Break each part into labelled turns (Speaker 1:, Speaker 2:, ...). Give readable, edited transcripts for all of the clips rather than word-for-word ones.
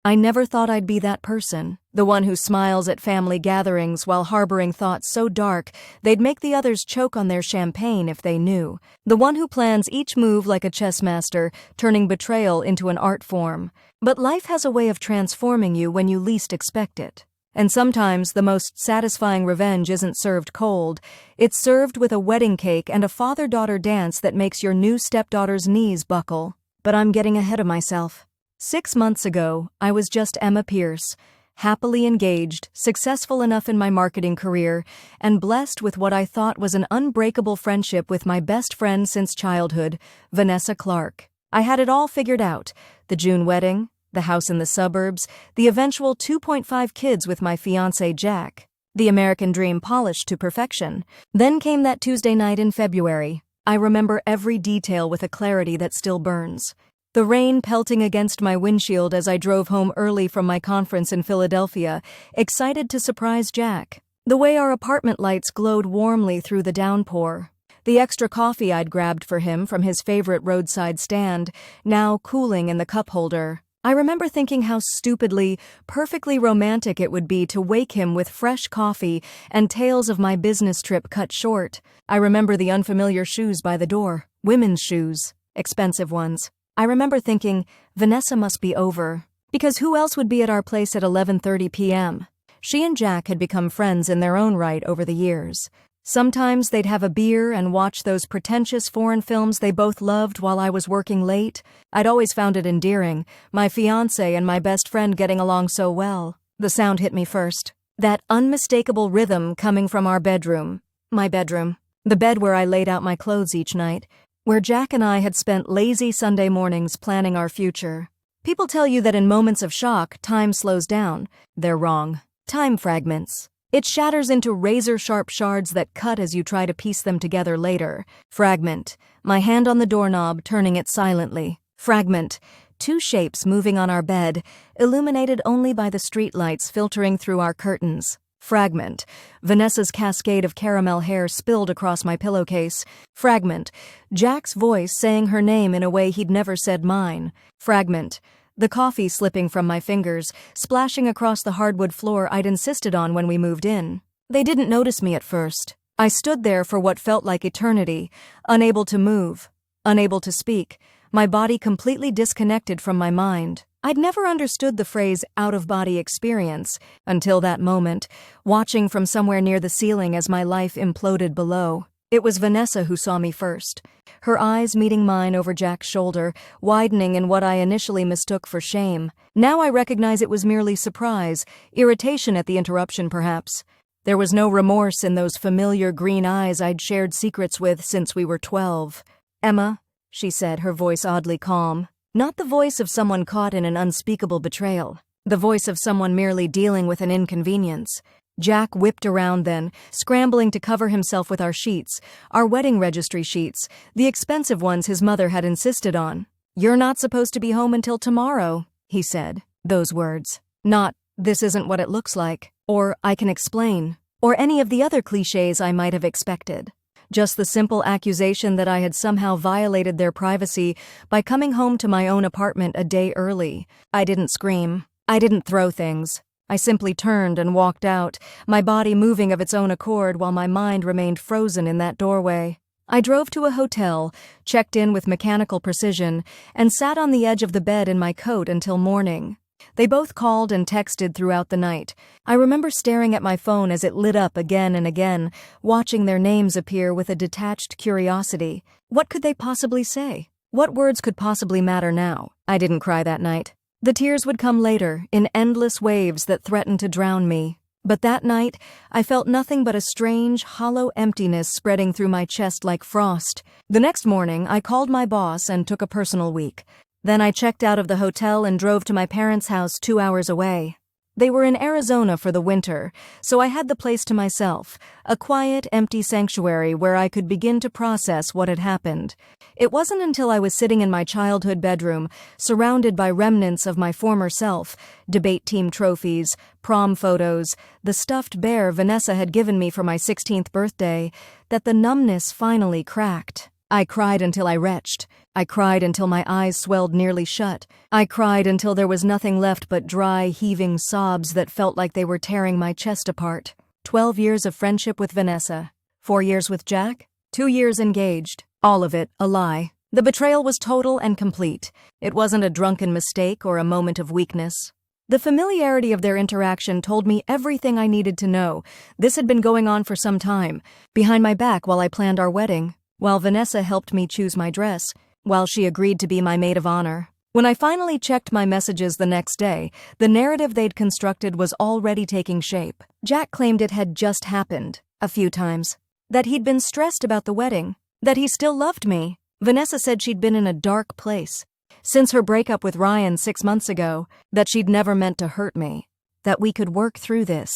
Speaker 1: I never thought I'd be that person, the one who smiles at family gatherings while harboring thoughts so dark they'd make the others choke on their champagne if they knew, the one who plans each move like a chess master, turning betrayal into an art form. But life has a way of transforming you when you least expect it. And sometimes the most satisfying revenge isn't served cold, it's served with a wedding cake and a father-daughter dance that makes your new stepdaughter's knees buckle. But I'm getting ahead of myself. 6 months ago, I was just Emma Pierce, happily engaged, successful enough in my marketing career, and blessed with what I thought was an unbreakable friendship with my best friend since childhood, Vanessa Clark. I had it all figured out: the June wedding, the house in the suburbs, the eventual 2.5 kids with my fiancé Jack. The American dream polished to perfection. Then came that Tuesday night in February. I remember every detail with a clarity that still burns. The rain pelting against my windshield as I drove home early from my conference in Philadelphia, excited to surprise Jack. The way our apartment lights glowed warmly through the downpour. The extra coffee I'd grabbed for him from his favorite roadside stand, now cooling in the cup holder. I remember thinking how stupidly, perfectly romantic it would be to wake him with fresh coffee and tales of my business trip cut short. I remember the unfamiliar shoes by the door, women's shoes, expensive ones. I remember thinking, Vanessa must be over, because who else would be at our place at 11:30 p.m.? She and Jack had become friends in their own right over the years. Sometimes they'd have a beer and watch those pretentious foreign films they both loved while I was working late. I'd always found it endearing, my fiancé and my best friend getting along so well. The sound hit me first. That unmistakable rhythm coming from our bedroom. My bedroom. The bed where I laid out my clothes each night. Where Jack and I had spent lazy Sunday mornings planning our future. People tell you that in moments of shock, time slows down. They're wrong. Time fragments. It shatters into razor-sharp shards that cut as you try to piece them together later. Fragment. My hand on the doorknob, turning it silently. Fragment. Two shapes moving on our bed, illuminated only by the streetlights filtering through our curtains. Fragment. Vanessa's cascade of caramel hair spilled across my pillowcase. Fragment. Jack's voice saying her name in a way he'd never said mine. Fragment. The coffee slipping from my fingers, splashing across the hardwood floor I'd insisted on when we moved in. They didn't notice me at first. I stood there for what felt like eternity, unable to move, unable to speak, my body completely disconnected from my mind. I'd never understood the phrase out-of-body experience until that moment, watching from somewhere near the ceiling as my life imploded below. It was Vanessa who saw me first, her eyes meeting mine over Jack's shoulder, widening in what I initially mistook for shame. Now I recognize it was merely surprise, irritation at the interruption perhaps. There was no remorse in those familiar green eyes I'd shared secrets with since we were 12. "Emma," she said, her voice oddly calm. Not the voice of someone caught in an unspeakable betrayal. The voice of someone merely dealing with an inconvenience. Jack whipped around then, scrambling to cover himself with our sheets, our wedding registry sheets, the expensive ones his mother had insisted on. "You're not supposed to be home until tomorrow," he said. Those words. Not, "This isn't what it looks like," or "I can explain," or any of the other cliches I might have expected. Just the simple accusation that I had somehow violated their privacy by coming home to my own apartment a day early. I didn't scream. I didn't throw things. I simply turned and walked out, my body moving of its own accord while my mind remained frozen in that doorway. I drove to a hotel, checked in with mechanical precision, and sat on the edge of the bed in my coat until morning. They both called and texted throughout the night. I remember staring at my phone as it lit up again and again, watching their names appear with a detached curiosity. What could they possibly say? What words could possibly matter now? I didn't cry that night. The tears would come later, in endless waves that threatened to drown me. But that night, I felt nothing but a strange, hollow emptiness spreading through my chest like frost. The next morning, I called my boss and took a personal week. Then I checked out of the hotel and drove to my parents' house 2 hours away. They were in Arizona for the winter, so I had the place to myself, a quiet, empty sanctuary where I could begin to process what had happened. It wasn't until I was sitting in my childhood bedroom, surrounded by remnants of my former self, debate team trophies, prom photos, the stuffed bear Vanessa had given me for my 16th birthday, that the numbness finally cracked. I cried until I retched. I cried until my eyes swelled nearly shut. I cried until there was nothing left but dry, heaving sobs that felt like they were tearing my chest apart. 12 years of friendship with Vanessa. 4 years with Jack. 2 years engaged. All of it a lie. The betrayal was total and complete. It wasn't a drunken mistake or a moment of weakness. The familiarity of their interaction told me everything I needed to know. This had been going on for some time, behind my back while I planned our wedding, while Vanessa helped me choose my dress, while she agreed to be my maid of honor. When I finally checked my messages the next day, the narrative they'd constructed was already taking shape. Jack claimed it had just happened, a few times. That he'd been stressed about the wedding. That he still loved me. Vanessa said she'd been in a dark place since her breakup with Ryan 6 months ago, that she'd never meant to hurt me. That we could work through this.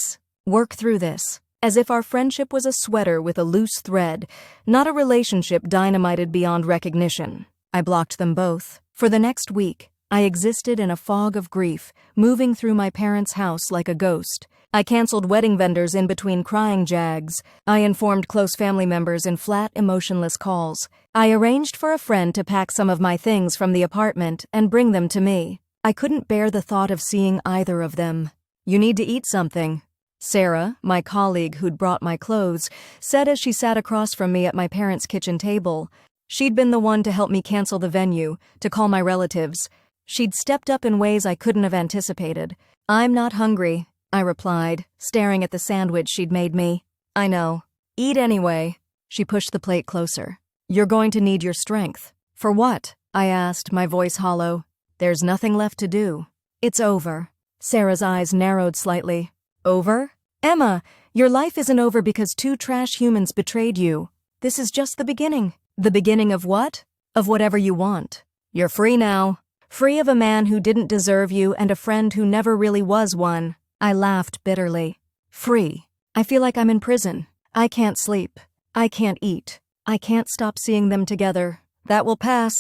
Speaker 1: As if our friendship was a sweater with a loose thread, not a relationship dynamited beyond recognition. I blocked them both. For the next week, I existed in a fog of grief, moving through my parents' house like a ghost. I canceled wedding vendors in between crying jags. I informed close family members in flat, emotionless calls. I arranged for a friend to pack some of my things from the apartment and bring them to me. I couldn't bear the thought of seeing either of them. "You need to eat something," Sarah, my colleague who'd brought my clothes, said as she sat across from me at my parents' kitchen table. She'd been the one to help me cancel the venue, to call my relatives. She'd stepped up in ways I couldn't have anticipated. "I'm not hungry," I replied, staring at the sandwich she'd made me. "I know. Eat anyway." She pushed the plate closer. "You're going to need your strength." "For what?" I asked, my voice hollow. "There's nothing left to do. It's over." Sarah's eyes narrowed slightly. "Over? Emma, your life isn't over because 2 trash humans betrayed you. This is just the beginning." "The beginning of what?" "Of whatever you want. You're free now. Free of a man who didn't deserve you and a friend who never really was one." I laughed bitterly. "Free. I feel like I'm in prison. I can't sleep. I can't eat. I can't stop seeing them together." "That will pass,"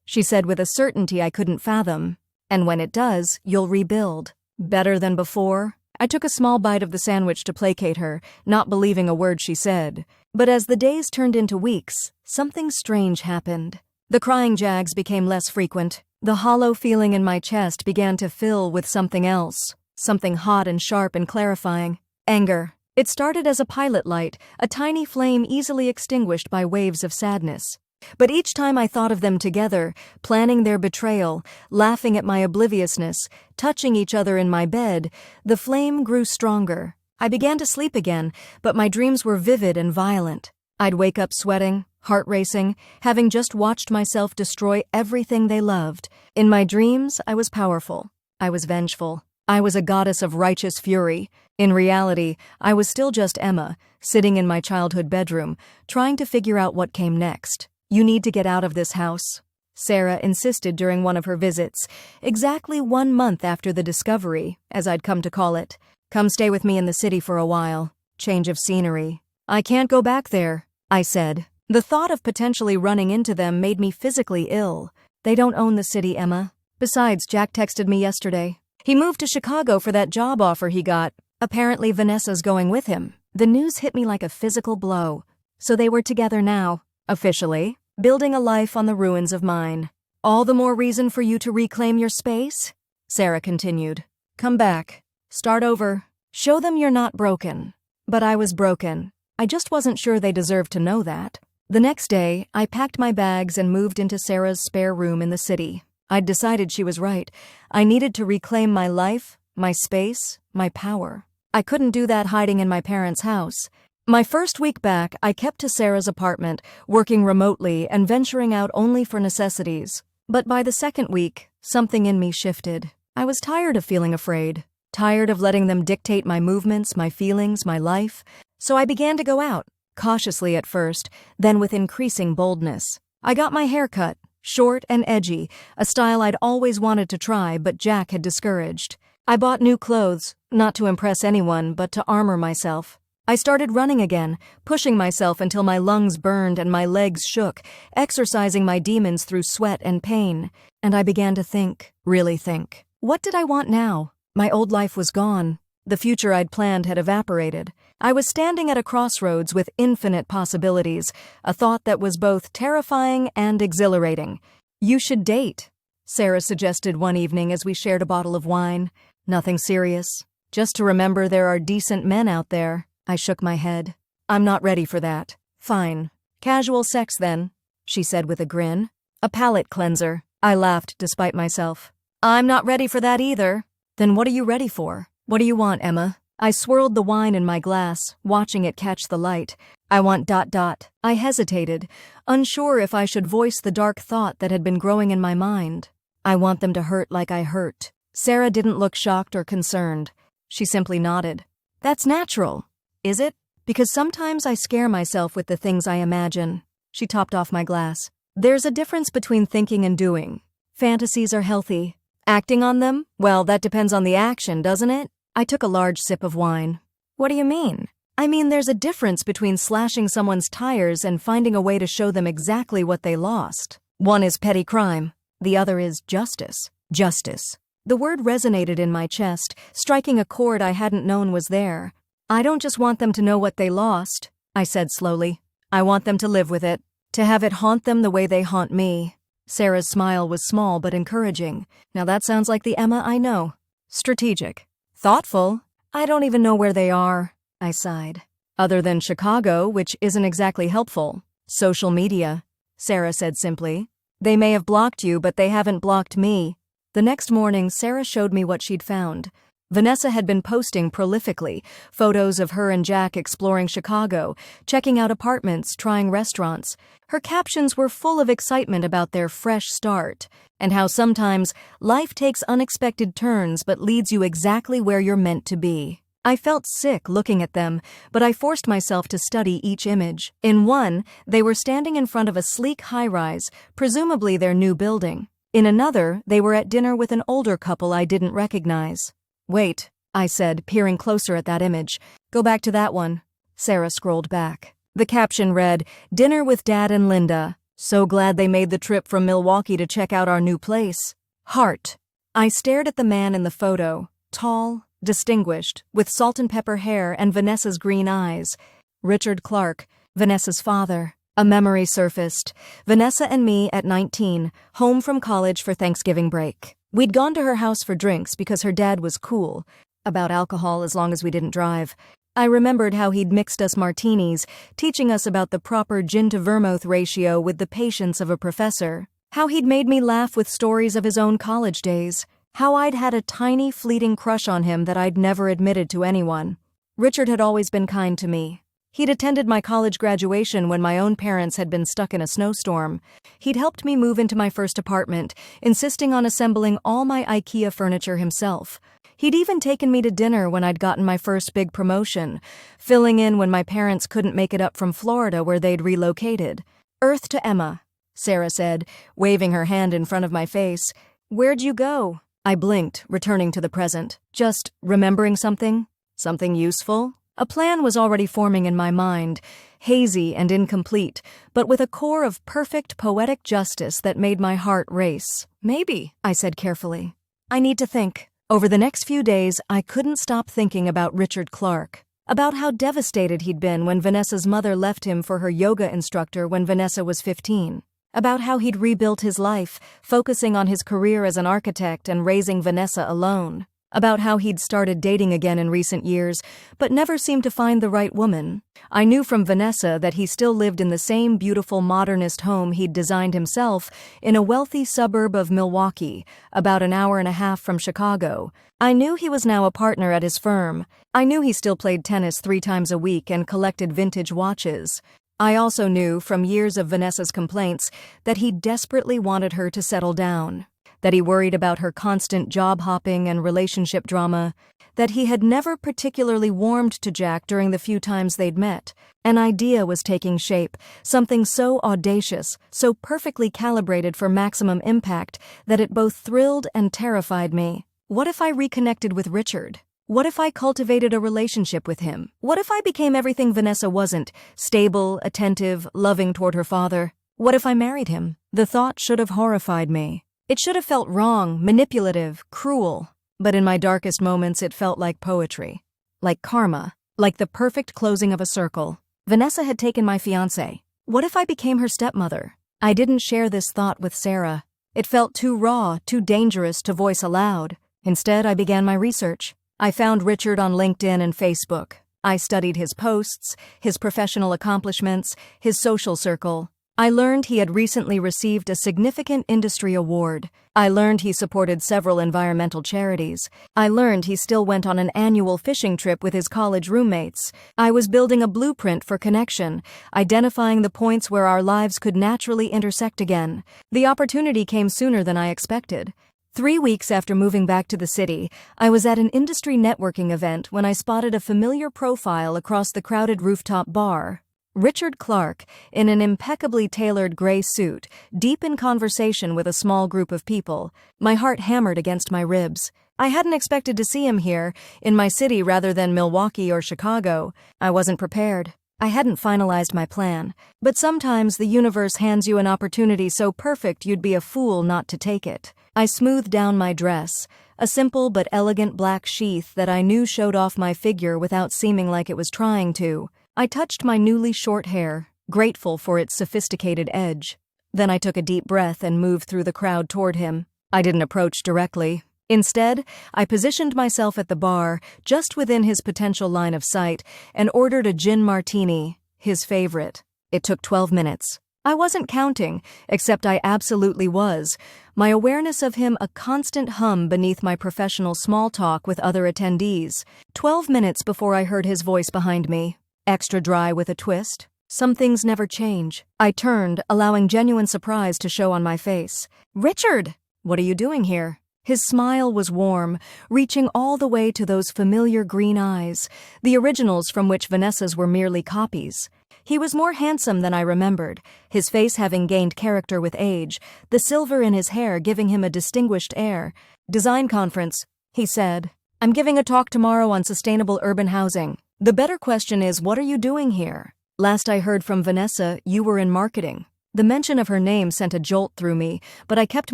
Speaker 1: she said with a certainty I couldn't fathom. "And when it does, you'll rebuild. Better than before." I took a small bite of the sandwich to placate her, not believing a word she said. But as the days turned into weeks, something strange happened. The crying jags became less frequent. The hollow feeling in my chest began to fill with something else. Something hot and sharp and clarifying. Anger. It started as a pilot light, a tiny flame easily extinguished by waves of sadness. But each time I thought of them together, planning their betrayal, laughing at my obliviousness, touching each other in my bed, the flame grew stronger. I began to sleep again, but my dreams were vivid and violent. I'd wake up sweating, heart racing, having just watched myself destroy everything they loved. In my dreams, I was powerful. I was vengeful. I was a goddess of righteous fury. In reality, I was still just Emma, sitting in my childhood bedroom, trying to figure out what came next. "You need to get out of this house," Sarah insisted during one of her visits, exactly 1 month after the discovery, as I'd come to call it. "Come stay with me in the city for a while. Change of scenery." "I can't go back there," I said. The thought of potentially running into them made me physically ill. "They don't own the city, Emma. Besides, Jack texted me yesterday. He moved to Chicago for that job offer he got. Apparently Vanessa's going with him." The news hit me like a physical blow. So they were together now, officially, building a life on the ruins of mine. "All the more reason for you to reclaim your space," Sarah continued. "Come back. Start over. Show them you're not broken." But I was broken. I just wasn't sure they deserved to know that. The next day, I packed my bags and moved into Sarah's spare room in the city. I'd decided she was right. I needed to reclaim my life, my space, my power. I couldn't do that hiding in my parents' house. My first week back, I kept to Sarah's apartment, working remotely and venturing out only for necessities. But by the second week, something in me shifted. I was tired of feeling afraid, tired of letting them dictate my movements, my feelings, my life. So I began to go out, cautiously at first, then with increasing boldness. I got my hair cut, short and edgy, a style I'd always wanted to try but Jack had discouraged. I bought new clothes, not to impress anyone but to armor myself. I started running again, pushing myself until my lungs burned and my legs shook, exercising my demons through sweat and pain. And I began to think, really think. What did I want now? My old life was gone. The future I'd planned had evaporated. I was standing at a crossroads with infinite possibilities, a thought that was both terrifying and exhilarating. You should date, Sarah suggested one evening as we shared a bottle of wine. Nothing serious. Just to remember there are decent men out there. I shook my head. I'm not ready for that. Fine. Casual sex then, she said with a grin. A palate cleanser. I laughed despite myself. I'm not ready for that either. Then what are you ready for? What do you want, Emma? I swirled the wine in my glass, watching it catch the light. I want ... I hesitated, unsure if I should voice the dark thought that had been growing in my mind. I want them to hurt like I hurt. Sarah didn't look shocked or concerned. She simply nodded. That's natural. Is it? Because sometimes I scare myself with the things I imagine. She topped off my glass. There's a difference between thinking and doing. Fantasies are healthy. Acting on them? Well, that depends on the action, doesn't it? I took a large sip of wine. What do you mean? I mean, there's a difference between slashing someone's tires and finding a way to show them exactly what they lost. One is petty crime. The other is justice. Justice. The word resonated in my chest, striking a chord I hadn't known was there. I don't just want them to know what they lost, I said slowly. I want them to live with it, to have it haunt them the way they haunt me. Sarah's smile was small but encouraging. Now that sounds like the Emma I know. Strategic. Thoughtful. I don't even know where they are, I sighed. Other than Chicago, which isn't exactly helpful. Social media, Sarah said simply. They may have blocked you, but they haven't blocked me. The next morning, Sarah showed me what she'd found. Vanessa had been posting prolifically, photos of her and Jack exploring Chicago, checking out apartments, trying restaurants. Her captions were full of excitement about their fresh start, and how sometimes life takes unexpected turns but leads you exactly where you're meant to be. I felt sick looking at them, but I forced myself to study each image. In one, they were standing in front of a sleek high-rise, presumably their new building. In another, they were at dinner with an older couple I didn't recognize. Wait, I said, peering closer at that image. Go back to that one. Sarah scrolled back. The caption read, Dinner with Dad and Linda. So glad they made the trip from Milwaukee to check out our new place. Heart. I stared at the man in the photo, tall, distinguished, with salt and pepper hair and Vanessa's green eyes. Richard Clark, Vanessa's father. A memory surfaced. Vanessa and me at 19, home from college for Thanksgiving break. We'd gone to her house for drinks because her dad was cool about alcohol as long as we didn't drive. I remembered how he'd mixed us martinis, teaching us about the proper gin-to-vermouth ratio with the patience of a professor. How he'd made me laugh with stories of his own college days. How I'd had a tiny, fleeting crush on him that I'd never admitted to anyone. Richard had always been kind to me. He'd attended my college graduation when my own parents had been stuck in a snowstorm. He'd helped me move into my first apartment, insisting on assembling all my IKEA furniture himself. He'd even taken me to dinner when I'd gotten my first big promotion, filling in when my parents couldn't make it up from Florida where they'd relocated. Earth to Emma, Sarah said, waving her hand in front of my face. Where'd you go? I blinked, returning to the present. Just remembering something? Something useful? A plan was already forming in my mind, hazy and incomplete, but with a core of perfect poetic justice that made my heart race. Maybe, I said carefully. I need to think. Over the next few days, I couldn't stop thinking about Richard Clark, about how devastated he'd been when Vanessa's mother left him for her yoga instructor when Vanessa was 15, about how he'd rebuilt his life, focusing on his career as an architect and raising Vanessa alone. About how he'd started dating again in recent years, but never seemed to find the right woman. I knew from Vanessa that he still lived in the same beautiful modernist home he'd designed himself in a wealthy suburb of Milwaukee, about an hour and a half from Chicago. I knew he was now a partner at his firm. I knew he still played tennis 3 times a week and collected vintage watches. I also knew, from years of Vanessa's complaints, that he desperately wanted her to settle down. That he worried about her constant job hopping and relationship drama, that he had never particularly warmed to Jack during the few times they'd met. An idea was taking shape, something so audacious, so perfectly calibrated for maximum impact that it both thrilled and terrified me. What if I reconnected with Richard? What if I cultivated a relationship with him? What if I became everything Vanessa wasn't, stable, attentive, loving toward her father? What if I married him? The thought should have horrified me. It should have felt wrong, manipulative, cruel, but in my darkest moments it felt like poetry, like karma, like the perfect closing of a circle. Vanessa had taken my fiancé. What if I became her stepmother? I didn't share this thought with Sarah. It felt too raw, too dangerous to voice aloud. Instead, I began my research. I found Richard on LinkedIn and Facebook. I studied his posts, his professional accomplishments, his social circle. I learned he had recently received a significant industry award. I learned he supported several environmental charities. I learned he still went on an annual fishing trip with his college roommates. I was building a blueprint for connection, identifying the points where our lives could naturally intersect again. The opportunity came sooner than I expected. 3 weeks after moving back to the city, I was at an industry networking event when I spotted a familiar profile across the crowded rooftop bar. Richard Clark, in an impeccably tailored gray suit, deep in conversation with a small group of people. My heart hammered against my ribs. I hadn't expected to see him here, in my city rather than Milwaukee or Chicago. I wasn't prepared. I hadn't finalized my plan. But sometimes the universe hands you an opportunity so perfect you'd be a fool not to take it. I smoothed down my dress, a simple but elegant black sheath that I knew showed off my figure without seeming like it was trying to. I touched my newly short hair, grateful for its sophisticated edge. Then I took a deep breath and moved through the crowd toward him. I didn't approach directly. Instead, I positioned myself at the bar, just within his potential line of sight, and ordered a gin martini, his favorite. It took 12 minutes. I wasn't counting, except I absolutely was, my awareness of him a constant hum beneath my professional small talk with other attendees. 12 minutes before I heard his voice behind me. Extra dry with a twist. Some things never change. I turned, allowing genuine surprise to show on my face. "Richard! What are you doing here?" His smile was warm, reaching all the way to those familiar green eyes, the originals from which Vanessa's were merely copies. He was more handsome than I remembered, his face having gained character with age, the silver in his hair giving him a distinguished air. "Design conference," he said. "I'm giving a talk tomorrow on sustainable urban housing. The better question is, what are you doing here? Last I heard from Vanessa, you were in marketing." The mention of her name sent a jolt through me, but I kept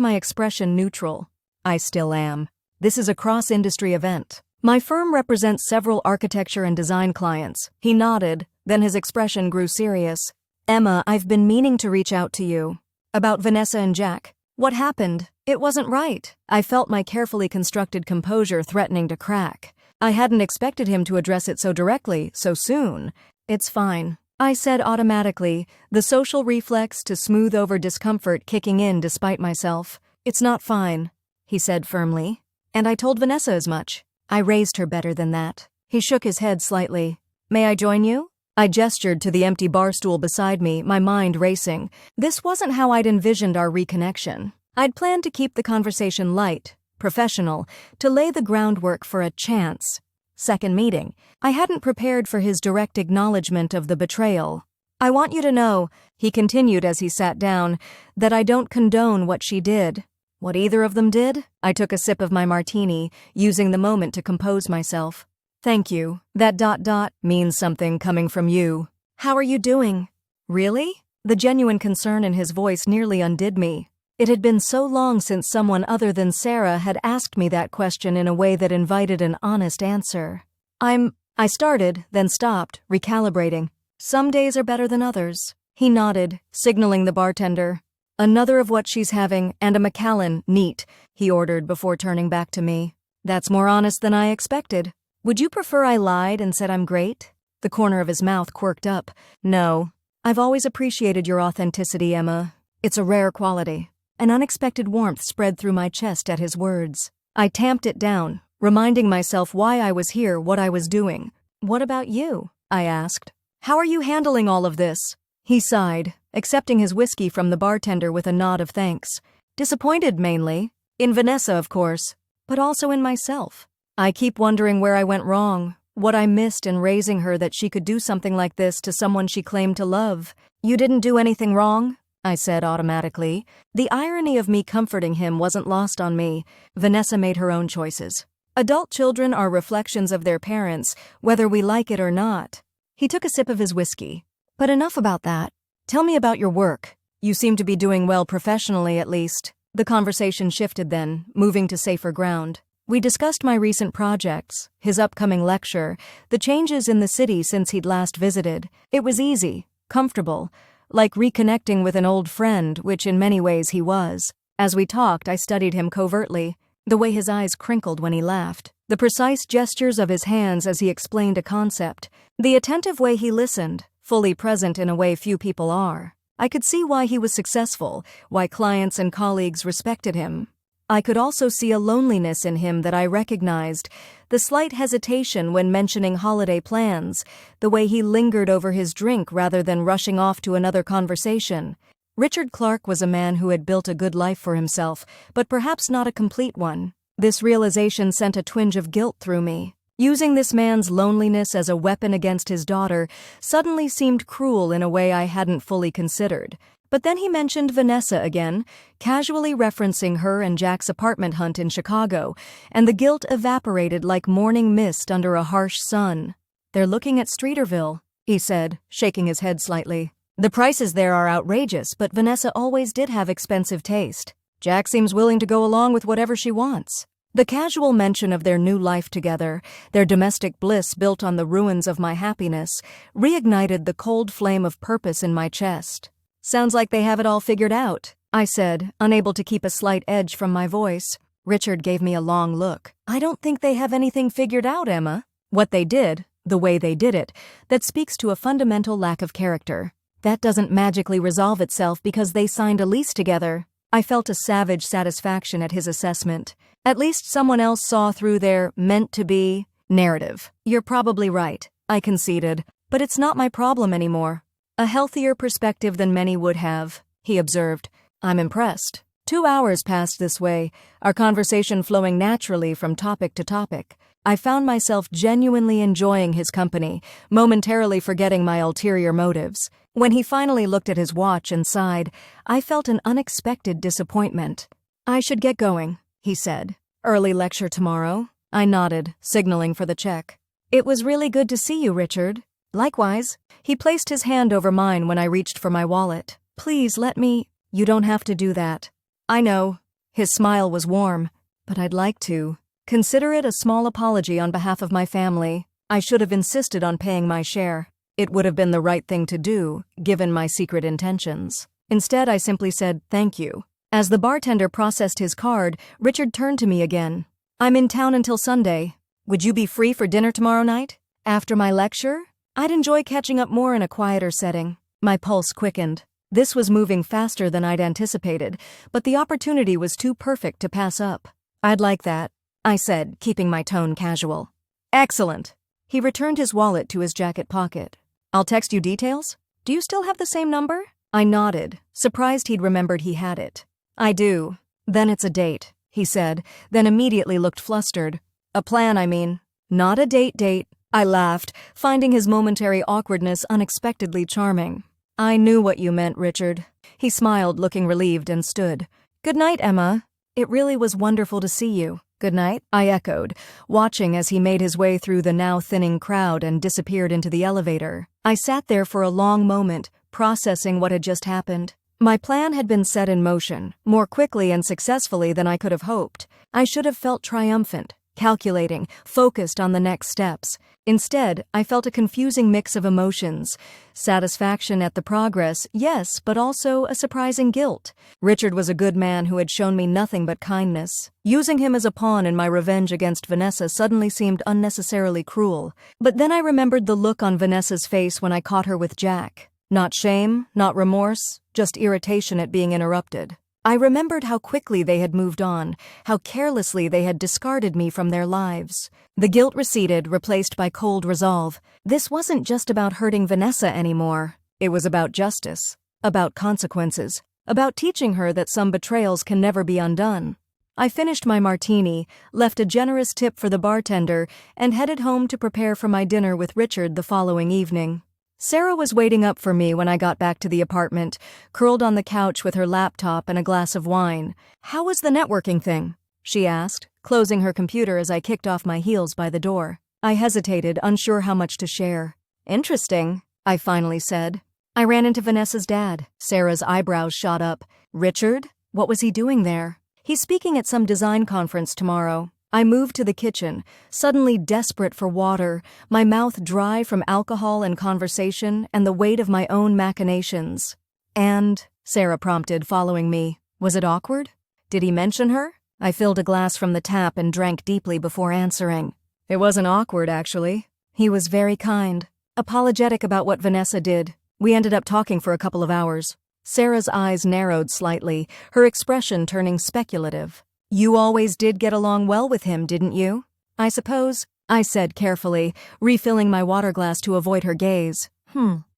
Speaker 1: my expression neutral. I still am. This is a cross-industry event. My firm represents several architecture and design clients. He nodded, then his expression grew serious. "Emma, I've been meaning to reach out to you. About Vanessa and Jack. What happened? It wasn't right." I felt my carefully constructed composure threatening to crack. I hadn't expected him to address it so directly, so soon. "It's fine," I said automatically, the social reflex to smooth over discomfort kicking in despite myself. "It's not fine," he said firmly. "And I told Vanessa as much. I raised her better than that." He shook his head slightly. "May I join you?" I gestured to the empty bar stool beside me, my mind racing. This wasn't how I'd envisioned our reconnection. I'd planned to keep the conversation light, professional, to lay the groundwork for a chance second meeting. I hadn't prepared for his direct acknowledgement of the betrayal. "I want you to know," he continued as he sat down, "that I don't condone what she did." What either of them did? I took a sip of my martini, using the moment to compose myself. "Thank you. That ... means something coming from you. How are you doing?" "Really?" The genuine concern in his voice nearly undid me. It had been so long since someone other than Sarah had asked me that question in a way that invited an honest answer. I started, then stopped, recalibrating. "Some days are better than others." He nodded, signaling the bartender. "Another of what she's having, and a Macallan, neat," he ordered before turning back to me. "That's more honest than I expected. Would you prefer I lied and said I'm great?" The corner of his mouth quirked up. "No. I've always appreciated your authenticity, Emma. It's a rare quality." An unexpected warmth spread through my chest at his words. I tamped it down, reminding myself why I was here, what I was doing. "What about you?" I asked. "How are you handling all of this?" He sighed, accepting his whiskey from the bartender with a nod of thanks. "Disappointed, mainly. In Vanessa, of course, but also in myself. I keep wondering where I went wrong, what I missed in raising her that she could do something like this to someone she claimed to love." "You didn't do anything wrong," I said automatically. The irony of me comforting him wasn't lost on me. Vanessa made her own choices. Adult children are reflections of their parents, whether we like it or not. He took a sip of his whiskey. "But enough about that. Tell me about your work. You seem to be doing well professionally, at least." The conversation shifted then, moving to safer ground. We discussed my recent projects, his upcoming lecture, the changes in the city since he'd last visited. It was easy, comfortable, like reconnecting with an old friend, which in many ways he was. As we talked, I studied him covertly, the way his eyes crinkled when he laughed, the precise gestures of his hands as he explained a concept, the attentive way he listened, fully present in a way few people are. I could see why he was successful, why clients and colleagues respected him. I could also see a loneliness in him that I recognized, the slight hesitation when mentioning holiday plans, the way he lingered over his drink rather than rushing off to another conversation. Richard Clark was a man who had built a good life for himself, but perhaps not a complete one. This realization sent a twinge of guilt through me. Using this man's loneliness as a weapon against his daughter suddenly seemed cruel in a way I hadn't fully considered. But then he mentioned Vanessa again, casually referencing her and Jack's apartment hunt in Chicago, and the guilt evaporated like morning mist under a harsh sun. "They're looking at Streeterville," he said, shaking his head slightly. "The prices there are outrageous, but Vanessa always did have expensive taste. Jack seems willing to go along with whatever she wants." The casual mention of their new life together, their domestic bliss built on the ruins of my happiness, reignited the cold flame of purpose in my chest. "Sounds like they have it all figured out," I said, unable to keep a slight edge from my voice. Richard gave me a long look. "I don't think they have anything figured out, Emma. What they did, the way they did it, that speaks to a fundamental lack of character. That doesn't magically resolve itself because they signed a lease together." I felt a savage satisfaction at his assessment. At least someone else saw through their meant-to-be narrative. "You're probably right," I conceded, "but it's not my problem anymore." "A healthier perspective than many would have," he observed. "I'm impressed." 2 hours passed this way, our conversation flowing naturally from topic to topic. I found myself genuinely enjoying his company, momentarily forgetting my ulterior motives. When he finally looked at his watch and sighed, I felt an unexpected disappointment. "I should get going," he said. "Early lecture tomorrow?" I nodded, signaling for the check. "It was really good to see you, Richard." "Likewise." He placed his hand over mine when I reached for my wallet. "Please let me—" "You don't have to do that." "I know." His smile was warm. "But I'd like to. Consider it a small apology on behalf of my family. I should have insisted on paying my share. It would have been the right thing to do, given my secret intentions. Instead, I simply said, thank you." As the bartender processed his card, Richard turned to me again. "I'm in town until Sunday. Would you be free for dinner tomorrow night? After my lecture? I'd enjoy catching up more in a quieter setting." My pulse quickened. This was moving faster than I'd anticipated, but the opportunity was too perfect to pass up. "I'd like that," I said, keeping my tone casual. "Excellent." He returned his wallet to his jacket pocket. "I'll text you details? Do you still have the same number?" I nodded, surprised he'd remembered he had it. "I do." "Then it's a date," he said, then immediately looked flustered. "A plan, I mean. Not a date. I laughed, finding his momentary awkwardness unexpectedly charming. "I knew what you meant, Richard." He smiled, looking relieved, and stood. "Good night, Emma. It really was wonderful to see you." "Good night," I echoed, watching as he made his way through the now thinning crowd and disappeared into the elevator. I sat there for a long moment, processing what had just happened. My plan had been set in motion, more quickly and successfully than I could have hoped. I should have felt triumphant, calculating, focused on the next steps. Instead, I felt a confusing mix of emotions. Satisfaction at the progress, yes, but also a surprising guilt. Richard was a good man who had shown me nothing but kindness. Using him as a pawn in my revenge against Vanessa suddenly seemed unnecessarily cruel. But then I remembered the look on Vanessa's face when I caught her with Jack. Not shame, not remorse, just irritation at being interrupted. I remembered how quickly they had moved on, how carelessly they had discarded me from their lives. The guilt receded, replaced by cold resolve. This wasn't just about hurting Vanessa anymore. It was about justice, about consequences, about teaching her that some betrayals can never be undone. I finished my martini, left a generous tip for the bartender, and headed home to prepare for my dinner with Richard the following evening. Sarah was waiting up for me when I got back to the apartment, curled on the couch with her laptop and a glass of wine. "How was the networking thing?" she asked, closing her computer as I kicked off my heels by the door. I hesitated, unsure how much to share. "Interesting," I finally said. "I ran into Vanessa's dad." Sarah's eyebrows shot up. "Richard? What was he doing there?" "He's speaking at some design conference tomorrow." I moved to the kitchen, suddenly desperate for water, my mouth dry from alcohol and conversation and the weight of my own machinations. "And," Sarah prompted, following me, "was it awkward?" Did he mention her? I filled a glass from the tap and drank deeply before answering. It wasn't awkward, actually. He was very kind, apologetic about what Vanessa did. We ended up talking for a couple of hours. Sarah's eyes narrowed slightly, her expression turning speculative. You always did get along well with him, didn't you? I suppose, I said carefully, refilling my water glass to avoid her gaze.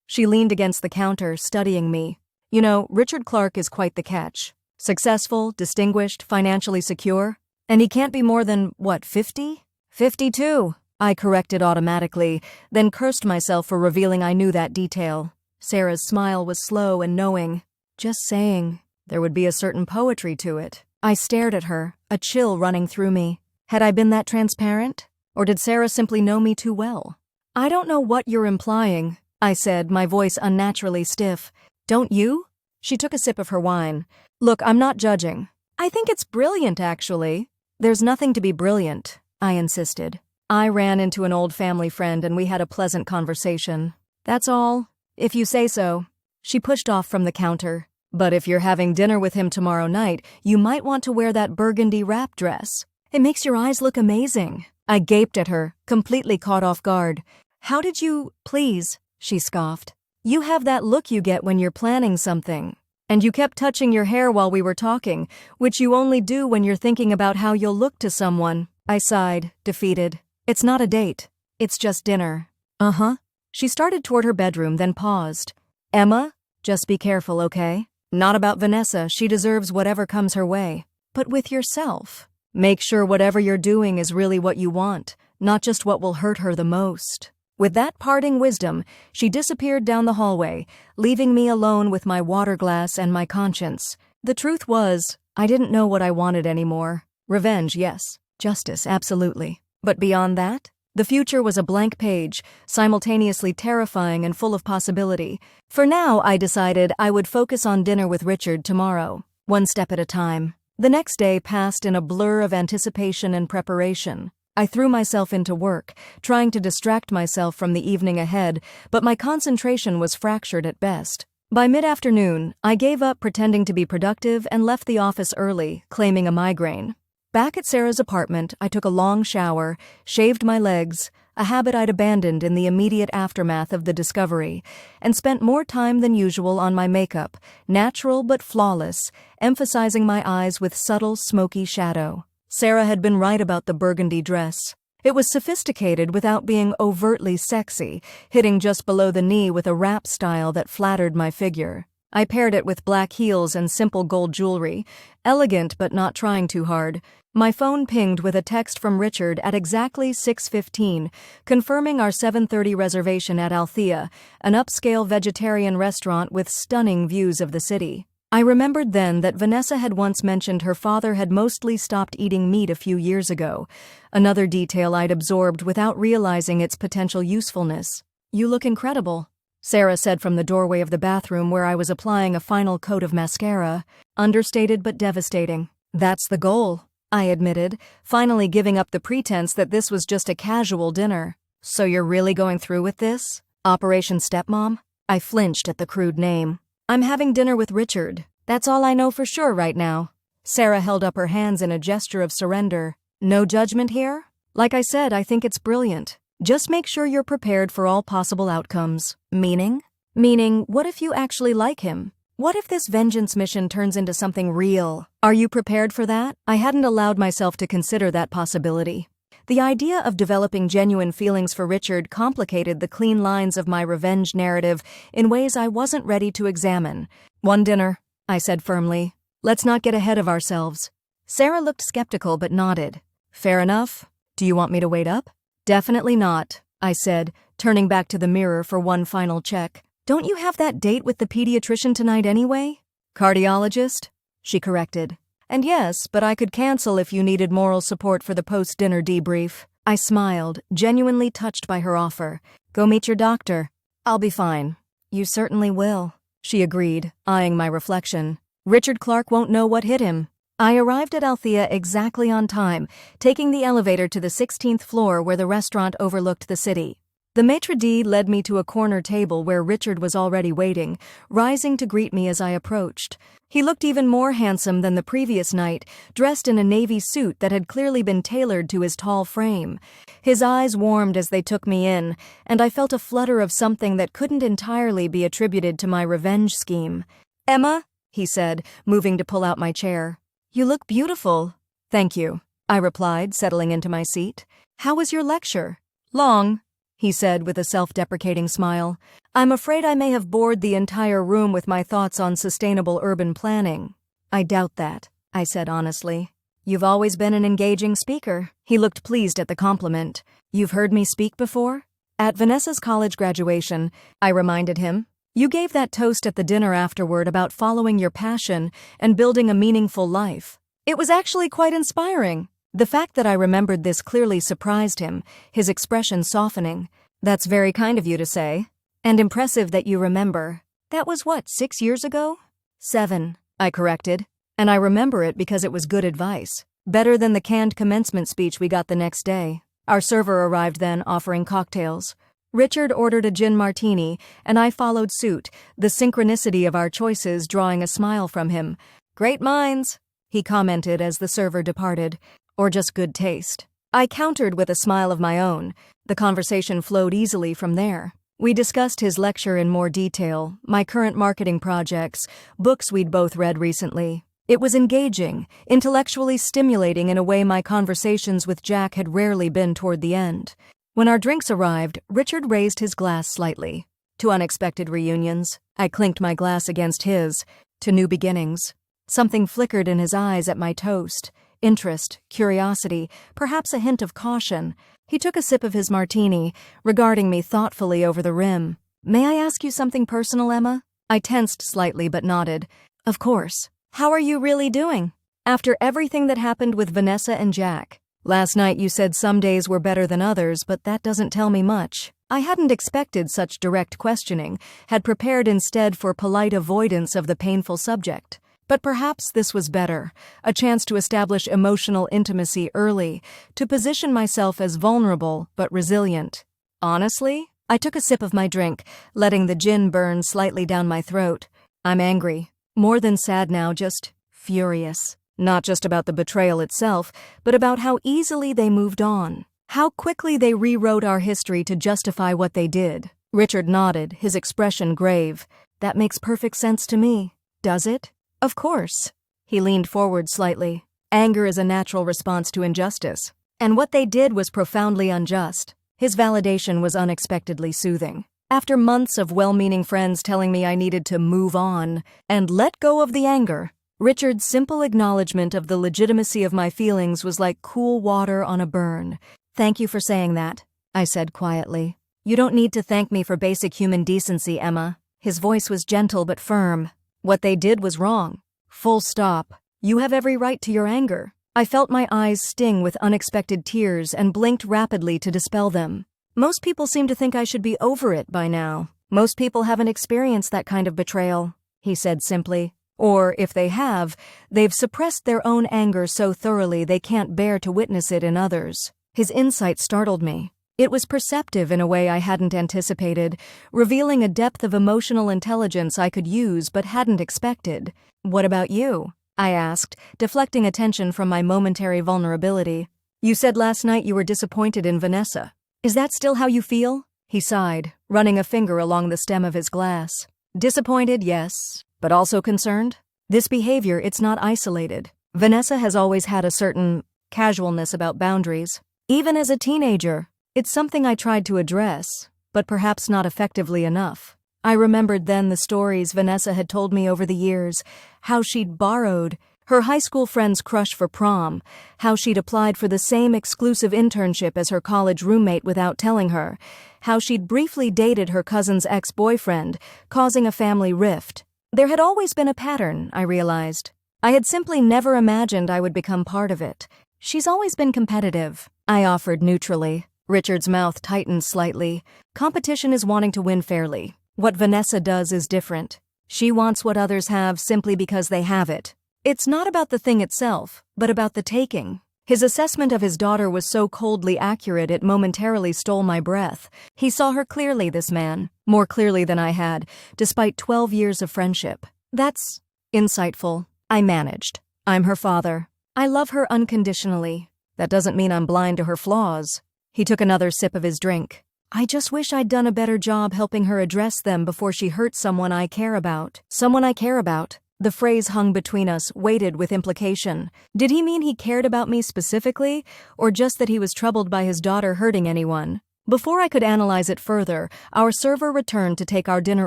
Speaker 1: She leaned against the counter, studying me. You know, Richard Clark is quite the catch. Successful, distinguished, financially secure. And he can't be more than, 50? 52, I corrected automatically, then cursed myself for revealing I knew that detail. Sarah's smile was slow and knowing. Just saying. There would be a certain poetry to it. I stared at her, a chill running through me. Had I been that transparent? Or did Sarah simply know me too well? I don't know what you're implying, I said, my voice unnaturally stiff. Don't you? She took a sip of her wine. Look, I'm not judging. I think it's brilliant, actually. There's nothing to be brilliant, I insisted. I ran into an old family friend and we had a pleasant conversation. That's all. If you say so. She pushed off from the counter. But if you're having dinner with him tomorrow night, you might want to wear that burgundy wrap dress. It makes your eyes look amazing. I gaped at her, completely caught off guard. How did you, please, she scoffed. You have that look you get when you're planning something. And you kept touching your hair while we were talking, which you only do when you're thinking about how you'll look to someone. I sighed, defeated. It's not a date. It's just dinner. Uh-huh. She started toward her bedroom, then paused. Emma, just be careful, okay? Not about Vanessa, she deserves whatever comes her way. But with yourself. Make sure whatever you're doing is really what you want, not just what will hurt her the most. With that parting wisdom, she disappeared down the hallway, leaving me alone with my water glass and my conscience. The truth was, I didn't know what I wanted anymore. Revenge, yes. Justice, absolutely. But beyond that? The future was a blank page, simultaneously terrifying and full of possibility. For now, I decided I would focus on dinner with Richard tomorrow, one step at a time. The next day passed in a blur of anticipation and preparation. I threw myself into work, trying to distract myself from the evening ahead, but my concentration was fractured at best. By mid-afternoon, I gave up pretending to be productive and left the office early, claiming a migraine. Back at Sarah's apartment, I took a long shower, shaved my legs, a habit I'd abandoned in the immediate aftermath of the discovery, and spent more time than usual on my makeup, natural but flawless, emphasizing my eyes with subtle, smoky shadow. Sarah had been right about the burgundy dress. It was sophisticated without being overtly sexy, hitting just below the knee with a wrap style that flattered my figure. I paired it with black heels and simple gold jewelry, elegant but not trying too hard. My phone pinged with a text from Richard at exactly 6:15, confirming our 7:30 reservation at Althea, an upscale vegetarian restaurant with stunning views of the city. I remembered then that Vanessa had once mentioned her father had mostly stopped eating meat a few years ago, another detail I'd absorbed without realizing its potential usefulness. You look incredible, Sarah said from the doorway of the bathroom where I was applying a final coat of mascara. Understated but devastating. That's the goal, I admitted, finally giving up the pretense that this was just a casual dinner. So you're really going through with this? Operation Stepmom? I flinched at the crude name. I'm having dinner with Richard. That's all I know for sure right now. Sarah held up her hands in a gesture of surrender. No judgment here? Like I said, I think it's brilliant. Just make sure you're prepared for all possible outcomes. Meaning? Meaning, what if you actually like him? What if this vengeance mission turns into something real? Are you prepared for that? I hadn't allowed myself to consider that possibility. The idea of developing genuine feelings for Richard complicated the clean lines of my revenge narrative in ways I wasn't ready to examine. One dinner, I said firmly. Let's not get ahead of ourselves. Sarah looked skeptical but nodded. Fair enough. Do you want me to wait up? Definitely not, I said, turning back to the mirror for one final check. Don't you have that date with the pediatrician tonight anyway? Cardiologist? She corrected. And yes, but I could cancel if you needed moral support for the post-dinner debrief. I smiled, genuinely touched by her offer. Go meet your doctor. I'll be fine. You certainly will, she agreed, eyeing my reflection. Richard Clark won't know what hit him. I arrived at Althea exactly on time, taking the elevator to the 16th floor where the restaurant overlooked the city. The maitre d' led me to a corner table where Richard was already waiting, rising to greet me as I approached. He looked even more handsome than the previous night, dressed in a navy suit that had clearly been tailored to his tall frame. His eyes warmed as they took me in, and I felt a flutter of something that couldn't entirely be attributed to my revenge scheme. "Emma," he said, moving to pull out my chair. "You look beautiful." "Thank you," I replied, settling into my seat. "How was your lecture?" "Long," he said with a self-deprecating smile. "I'm afraid I may have bored the entire room with my thoughts on sustainable urban planning." "I doubt that," I said honestly. "You've always been an engaging speaker." He looked pleased at the compliment. "You've heard me speak before?" "At Vanessa's college graduation," I reminded him. "You gave that toast at the dinner afterward about following your passion and building a meaningful life. It was actually quite inspiring." The fact that I remembered this clearly surprised him, his expression softening. "That's very kind of you to say. And impressive that you remember. That was what, 6 years ago?" 7, I corrected. "And I remember it because it was good advice. Better than the canned commencement speech we got the next day." Our server arrived then, offering cocktails. Richard ordered a gin martini, and I followed suit, the synchronicity of our choices drawing a smile from him. "Great minds," he commented as the server departed. "Or just good taste." I countered with a smile of my own. The conversation flowed easily from there. We discussed his lecture in more detail, my current marketing projects, books we'd both read recently. It was engaging, intellectually stimulating in a way my conversations with Jack had rarely been toward the end. When our drinks arrived, Richard raised his glass slightly. "To unexpected reunions." I clinked my glass against his. "To new beginnings." Something flickered in his eyes at my toast. Interest, curiosity, perhaps a hint of caution. He took a sip of his martini, regarding me thoughtfully over the rim. "May I ask you something personal, Emma?" I tensed slightly but nodded. "Of course. How are you really doing? After everything that happened with Vanessa and Jack. Last night you said some days were better than others, but that doesn't tell me much." I hadn't expected such direct questioning, had prepared instead for polite avoidance of the painful subject. But perhaps this was better, a chance to establish emotional intimacy early, to position myself as vulnerable but resilient. "Honestly?" I took a sip of my drink, letting the gin burn slightly down my throat. "I'm angry. More than sad now, just furious. Not just about the betrayal itself, but about how easily they moved on. How quickly they rewrote our history to justify what they did." Richard nodded, his expression grave. "That makes perfect sense to me." "Does it?" "Of course." He leaned forward slightly. "Anger is a natural response to injustice. And what they did was profoundly unjust." His validation was unexpectedly soothing. After months of well-meaning friends telling me I needed to move on and let go of the anger, Richard's simple acknowledgement of the legitimacy of my feelings was like cool water on a burn. "Thank you for saying that," I said quietly. "You don't need to thank me for basic human decency, Emma." His voice was gentle but firm. "What they did was wrong. Full stop. You have every right to your anger." I felt my eyes sting with unexpected tears and blinked rapidly to dispel them. "Most people seem to think I should be over it by now. Most people haven't experienced that kind of betrayal," he said simply. "Or, if they have, they've suppressed their own anger so thoroughly they can't bear to witness it in others." His insight startled me. It was perceptive in a way I hadn't anticipated, revealing a depth of emotional intelligence I could use but hadn't expected. "What about you?" I asked, deflecting attention from my momentary vulnerability. "You said last night you were disappointed in Vanessa. Is that still how you feel?" He sighed, running a finger along the stem of his glass. "Disappointed, yes, but also concerned. This behavior, it's not isolated. Vanessa has always had a certain casualness about boundaries. Even as a teenager, it's something I tried to address, but perhaps not effectively enough." I remembered then the stories Vanessa had told me over the years, how she'd borrowed her high school friend's crush for prom, how she'd applied for the same exclusive internship as her college roommate without telling her, how she'd briefly dated her cousin's ex-boyfriend, causing a family rift. There had always been a pattern, I realized. I had simply never imagined I would become part of it. "She's always been competitive," I offered neutrally. Richard's mouth tightened slightly. "Competition is wanting to win fairly. What Vanessa does is different. She wants what others have simply because they have it. It's not about the thing itself, but about the taking." His assessment of his daughter was so coldly accurate it momentarily stole my breath. He saw her clearly, this man, more clearly than I had, despite 12 years of friendship. "That's Insightful. I managed. I'm her father. I love her unconditionally. That doesn't mean I'm blind to her flaws. He took another sip of his drink. I just wish I'd done a better job helping her address them before she hurt someone I care about. Someone I care about. The phrase hung between us, weighted with implication. Did he mean he cared about me specifically, or just that he was troubled by his daughter hurting anyone? Before I could analyze it further, our server returned to take our dinner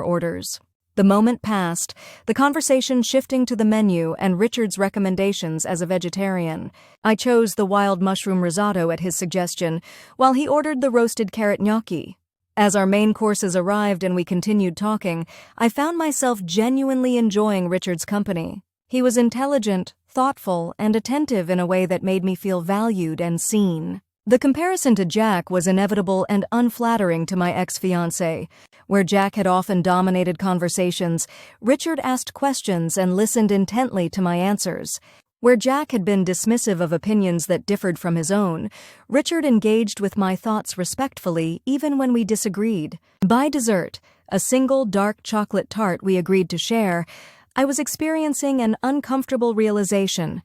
Speaker 1: orders. The moment passed, the conversation shifting to the menu and Richard's recommendations as a vegetarian. I chose the wild mushroom risotto at his suggestion, while he ordered the roasted carrot gnocchi. As our main courses arrived and we continued talking, I found myself genuinely enjoying Richard's company. He was intelligent, thoughtful, and attentive in a way that made me feel valued and seen. The comparison to Jack was inevitable and unflattering to my ex-fiancé. Where Jack had often dominated conversations, Richard asked questions and listened intently to my answers. Where Jack had been dismissive of opinions that differed from his own, Richard engaged with my thoughts respectfully even when we disagreed. By dessert, a single dark chocolate tart we agreed to share, I was experiencing an uncomfortable realization.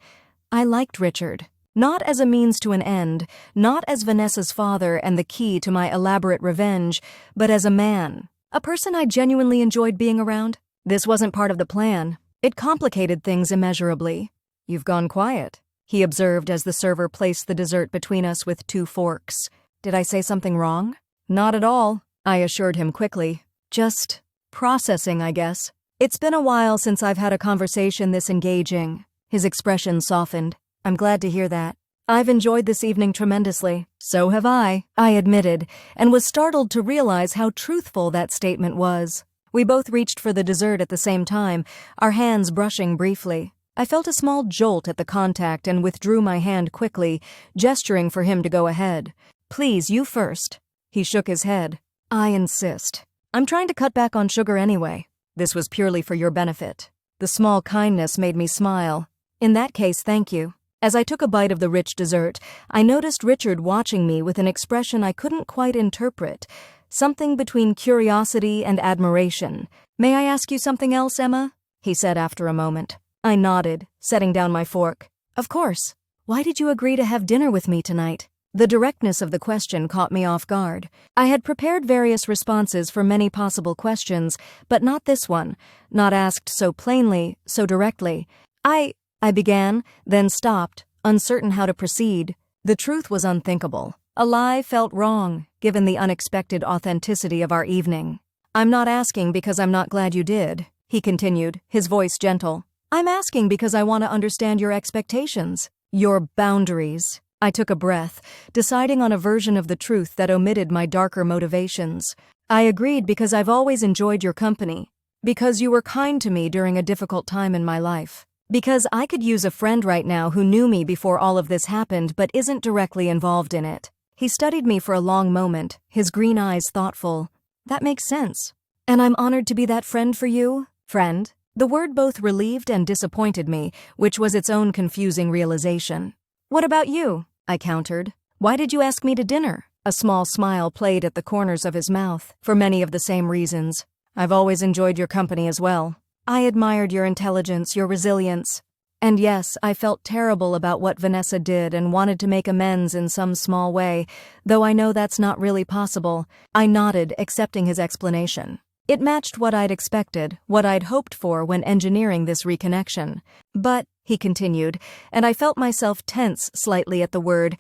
Speaker 1: I liked Richard. Not as a means to an end, not as Vanessa's father and the key to my elaborate revenge, but as a man. A person I genuinely enjoyed being around. This wasn't part of the plan. It complicated things immeasurably. "You've gone quiet," he observed as the server placed the dessert between us with 2 forks. "Did I say something wrong?" "Not at all," I assured him quickly. "Just processing, I guess. It's been a while since I've had a conversation this engaging." His expression softened. "I'm glad to hear that. I've enjoyed this evening tremendously." "So have I admitted, and was startled to realize how truthful that statement was. We both reached for the dessert at the same time, our hands brushing briefly. I felt a small jolt at the contact and withdrew my hand quickly, gesturing for him to go ahead. "Please, you first." He shook his head. "I insist. I'm trying to cut back on sugar anyway. This was purely for your benefit." The small kindness made me smile. "In that case, thank you." As I took a bite of the rich dessert, I noticed Richard watching me with an expression I couldn't quite interpret, something between curiosity and admiration. "May I ask you something else, Emma?" he said after a moment. I nodded, setting down my fork. "Of course. Why did you agree to have dinner with me tonight?" The directness of the question caught me off guard. I had prepared various responses for many possible questions, but not this one, not asked so plainly, so directly. I began, then stopped, uncertain how to proceed. The truth was unthinkable. A lie felt wrong, given the unexpected authenticity of our evening. "I'm not asking because I'm not glad you did," he continued, his voice gentle. "I'm asking because I want to understand your expectations, your boundaries." I took a breath, deciding on a version of the truth that omitted my darker motivations. "I agreed because I've always enjoyed your company, because you were kind to me during a difficult time in my life. Because I could use a friend right now who knew me before all of this happened but isn't directly involved in it." He studied me for a long moment, his green eyes thoughtful. "That makes sense. And I'm honored to be that friend for you?" "Friend?" The word both relieved and disappointed me, which was its own confusing realization. "What about you?" I countered. "Why did you ask me to dinner?" A small smile played at the corners of his mouth, for many of the same reasons. "I've always enjoyed your company as well. I admired your intelligence, your resilience. And yes, I felt terrible about what Vanessa did and wanted to make amends in some small way, though I know that's not really possible." I nodded, accepting his explanation. It matched what I'd expected, what I'd hoped for when engineering this reconnection. "But," he continued, and I felt myself tense slightly at the word,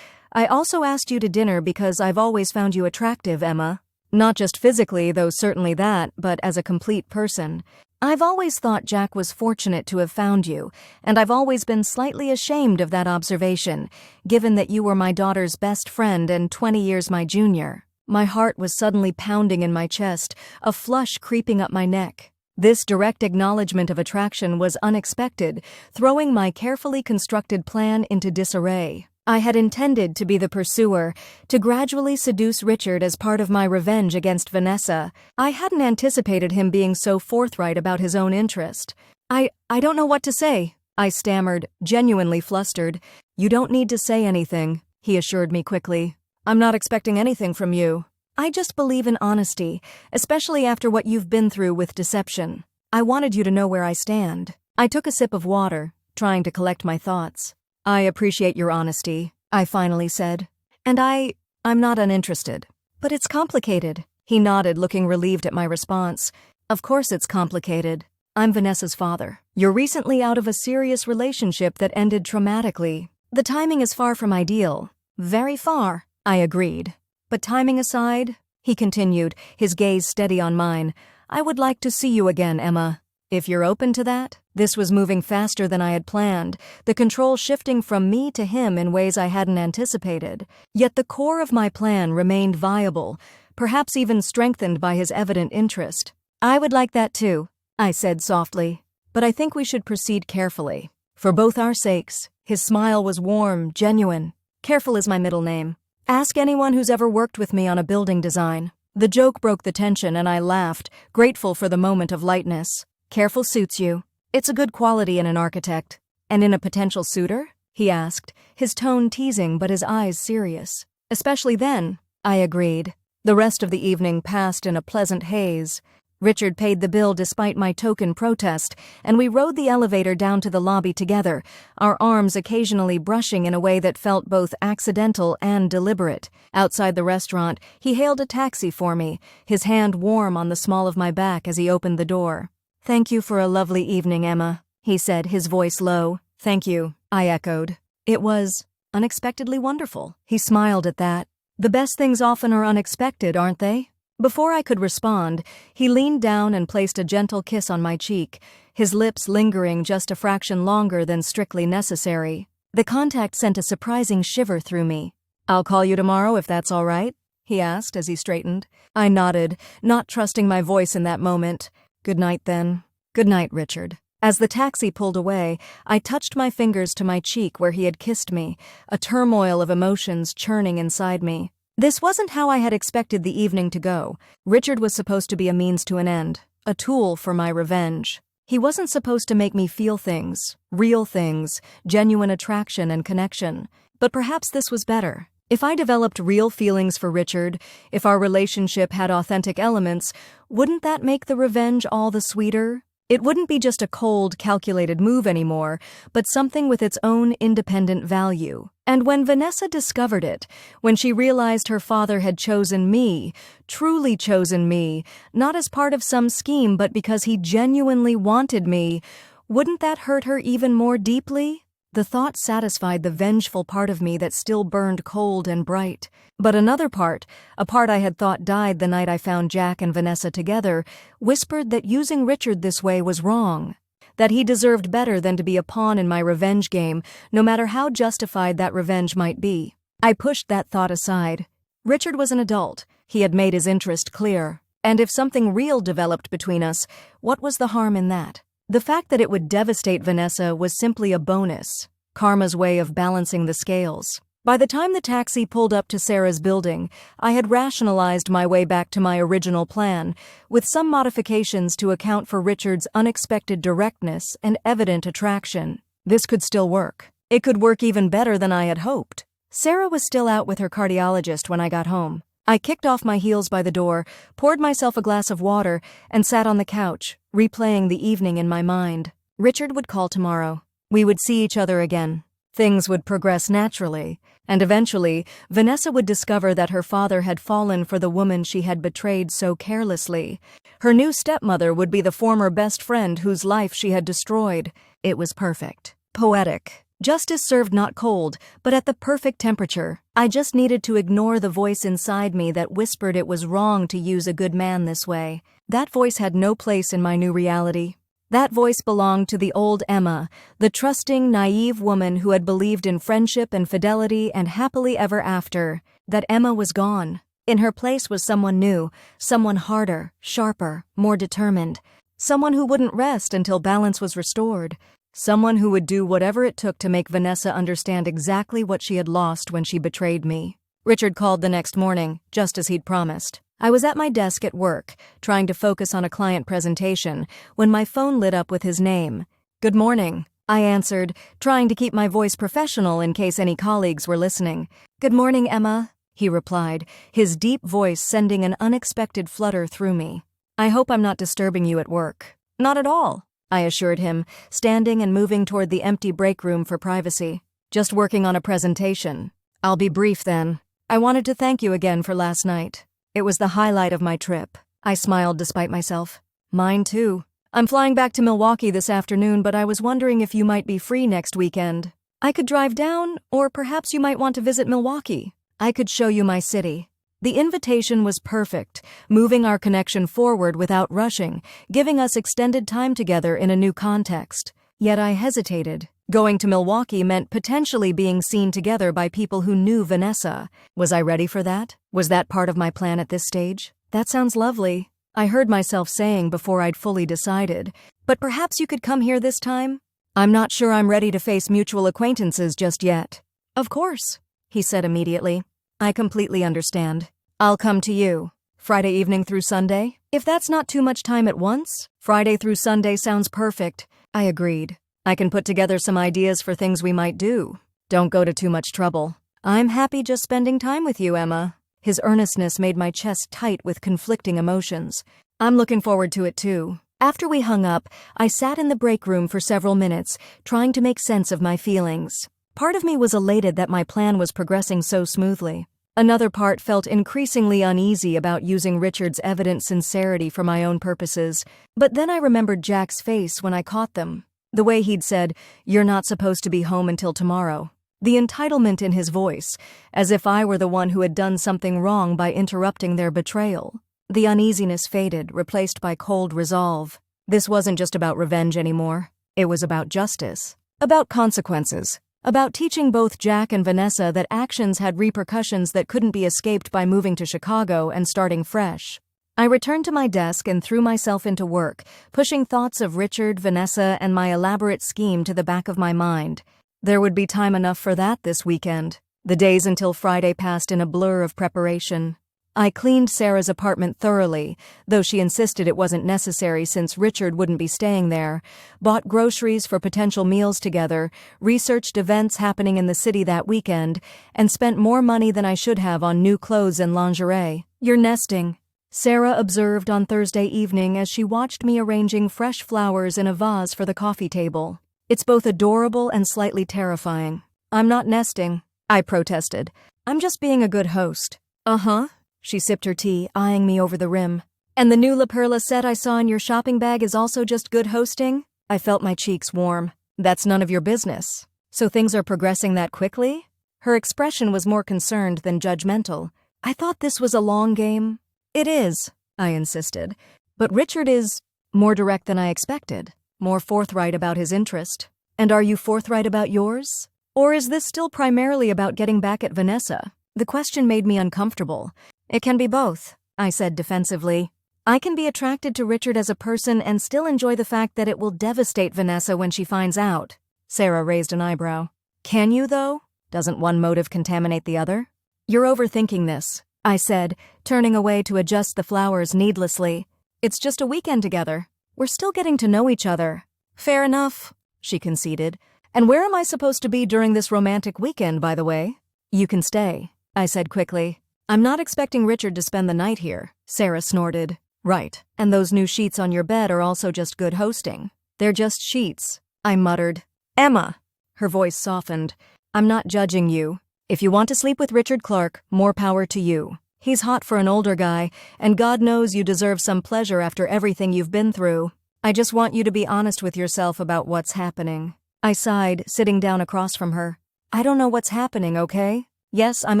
Speaker 1: "I also asked you to dinner because I've always found you attractive, Emma. Not just physically, though certainly that, but as a complete person. I've always thought Jack was fortunate to have found you, and I've always been slightly ashamed of that observation, given that you were my daughter's best friend and 20 years my junior." My heart was suddenly pounding in my chest, a flush creeping up my neck. This direct acknowledgement of attraction was unexpected, throwing my carefully constructed plan into disarray. I had intended to be the pursuer, to gradually seduce Richard as part of my revenge against Vanessa. I hadn't anticipated him being so forthright about his own interest. I don't know what to say," I stammered, genuinely flustered. "You don't need to say anything," he assured me quickly. "I'm not expecting anything from you. I just believe in honesty, especially after what you've been through with deception. I wanted you to know where I stand." I took a sip of water, trying to collect my thoughts. I appreciate your honesty, I finally said. And I'm not uninterested. But it's complicated. He nodded, looking relieved at my response. Of course it's complicated. I'm Vanessa's father. You're recently out of a serious relationship that ended traumatically. The timing is far from ideal. Very far, I agreed. But timing aside, he continued, his gaze steady on mine, I would like to see you again, Emma. If you're open to that? This was moving faster than I had planned, the control shifting from me to him in ways I hadn't anticipated. Yet the core of my plan remained viable, perhaps even strengthened by his evident interest. I would like that too, I said softly. But I think we should proceed carefully. For both our sakes. His smile was warm, genuine. Careful is my middle name. Ask anyone who's ever worked with me on a building design. The joke broke the tension and I laughed, grateful for the moment of lightness. Careful suits you. It's a good quality in an architect. And in a potential suitor? He asked, his tone teasing but his eyes serious. Especially then, I agreed. The rest of the evening passed in a pleasant haze. Richard paid the bill despite my token protest, and we rode the elevator down to the lobby together, our arms occasionally brushing in a way that felt both accidental and deliberate. Outside the restaurant, he hailed a taxi for me, his hand warm on the small of my back as he opened the door. Thank you for a lovely evening, Emma, he said, his voice low. Thank you, I echoed. It was unexpectedly wonderful. He smiled at that. The best things often are unexpected, aren't they? Before I could respond, he leaned down and placed a gentle kiss on my cheek, his lips lingering just a fraction longer than strictly necessary. The contact sent a surprising shiver through me. I'll call you tomorrow if that's all right, he asked as he straightened. I nodded, not trusting my voice in that moment. Good night, then. Good night, Richard. As the taxi pulled away, I touched my fingers to my cheek where he had kissed me, a turmoil of emotions churning inside me. This wasn't how I had expected the evening to go. Richard was supposed to be a means to an end, a tool for my revenge. He wasn't supposed to make me feel things, real things, genuine attraction and connection. But perhaps this was better. If I developed real feelings for Richard, if our relationship had authentic elements, wouldn't that make the revenge all the sweeter? It wouldn't be just a cold, calculated move anymore, but something with its own independent value. And when Vanessa discovered it, when she realized her father had chosen me, truly chosen me, not as part of some scheme but because he genuinely wanted me, wouldn't that hurt her even more deeply? The thought satisfied the vengeful part of me that still burned cold and bright. But another part, a part I had thought died the night I found Jack and Vanessa together, whispered that using Richard this way was wrong. That he deserved better than to be a pawn in my revenge game, no matter how justified that revenge might be. I pushed that thought aside. Richard was an adult. He had made his interest clear. And if something real developed between us, what was the harm in that? The fact that it would devastate Vanessa was simply a bonus, karma's way of balancing the scales. By the time the taxi pulled up to Sarah's building, I had rationalized my way back to my original plan, with some modifications to account for Richard's unexpected directness and evident attraction. This could still work. It could work even better than I had hoped. Sarah was still out with her cardiologist when I got home. I kicked off my heels by the door, poured myself a glass of water, and sat on the couch, replaying the evening in my mind. Richard would call tomorrow. We would see each other again. Things would progress naturally, and eventually, Vanessa would discover that her father had fallen for the woman she had betrayed so carelessly. Her new stepmother would be the former best friend whose life she had destroyed. It was perfect. Poetic. Justice served not cold, but at the perfect temperature. I just needed to ignore the voice inside me that whispered it was wrong to use a good man this way. That voice had no place in my new reality. That voice belonged to the old Emma, the trusting, naive woman who had believed in friendship and fidelity and happily ever after. That Emma was gone. In her place was someone new, someone harder, sharper, more determined. Someone who wouldn't rest until balance was restored. Someone who would do whatever it took to make Vanessa understand exactly what she had lost when she betrayed me. Richard called the next morning, just as he'd promised. I was at my desk at work, trying to focus on a client presentation, when my phone lit up with his name. Good morning, I answered, trying to keep my voice professional in case any colleagues were listening. Good morning, Emma, he replied, his deep voice sending an unexpected flutter through me. I hope I'm not disturbing you at work. Not at all, I assured him, standing and moving toward the empty break room for privacy. Just working on a presentation. I'll be brief then. I wanted to thank you again for last night. It was the highlight of my trip. I smiled despite myself. Mine too. I'm flying back to Milwaukee this afternoon, but I was wondering if you might be free next weekend. I could drive down, or perhaps you might want to visit Milwaukee. I could show you my city. The invitation was perfect, moving our connection forward without rushing, giving us extended time together in a new context. Yet I hesitated. Going to Milwaukee meant potentially being seen together by people who knew Vanessa. Was I ready for that? Was that part of my plan at this stage? That sounds lovely, I heard myself saying before I'd fully decided. But perhaps you could come here this time? I'm not sure I'm ready to face mutual acquaintances just yet. Of course, he said immediately. I completely understand. I'll come to you. Friday evening through Sunday? If that's not too much time at once, Friday through Sunday sounds perfect. I agreed. I can put together some ideas for things we might do. Don't go to too much trouble. I'm happy just spending time with you, Emma. His earnestness made my chest tight with conflicting emotions. I'm looking forward to it too. After we hung up, I sat in the break room for several minutes, trying to make sense of my feelings. Part of me was elated that my plan was progressing so smoothly. Another part felt increasingly uneasy about using Richard's evident sincerity for my own purposes. But then I remembered Jack's face when I caught them. The way he'd said, "You're not supposed to be home until tomorrow." The entitlement in his voice, as if I were the one who had done something wrong by interrupting their betrayal. The uneasiness faded, replaced by cold resolve. This wasn't just about revenge anymore. It was about justice. About consequences. About teaching both Jack and Vanessa that actions had repercussions that couldn't be escaped by moving to Chicago and starting fresh. I returned to my desk and threw myself into work, pushing thoughts of Richard, Vanessa, and my elaborate scheme to the back of my mind. There would be time enough for that this weekend. The days until Friday passed in a blur of preparation. I cleaned Sarah's apartment thoroughly, though she insisted it wasn't necessary since Richard wouldn't be staying there, bought groceries for potential meals together, researched events happening in the city that weekend, and spent more money than I should have on new clothes and lingerie. "You're nesting," Sarah observed on Thursday evening as she watched me arranging fresh flowers in a vase for the coffee table. "It's both adorable and slightly terrifying." "I'm not nesting," I protested. "I'm just being a good host." "Uh-huh." She sipped her tea, eyeing me over the rim. "And the new La Perla set I saw in your shopping bag is also just good hosting?" I felt my cheeks warm. "That's none of your business." "So things are progressing that quickly?" Her expression was more concerned than judgmental. "I thought this was a long game." "It is," I insisted. "But Richard is more direct than I expected, more forthright about his interest. And are you forthright about yours? Or is this still primarily about getting back at Vanessa?" The question made me uncomfortable. "It can be both," I said defensively. "I can be attracted to Richard as a person and still enjoy the fact that it will devastate Vanessa when she finds out." Sarah raised an eyebrow. "Can you, though? Doesn't one motive contaminate the other?" "You're overthinking this," I said, turning away to adjust the flowers needlessly. "It's just a weekend together. We're still getting to know each other." "Fair enough," she conceded. "And where am I supposed to be during this romantic weekend, by the way?" "You can stay," I said quickly. "I'm not expecting Richard to spend the night here," Sarah snorted. "Right. And those new sheets on your bed are also just good hosting." "They're just sheets," I muttered. "Emma." Her voice softened. "I'm not judging you. If you want to sleep with Richard Clark, more power to you. He's hot for an older guy, and God knows you deserve some pleasure after everything you've been through. I just want you to be honest with yourself about what's happening." I sighed, sitting down across from her. "I don't know what's happening, okay? Yes, I'm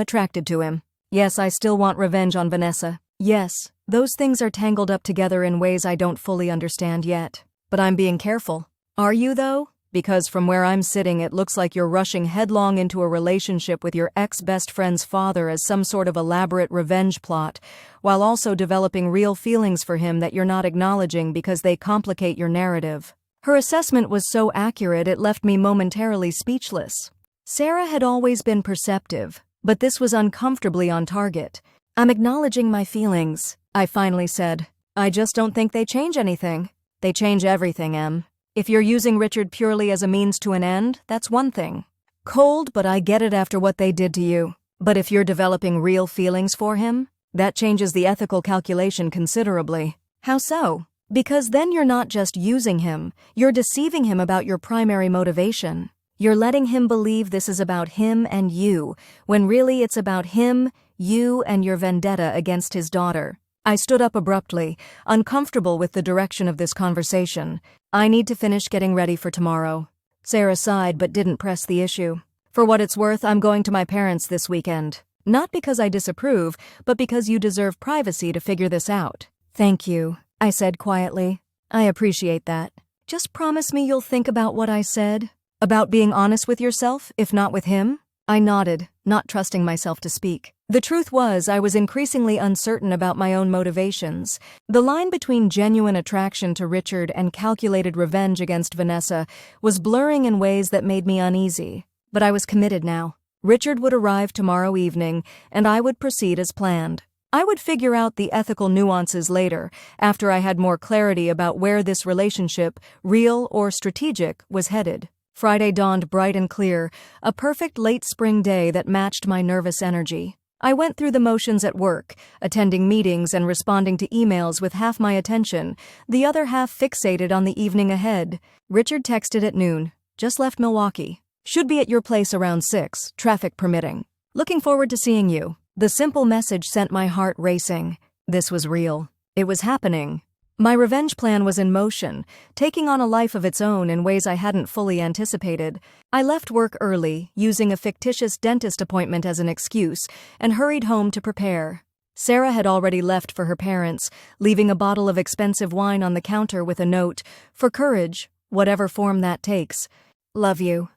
Speaker 1: attracted to him. Yes, I still want revenge on Vanessa. Yes, those things are tangled up together in ways I don't fully understand yet. But I'm being careful." "Are you, though? Because from where I'm sitting, it looks like you're rushing headlong into a relationship with your ex-best friend's father as some sort of elaborate revenge plot, while also developing real feelings for him that you're not acknowledging because they complicate your narrative." Her assessment was so accurate it left me momentarily speechless. Sarah had always been perceptive, but this was uncomfortably on target. "I'm acknowledging my feelings," I finally said. "I just don't think they change anything." "They change everything, Em. If you're using Richard purely as a means to an end, that's one thing. Cold, but I get it after what they did to you. But if you're developing real feelings for him, that changes the ethical calculation considerably." "How so?" Because then you're not just using him, you're deceiving him about your primary motivation. You're letting him believe this is about him and you, when really it's about him, you, and your vendetta against his daughter. I stood up abruptly, uncomfortable with the direction of this conversation. I need to finish getting ready for tomorrow. Sarah sighed but didn't press the issue. For what it's worth, I'm going to my parents this weekend. Not because I disapprove, but because you deserve privacy to figure this out. Thank you, I said quietly. I appreciate that. Just promise me you'll think about what I said. About being honest with yourself, if not with him? I nodded, not trusting myself to speak. The truth was, I was increasingly uncertain about my own motivations. The line between genuine attraction to Richard and calculated revenge against Vanessa was blurring in ways that made me uneasy. But I was committed now. Richard would arrive tomorrow evening, and I would proceed as planned. I would figure out the ethical nuances later, after I had more clarity about where this relationship, real or strategic, was headed. Friday dawned bright and clear, a perfect late spring day that matched my nervous energy. I went through the motions at work, attending meetings and responding to emails with half my attention, the other half fixated on the evening ahead. Richard texted at noon. Just left Milwaukee. Should be at your place around 6, traffic permitting. Looking forward to seeing you. The simple message sent my heart racing. This was real. It was happening. My revenge plan was in motion, taking on a life of its own in ways I hadn't fully anticipated. I left work early, using a fictitious dentist appointment as an excuse, and hurried home to prepare. Sarah had already left for her parents, leaving a bottle of expensive wine on the counter with a note, "For courage, whatever form that takes. Love you."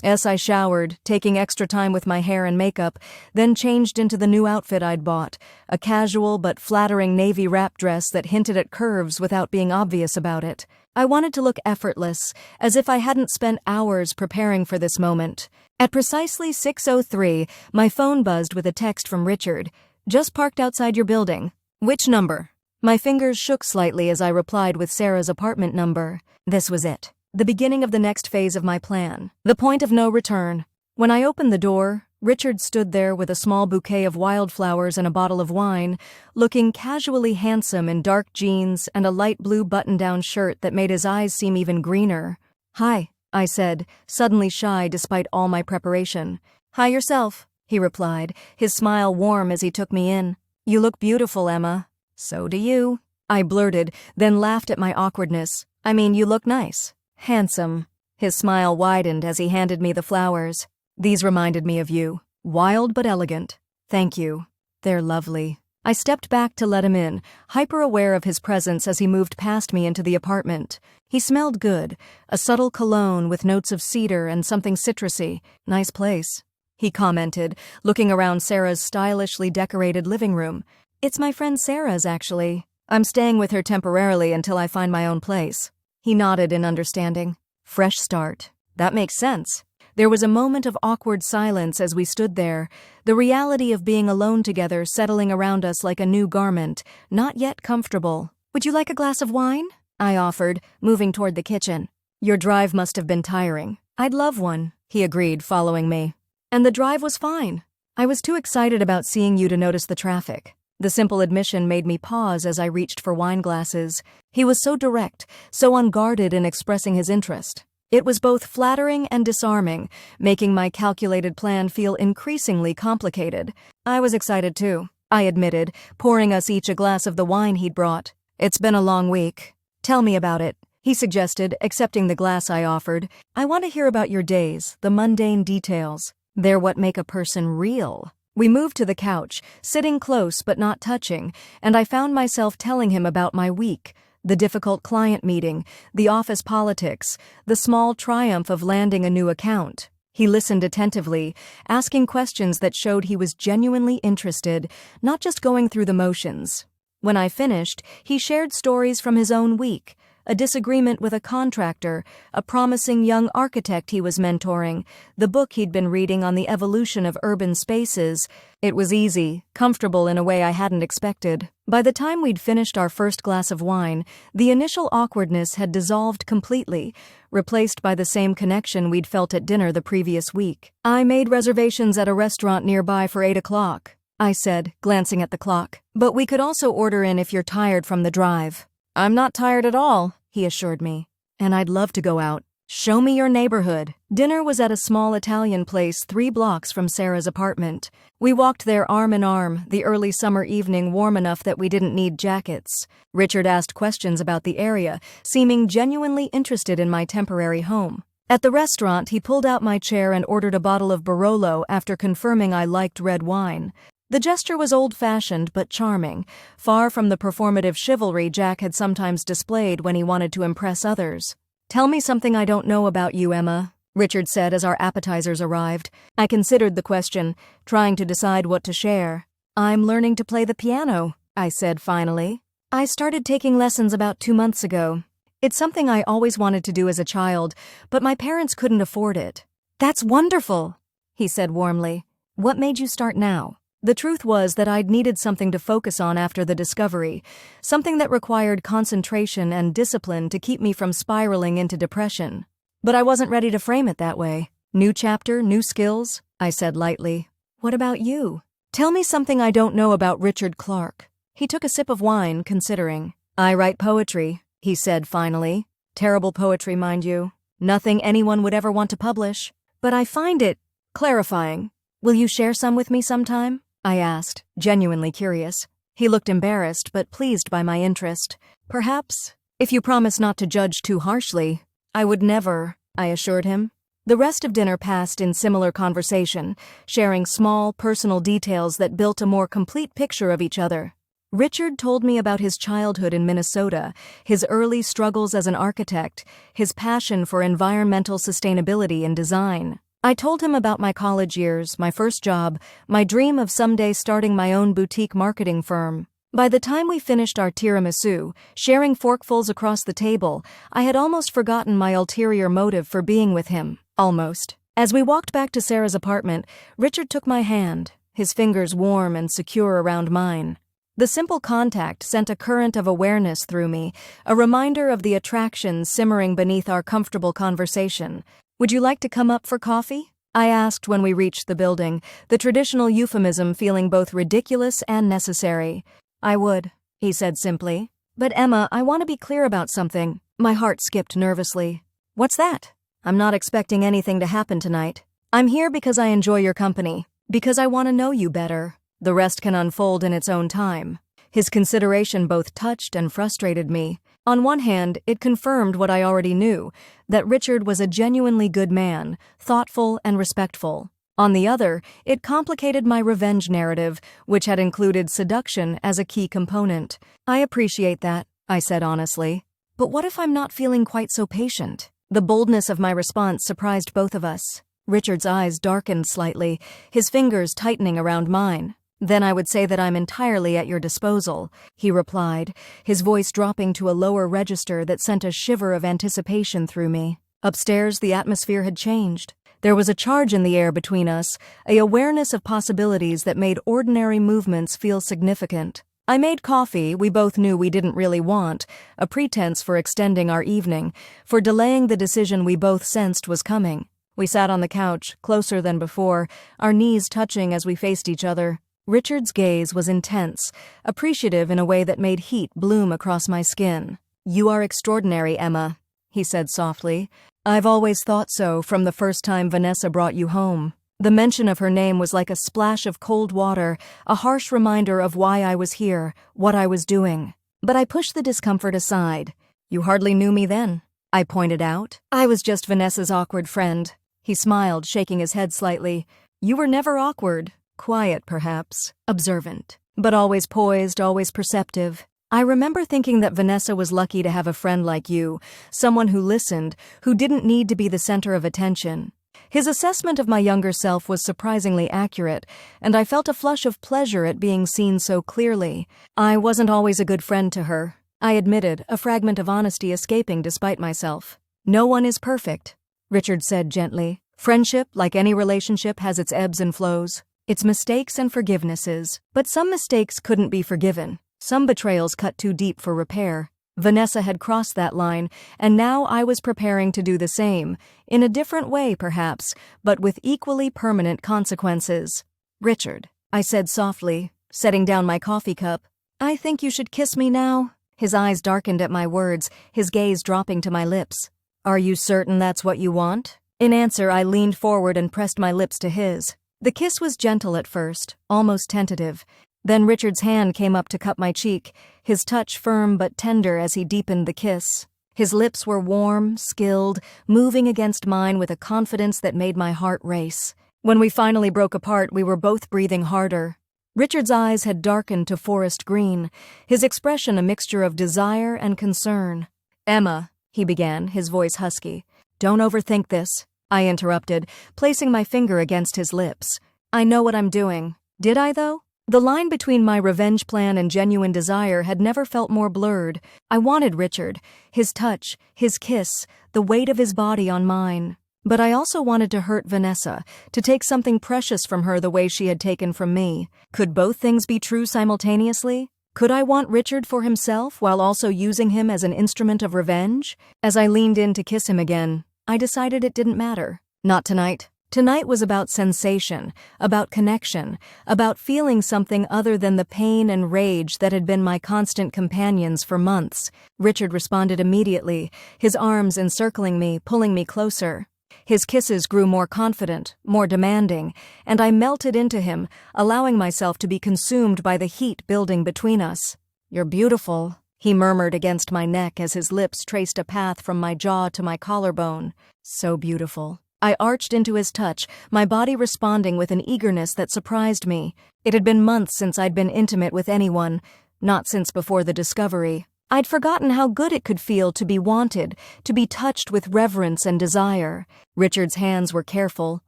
Speaker 1: I showered, taking extra time with my hair and makeup, then changed into the new outfit I'd bought, a casual but flattering navy wrap dress that hinted at curves without being obvious about it. I wanted to look effortless, as if I hadn't spent hours preparing for this moment. At precisely 6:03, my phone buzzed with a text from Richard. "Just parked outside your building." "Which number?" My fingers shook slightly as I replied with Sarah's apartment number. This was it. The beginning of the next phase of my plan. The point of no return. When I opened the door, Richard stood there with a small bouquet of wildflowers and a bottle of wine, looking casually handsome in dark jeans and a light blue button-down shirt that made his eyes seem even greener. "Hi," I said, suddenly shy despite all my preparation. "Hi yourself," he replied, his smile warm as he took me in. "You look beautiful, Emma." "So do you," I blurted, then laughed at my awkwardness. "I mean, you look nice." "Handsome." His smile widened as he handed me the flowers. "These reminded me of you. Wild but elegant." "Thank you. They're lovely." I stepped back to let him in, hyper-aware of his presence as he moved past me into the apartment. He smelled good, a subtle cologne with notes of cedar and something citrusy. "Nice place," he commented, looking around Sarah's stylishly decorated living room. "It's my friend Sarah's, actually. I'm staying with her temporarily until I find my own place." He nodded in understanding. "Fresh start. That makes sense." There was a moment of awkward silence as we stood there, the reality of being alone together settling around us like a new garment, not yet comfortable. "Would you like a glass of wine?" I offered, moving toward the kitchen. "Your drive must have been tiring." "I'd love one," he agreed, following me. "And the drive was fine. I was too excited about seeing you to notice the traffic." The simple admission made me pause as I reached for wine glasses. He was so direct, so unguarded in expressing his interest. It was both flattering and disarming, making my calculated plan feel increasingly complicated. I was excited too, I admitted, pouring us each a glass of the wine he'd brought. "It's been a long week." "Tell me about it," he suggested, accepting the glass I offered. "I want to hear about your days, the mundane details. They're what make a person real." We moved to the couch, sitting close but not touching, and I found myself telling him about my week, the difficult client meeting, the office politics, the small triumph of landing a new account. He listened attentively, asking questions that showed he was genuinely interested, not just going through the motions. When I finished, he shared stories from his own week, a disagreement with a contractor, a promising young architect he was mentoring, the book he'd been reading on the evolution of urban spaces. It was easy, comfortable in a way I hadn't expected. By the time we'd finished our first glass of wine, the initial awkwardness had dissolved completely, replaced by the same connection we'd felt at dinner the previous week. "I made reservations at a restaurant nearby for 8 o'clock, I said, glancing at the clock. "But we could also order in if you're tired from the drive." I'm not tired at all, he assured me. And I'd love to go out. Show me your neighborhood. Dinner was at a small Italian place 3 blocks from Sarah's apartment. We walked there arm in arm, the early summer evening warm enough that we didn't need jackets. Richard asked questions about the area, seeming genuinely interested in my temporary home. At the restaurant, he pulled out my chair and ordered a bottle of Barolo after confirming I liked red wine. The gesture was old-fashioned but charming, far from the performative chivalry Jack had sometimes displayed when he wanted to impress others. "Tell me something I don't know about you, Emma," Richard said as our appetizers arrived. I considered the question, trying to decide what to share. "I'm learning to play the piano," I said finally. "I started taking lessons about 2 months ago. It's something I always wanted to do as a child, but my parents couldn't afford it." "That's wonderful," he said warmly. "What made you start now?" The truth was that I'd needed something to focus on after the discovery, something that required concentration and discipline to keep me from spiraling into depression. But I wasn't ready to frame it that way. "New chapter, new skills," I said lightly. "What about you?" "Tell me something I don't know about Richard Clark." He took a sip of wine, considering. "I write poetry," he said finally. "Terrible poetry, mind you. Nothing anyone would ever want to publish. But I find it clarifying. Will you share some with me sometime?" I asked, genuinely curious. He looked embarrassed but pleased by my interest. "Perhaps, if you promise not to judge too harshly." "I would never," I assured him. The rest of dinner passed in similar conversation, sharing small, personal details that built a more complete picture of each other. Richard told me about his childhood in Minnesota, his early struggles as an architect, his passion for environmental sustainability and design. I told him about my college years, my first job, my dream of someday starting my own boutique marketing firm. By the time we finished our tiramisu, sharing forkfuls across the table, I had almost forgotten my ulterior motive for being with him. Almost. As we walked back to Sarah's apartment, Richard took my hand, his fingers warm and secure around mine. The simple contact sent a current of awareness through me, a reminder of the attraction simmering beneath our comfortable conversation. "Would you like to come up for coffee?" I asked when we reached the building, the traditional euphemism feeling both ridiculous and necessary. "I would," he said simply. "But Emma, I want to be clear about something." My heart skipped nervously. "What's that?" "I'm not expecting anything to happen tonight. I'm here because I enjoy your company, because I want to know you better. The rest can unfold in its own time." His consideration both touched and frustrated me. On one hand, it confirmed what I already knew, that Richard was a genuinely good man, thoughtful and respectful. On the other, it complicated my revenge narrative, which had included seduction as a key component. "I appreciate that," I said honestly. "But what if I'm not feeling quite so patient?" The boldness of my response surprised both of us. Richard's eyes darkened slightly, his fingers tightening around mine. "Then I would say that I'm entirely at your disposal," he replied, his voice dropping to a lower register that sent a shiver of anticipation through me. Upstairs, the atmosphere had changed. There was a charge in the air between us, an awareness of possibilities that made ordinary movements feel significant. I made coffee we both knew we didn't really want, a pretense for extending our evening, for delaying the decision we both sensed was coming. We sat on the couch, closer than before, our knees touching as we faced each other. Richard's gaze was intense, appreciative in a way that made heat bloom across my skin. "You are extraordinary, Emma," he said softly. "I've always thought so from the first time Vanessa brought you home." The mention of her name was like a splash of cold water, a harsh reminder of why I was here, what I was doing. But I pushed the discomfort aside. "You hardly knew me then," I pointed out. "I was just Vanessa's awkward friend." He smiled, shaking his head slightly. "You were never awkward. Quiet, perhaps, observant, but always poised, always perceptive. I remember thinking that Vanessa was lucky to have a friend like you, someone who listened, who didn't need to be the center of attention." His assessment of my younger self was surprisingly accurate, and I felt a flush of pleasure at being seen so clearly. "I wasn't always a good friend to her," I admitted, a fragment of honesty escaping despite myself. "No one is perfect," Richard said gently. "Friendship, like any relationship, has its ebbs and flows. Its mistakes and forgivenesses. But some mistakes couldn't be forgiven. Some betrayals cut too deep for repair. Vanessa had crossed that line, and now I was preparing to do the same, in a different way perhaps, but with equally permanent consequences. "Richard," I said softly, setting down my coffee cup, "I think you should kiss me now." His eyes darkened at my words, his gaze dropping to my lips. "Are you certain that's what you want?" In answer, I leaned forward and pressed my lips to his. The kiss was gentle at first, almost tentative. Then Richard's hand came up to cup my cheek, his touch firm but tender as he deepened the kiss. His lips were warm, skilled, moving against mine with a confidence that made my heart race. When we finally broke apart, we were both breathing harder. Richard's eyes had darkened to forest green, his expression a mixture of desire and concern. "Emma," he began, his voice husky. "Don't overthink this," I interrupted, placing my finger against his lips. "I know what I'm doing." Did I, though? The line between my revenge plan and genuine desire had never felt more blurred. I wanted Richard, his touch, his kiss, the weight of his body on mine. But I also wanted to hurt Vanessa, to take something precious from her the way she had taken from me. Could both things be true simultaneously? Could I want Richard for himself while also using him as an instrument of revenge? As I leaned in to kiss him again, I decided it didn't matter. Not tonight. Tonight was about sensation, about connection, about feeling something other than the pain and rage that had been my constant companions for months. Richard responded immediately, his arms encircling me, pulling me closer. His kisses grew more confident, more demanding, and I melted into him, allowing myself to be consumed by the heat building between us. "You're beautiful," he murmured against my neck as his lips traced a path from my jaw to my collarbone. "So beautiful." I arched into his touch, my body responding with an eagerness that surprised me. It had been months since I'd been intimate with anyone, not since before the discovery. I'd forgotten how good it could feel to be wanted, to be touched with reverence and desire. Richard's hands were careful,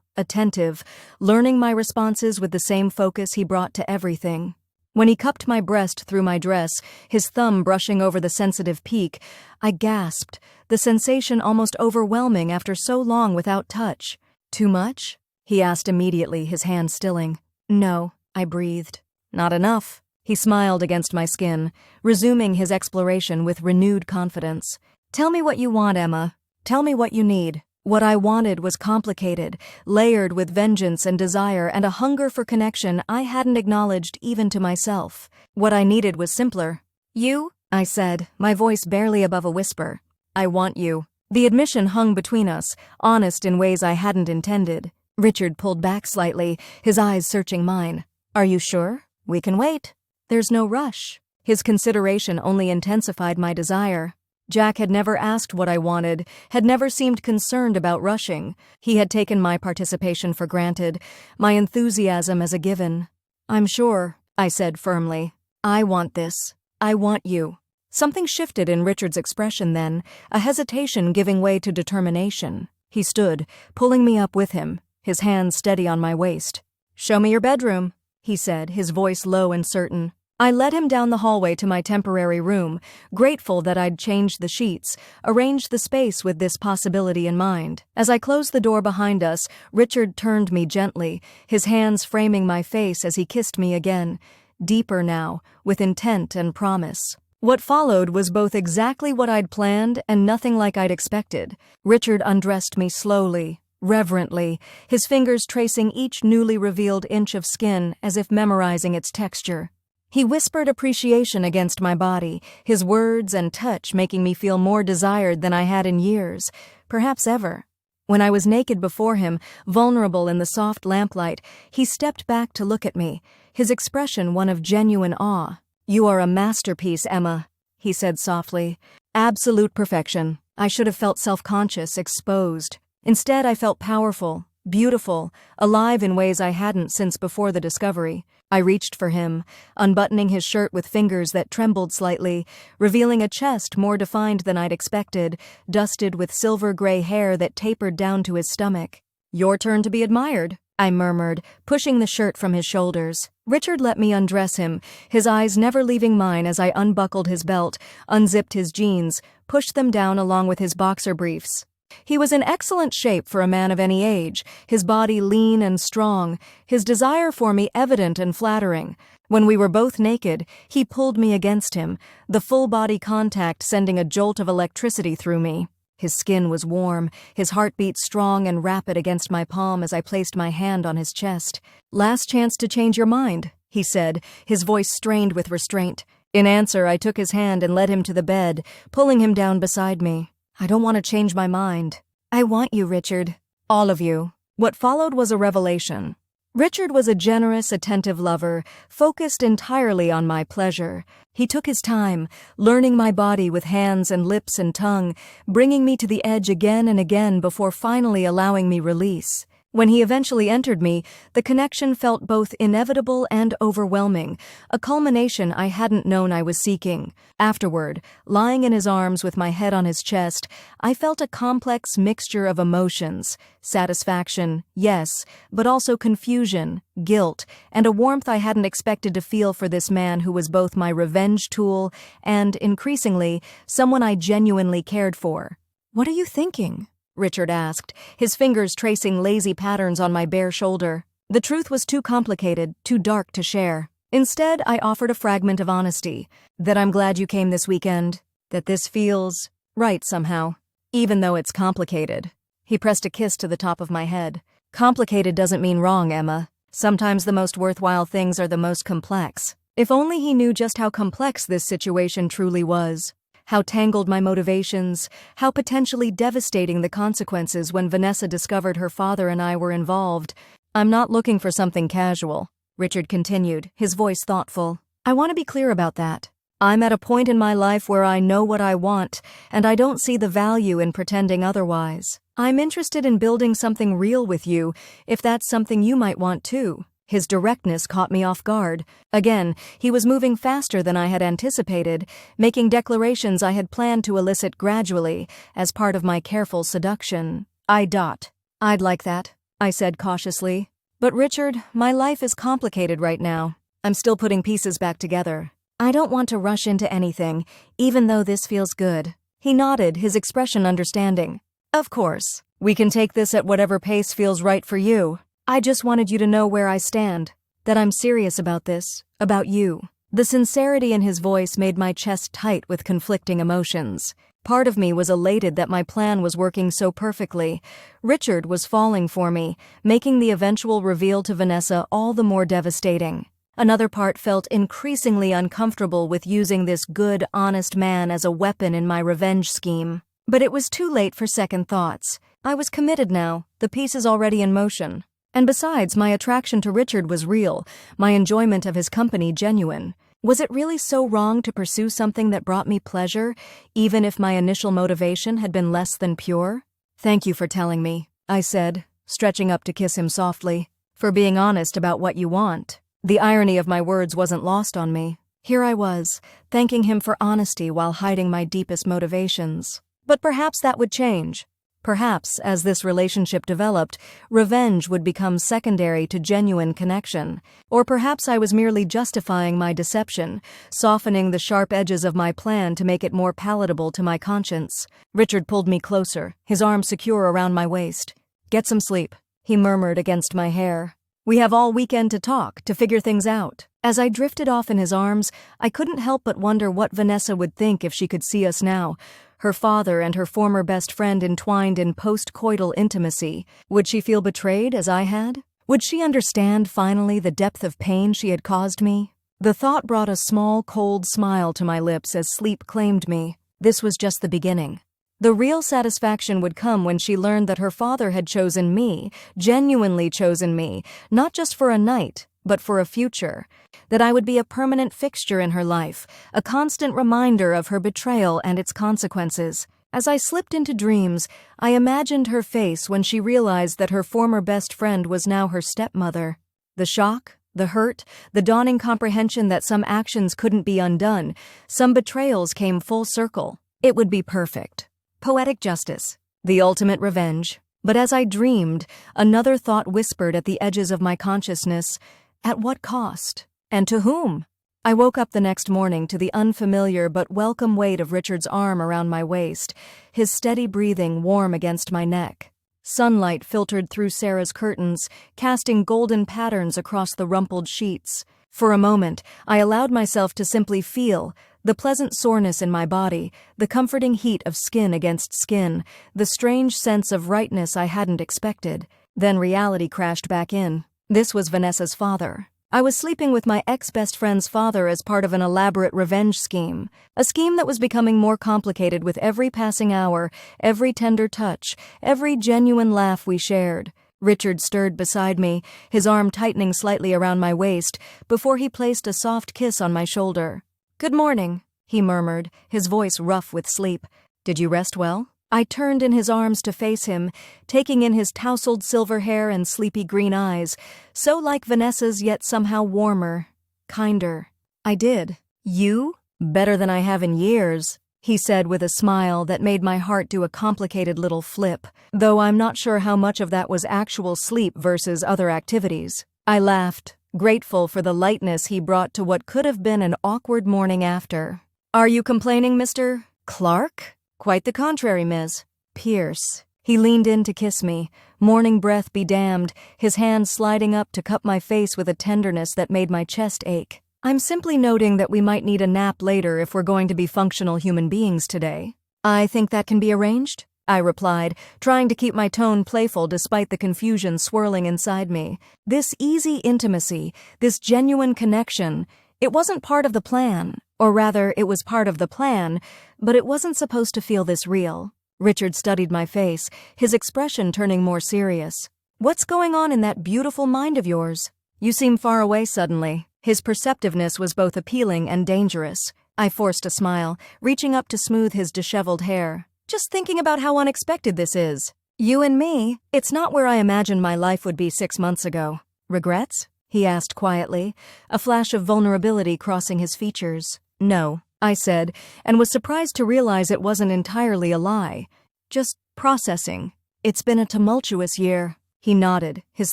Speaker 1: attentive, learning my responses with the same focus he brought to everything. When he cupped my breast through my dress, his thumb brushing over the sensitive peak, I gasped, the sensation almost overwhelming after so long without touch. "Too much?" he asked immediately, his hand stilling. "No," I breathed. "Not enough." He smiled against my skin, resuming his exploration with renewed confidence. "Tell me what you want, Emma. Tell me what you need." What I wanted was complicated, layered with vengeance and desire and a hunger for connection I hadn't acknowledged even to myself. What I needed was simpler. "You?" I said, my voice barely above a whisper. "I want you." The admission hung between us, honest in ways I hadn't intended. Richard pulled back slightly, his eyes searching mine. "Are you sure? We can wait." "There's no rush." His consideration only intensified my desire. Jack had never asked what I wanted, had never seemed concerned about rushing. He had taken my participation for granted, my enthusiasm as a given. "I'm sure," I said firmly. "I want this. I want you." Something shifted in Richard's expression then, a hesitation giving way to determination. He stood, pulling me up with him, his hands steady on my waist. "Show me your bedroom," he said, his voice low and certain. I led him down the hallway to my temporary room, grateful that I'd changed the sheets, arranged the space with this possibility in mind. As I closed the door behind us, Richard turned me gently, his hands framing my face as he kissed me again, deeper now, with intent and promise. What followed was both exactly what I'd planned and nothing like I'd expected. Richard undressed me slowly, reverently, his fingers tracing each newly revealed inch of skin as if memorizing its texture. He whispered appreciation against my body, his words and touch making me feel more desired than I had in years, perhaps ever. When I was naked before him, vulnerable in the soft lamplight, he stepped back to look at me, his expression one of genuine awe. "You are a masterpiece, Emma," he said softly. "Absolute perfection." I should have felt self-conscious, exposed. Instead, I felt powerful, beautiful, alive in ways I hadn't since before the discovery. I reached for him, unbuttoning his shirt with fingers that trembled slightly, revealing a chest more defined than I'd expected, dusted with silver-gray hair that tapered down to his stomach. "Your turn to be admired," I murmured, pushing the shirt from his shoulders. Richard let me undress him, his eyes never leaving mine as I unbuckled his belt, unzipped his jeans, pushed them down along with his boxer briefs. He was in excellent shape for a man of any age, his body lean and strong, his desire for me evident and flattering. When we were both naked, he pulled me against him, the full-body contact sending a jolt of electricity through me. His skin was warm, his heartbeat strong and rapid against my palm as I placed my hand on his chest. "Last chance to change your mind," he said, his voice strained with restraint. In answer, I took his hand and led him to the bed, pulling him down beside me. I don't want to change my mind. I want you, Richard. All of you. What followed was a revelation. Richard was a generous, attentive lover, focused entirely on my pleasure. He took his time, learning my body with hands and lips and tongue, bringing me to the edge again and again before finally allowing me release. When he eventually entered me, the connection felt both inevitable and overwhelming, a culmination I hadn't known I was seeking. Afterward, lying in his arms with my head on his chest, I felt a complex mixture of emotions. Satisfaction, yes, but also confusion, guilt, and a warmth I hadn't expected to feel for this man who was both my revenge tool and, increasingly, someone I genuinely cared for. "What are you thinking?" Richard asked, his fingers tracing lazy patterns on my bare shoulder. The truth was too complicated, too dark to share. Instead, I offered a fragment of honesty, that I'm glad you came this weekend, that this feels right somehow, even though it's complicated. He pressed a kiss to the top of my head. Complicated doesn't mean wrong, Emma. Sometimes the most worthwhile things are the most complex. If only he knew just how complex this situation truly was. How tangled my motivations, how potentially devastating the consequences when Vanessa discovered her father and I were involved. "I'm not looking for something casual," Richard continued, his voice thoughtful. "I want to be clear about that. I'm at a point in my life where I know what I want, and I don't see the value in pretending otherwise. I'm interested in building something real with you, if that's something you might want too." His directness caught me off guard. Again, he was moving faster than I had anticipated, making declarations I had planned to elicit gradually, as part of my careful seduction. I'd like that, I said cautiously. "But Richard, my life is complicated right now. I'm still putting pieces back together. I don't want to rush into anything, even though this feels good." He nodded, his expression understanding. "Of course. We can take this at whatever pace feels right for you. I just wanted you to know where I stand, that I'm serious about this, about you." The sincerity in his voice made my chest tight with conflicting emotions. Part of me was elated that my plan was working so perfectly. Richard was falling for me, making the eventual reveal to Vanessa all the more devastating. Another part felt increasingly uncomfortable with using this good, honest man as a weapon in my revenge scheme. But it was too late for second thoughts. I was committed now, the pieces already in motion. And besides, my attraction to Richard was real, my enjoyment of his company genuine. Was it really so wrong to pursue something that brought me pleasure, even if my initial motivation had been less than pure? "Thank you for telling me," I said, stretching up to kiss him softly. "For being honest about what you want." The irony of my words wasn't lost on me. Here I was, thanking him for honesty while hiding my deepest motivations. But perhaps that would change. Perhaps, as this relationship developed, revenge would become secondary to genuine connection. Or perhaps I was merely justifying my deception, softening the sharp edges of my plan to make it more palatable to my conscience. Richard pulled me closer, his arm secure around my waist. "Get some sleep," he murmured against my hair. "We have all weekend to talk, to figure things out." As I drifted off in his arms, I couldn't help but wonder what Vanessa would think if she could see us now. Her father and her former best friend entwined in post-coital intimacy. Would she feel betrayed as I had? Would she understand finally the depth of pain she had caused me? The thought brought a small, cold smile to my lips as sleep claimed me. This was just the beginning. The real satisfaction would come when she learned that her father had chosen me, genuinely chosen me, not just for a night, but for a future. That I would be a permanent fixture in her life, a constant reminder of her betrayal and its consequences. As I slipped into dreams, I imagined her face when she realized that her former best friend was now her stepmother. The shock, the hurt, the dawning comprehension that some actions couldn't be undone, some betrayals came full circle. It would be perfect. Poetic justice. The ultimate revenge. But as I dreamed, another thought whispered at the edges of my consciousness. At what cost? And to whom? I woke up the next morning to the unfamiliar but welcome weight of Richard's arm around my waist, his steady breathing warm against my neck. Sunlight filtered through Sarah's curtains, casting golden patterns across the rumpled sheets. For a moment, I allowed myself to simply feel the pleasant soreness in my body, the comforting heat of skin against skin, the strange sense of rightness I hadn't expected. Then reality crashed back in. This was Vanessa's father. I was sleeping with my ex-best friend's father as part of an elaborate revenge scheme. A scheme that was becoming more complicated with every passing hour, every tender touch, every genuine laugh we shared. Richard stirred beside me, his arm tightening slightly around my waist, before he placed a soft kiss on my shoulder. "Good morning," he murmured, his voice rough with sleep. "Did you rest well?" I turned in his arms to face him, taking in his tousled silver hair and sleepy green eyes, so like Vanessa's yet somehow warmer, kinder. "I did." "You? Better than I have in years," he said with a smile that made my heart do a complicated little flip, though I'm not sure how much of that was actual sleep versus other activities. I laughed, grateful for the lightness he brought to what could have been an awkward morning after. "Are you complaining, Mr. Clark?" "Quite the contrary, Ms. Pierce." He leaned in to kiss me, morning breath be damned, his hand sliding up to cup my face with a tenderness that made my chest ache. "I'm simply noting that we might need a nap later if we're going to be functional human beings today." "I think that can be arranged," I replied, trying to keep my tone playful despite the confusion swirling inside me. This easy intimacy, this genuine connection, it wasn't part of the plan. Or rather, it was part of the plan, but it wasn't supposed to feel this real. Richard studied my face, his expression turning more serious. "What's going on in that beautiful mind of yours? You seem far away suddenly." His perceptiveness was both appealing and dangerous. I forced a smile, reaching up to smooth his disheveled hair. "Just thinking about how unexpected this is. You and me, it's not where I imagined my life would be 6 months ago." "Regrets?" he asked quietly, a flash of vulnerability crossing his features. "No," I said, and was surprised to realize it wasn't entirely a lie. "Just processing. It's been a tumultuous year." He nodded, his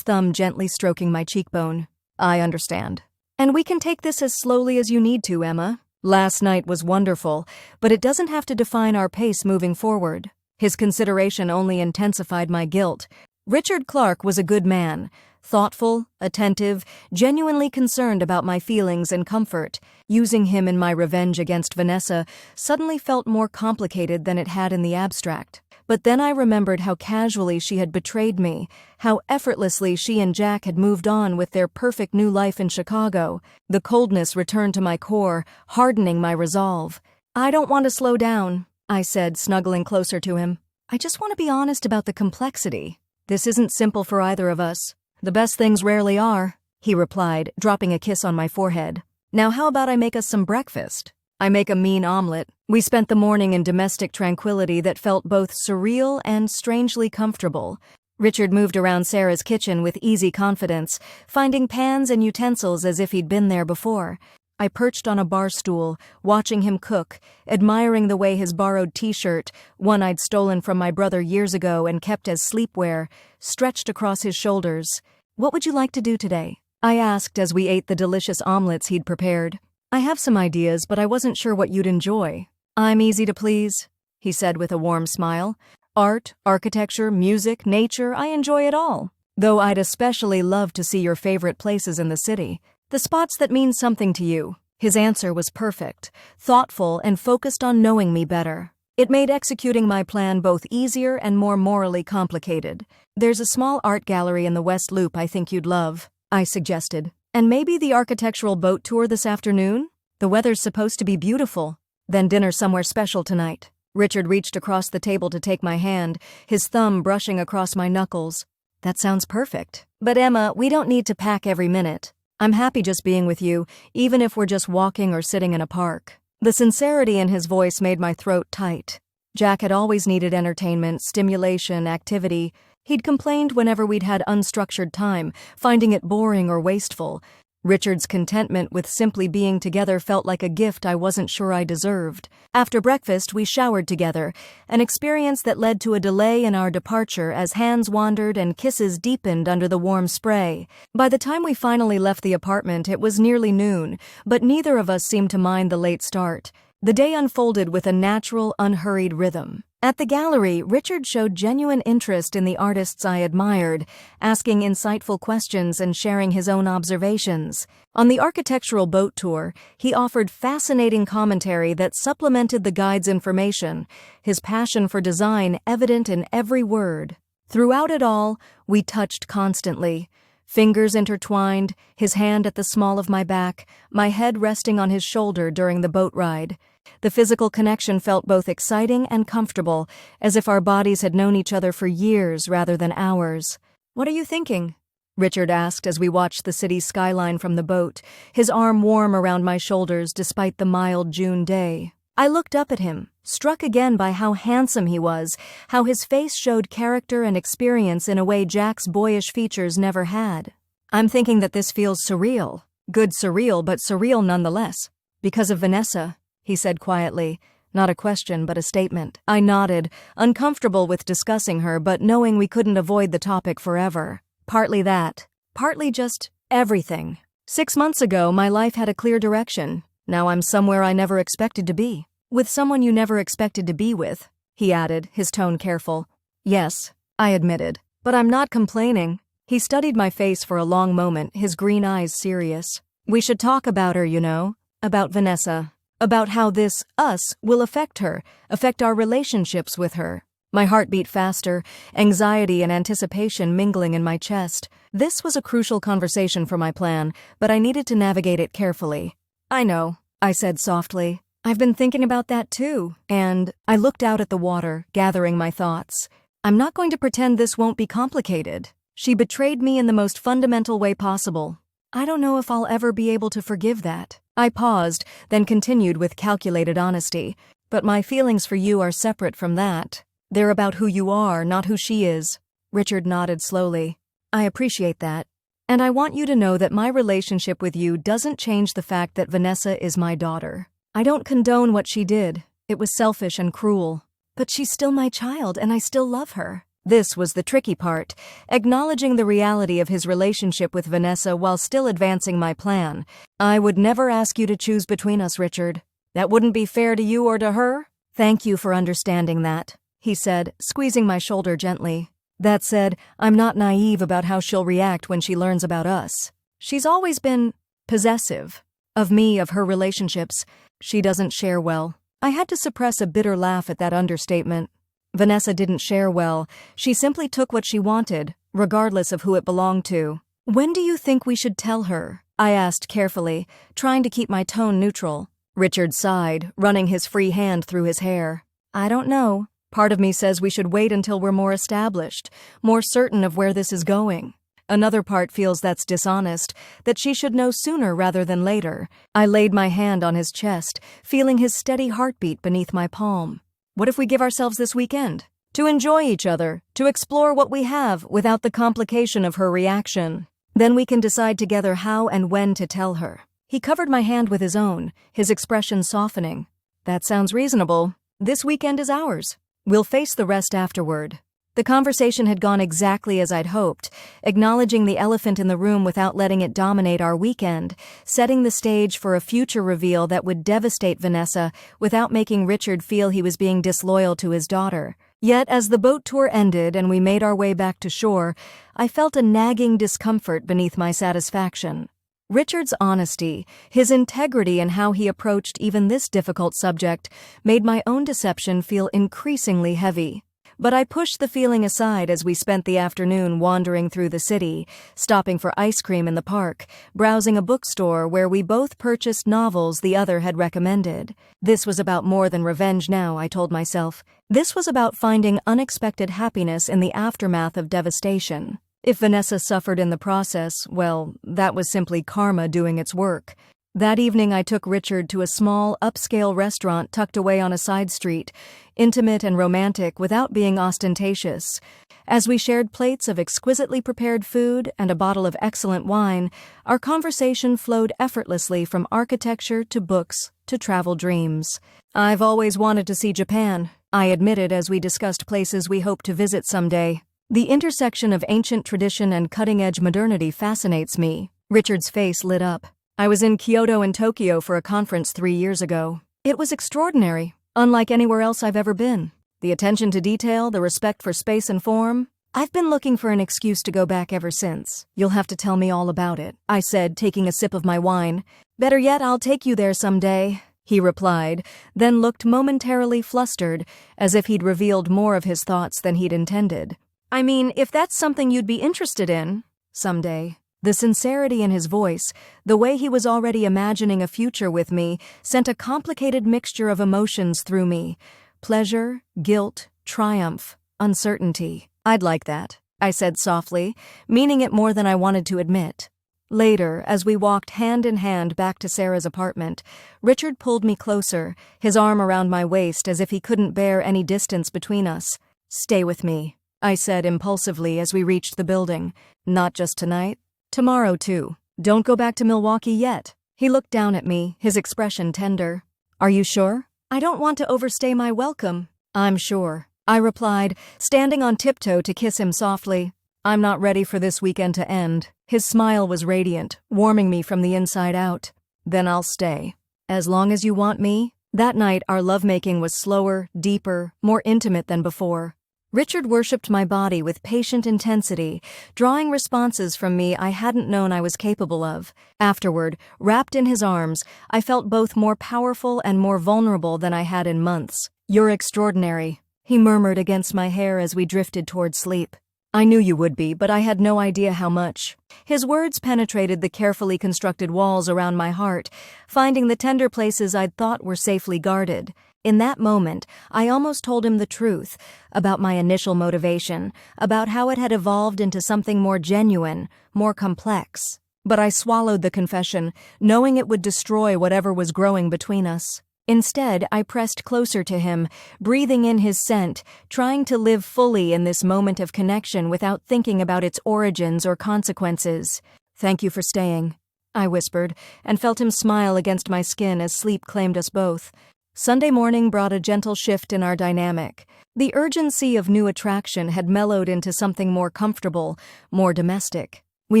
Speaker 1: thumb gently stroking my cheekbone. "I understand. And we can take this as slowly as you need to, Emma. Last night was wonderful, but it doesn't have to define our pace moving forward." His consideration only intensified my guilt. Richard Clark was a good man, thoughtful, attentive, genuinely concerned about my feelings and comfort. Using him in my revenge against Vanessa suddenly felt more complicated than it had in the abstract. But then I remembered how casually she had betrayed me, how effortlessly she and Jack had moved on with their perfect new life in Chicago. The coldness returned to my core, hardening my resolve. "I don't want to slow down," I said, snuggling closer to him. "I just want to be honest about the complexity. This isn't simple for either of us. The best things rarely are," he replied, dropping a kiss on my forehead. "Now how about I make us some breakfast? I make a mean omelet." We spent the morning in domestic tranquility that felt both surreal and strangely comfortable. Richard moved around Sarah's kitchen with easy confidence, finding pans and utensils as if he'd been there before. I perched on a bar stool, watching him cook, admiring the way his borrowed t-shirt, one I'd stolen from my brother years ago and kept as sleepwear, stretched across his shoulders. "What would you like to do today?" I asked as we ate the delicious omelets he'd prepared. "I have some ideas, but I wasn't sure what you'd enjoy." "I'm easy to please," he said with a warm smile. "Art, architecture, music, nature, I enjoy it all. Though I'd especially love to see your favorite places in the city. The spots that mean something to you." His answer was perfect, thoughtful and focused on knowing me better. It made executing my plan both easier and more morally complicated. "There's a small art gallery in the West Loop I think you'd love," I suggested. "And maybe the architectural boat tour this afternoon? The weather's supposed to be beautiful. Then dinner somewhere special tonight." Richard reached across the table to take my hand, his thumb brushing across my knuckles. "That sounds perfect. But Emma, we don't need to pack every minute. I'm happy just being with you, even if we're just walking or sitting in a park." The sincerity in his voice made my throat tight. Jack had always needed entertainment, stimulation, activity. He'd complained whenever we'd had unstructured time, finding it boring or wasteful. Richard's contentment with simply being together felt like a gift I wasn't sure I deserved. After breakfast, we showered together, an experience that led to a delay in our departure as hands wandered and kisses deepened under the warm spray. By the time we finally left the apartment, it was nearly noon, but neither of us seemed to mind the late start. The day unfolded with a natural, unhurried rhythm. At the gallery, Richard showed genuine interest in the artists I admired, asking insightful questions and sharing his own observations. On the architectural boat tour, he offered fascinating commentary that supplemented the guide's information, his passion for design evident in every word. Throughout it all, we touched constantly, Fingers intertwined, his hand at the small of my back, my head resting on his shoulder during the boat ride. The physical connection felt both exciting and comfortable, as if our bodies had known each other for years rather than hours. "What are you thinking?" Richard asked as we watched the city skyline from the boat, his arm warm around my shoulders despite the mild June day. I looked up at him, struck again by how handsome he was, how his face showed character and experience in a way Jack's boyish features never had. "I'm thinking that this feels surreal. Good surreal, but surreal nonetheless. Because of Vanessa," he said quietly. Not a question, but a statement. I nodded, uncomfortable with discussing her, but knowing we couldn't avoid the topic forever. Partly that. Partly just everything. 6 months ago, my life had a clear direction. Now I'm somewhere I never expected to be. With someone you never expected to be with, he added, his tone careful. "Yes," I admitted. "But I'm not complaining." He studied my face for a long moment, his green eyes serious. "We should talk about her, you know. About Vanessa. About how this, us, will affect her, affect our relationships with her." My heart beat faster, anxiety and anticipation mingling in my chest. This was a crucial conversation for my plan, but I needed to navigate it carefully. "I know," I said softly. "I've been thinking about that too." And I looked out at the water, gathering my thoughts. "I'm not going to pretend this won't be complicated. She betrayed me in the most fundamental way possible. I don't know if I'll ever be able to forgive that." I paused, then continued with calculated honesty. "But my feelings for you are separate from that. They're about who you are, not who she is." Richard nodded slowly. "I appreciate that. And I want you to know that my relationship with you doesn't change the fact that Vanessa is my daughter. I don't condone what she did. It was selfish and cruel. But she's still my child, and I still love her." This was the tricky part, acknowledging the reality of his relationship with Vanessa while still advancing my plan. "I would never ask you to choose between us, Richard. That wouldn't be fair to you or to her." "Thank you for understanding that," he said, squeezing my shoulder gently. "That said, I'm not naive about how she'll react when she learns about us. She's always been possessive. Of me, of her relationships. She doesn't share well." I had to suppress a bitter laugh at that understatement. Vanessa didn't share well. She simply took what she wanted, regardless of who it belonged to. "When do you think we should tell her?" I asked carefully, trying to keep my tone neutral. Richard sighed, running his free hand through his hair. "I don't know. Part of me says we should wait until we're more established, more certain of where this is going. Another part feels that's dishonest, that she should know sooner rather than later." I laid my hand on his chest, feeling his steady heartbeat beneath my palm. "What if we give ourselves this weekend? To enjoy each other, to explore what we have without the complication of her reaction. Then we can decide together how and when to tell her." He covered my hand with his own, his expression softening. "That sounds reasonable. This weekend is ours. We'll face the rest afterward." The conversation had gone exactly as I'd hoped, acknowledging the elephant in the room without letting it dominate our weekend, setting the stage for a future reveal that would devastate Vanessa without making Richard feel he was being disloyal to his daughter. Yet, as the boat tour ended and we made our way back to shore, I felt a nagging discomfort beneath my satisfaction. Richard's honesty, his integrity in how he approached even this difficult subject, made my own deception feel increasingly heavy. But I pushed the feeling aside as we spent the afternoon wandering through the city, stopping for ice cream in the park, browsing a bookstore where we both purchased novels the other had recommended. This was about more than revenge now, I told myself. This was about finding unexpected happiness in the aftermath of devastation. If Vanessa suffered in the process, well, that was simply karma doing its work. That evening I took Richard to a small, upscale restaurant tucked away on a side street, intimate and romantic without being ostentatious. As we shared plates of exquisitely prepared food and a bottle of excellent wine, our conversation flowed effortlessly from architecture to books to travel dreams. "I've always wanted to see Japan," I admitted as we discussed places we hope to visit someday. "The intersection of ancient tradition and cutting-edge modernity fascinates me." Richard's face lit up. "I was in Kyoto and Tokyo for a conference 3 years ago. It was extraordinary, unlike anywhere else I've ever been. The attention to detail, the respect for space and form. I've been looking for an excuse to go back ever since. You'll have to tell me all about it," I said, taking a sip of my wine. "Better yet, I'll take you there someday," he replied, then looked momentarily flustered, as if he'd revealed more of his thoughts than he'd intended. "I mean, if that's something you'd be interested in, someday." The sincerity in his voice, the way he was already imagining a future with me, sent a complicated mixture of emotions through me. Pleasure, guilt, triumph, uncertainty. "I'd like that," I said softly, meaning it more than I wanted to admit. Later, as we walked hand in hand back to Sarah's apartment, Richard pulled me closer, his arm around my waist as if he couldn't bear any distance between us. "Stay with me," I said impulsively as we reached the building. "Not just tonight. Tomorrow, too. Don't go back to Milwaukee yet." He looked down at me, his expression tender. "Are you sure?" "I don't want to overstay my welcome." "I'm sure," I replied, standing on tiptoe to kiss him softly. "I'm not ready for this weekend to end." His smile was radiant, warming me from the inside out. "Then I'll stay. As long as you want me." That night, our lovemaking was slower, deeper, more intimate than before. Richard worshipped my body with patient intensity, drawing responses from me I hadn't known I was capable of. Afterward, wrapped in his arms, I felt both more powerful and more vulnerable than I had in months. "You're extraordinary," he murmured against my hair as we drifted toward sleep. "I knew you would be, but I had no idea how much." His words penetrated the carefully constructed walls around my heart, finding the tender places I'd thought were safely guarded. In that moment, I almost told him the truth about my initial motivation, about how it had evolved into something more genuine, more complex. But I swallowed the confession, knowing it would destroy whatever was growing between us. Instead, I pressed closer to him, breathing in his scent, trying to live fully in this moment of connection without thinking about its origins or consequences. "Thank you for staying," I whispered, and felt him smile against my skin as sleep claimed us both. Sunday morning brought a gentle shift in our dynamic. The urgency of new attraction had mellowed into something more comfortable, more domestic. We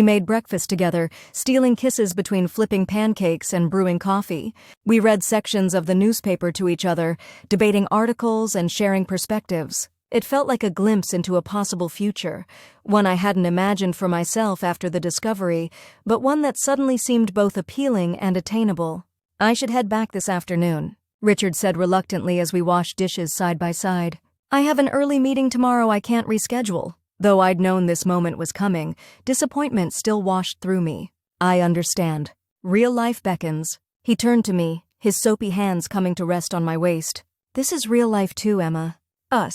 Speaker 1: made breakfast together, stealing kisses between flipping pancakes and brewing coffee. We read sections of the newspaper to each other, debating articles and sharing perspectives. It felt like a glimpse into a possible future, one I hadn't imagined for myself after the discovery, but one that suddenly seemed both appealing and attainable. "I should head back this afternoon," Richard said reluctantly as we washed dishes side by side. "I have an early meeting tomorrow I can't reschedule." Though I'd known this moment was coming, disappointment still washed through me. "I understand. Real life beckons." He turned to me, his soapy hands coming to rest on my waist. "This is real life too, Emma. Us.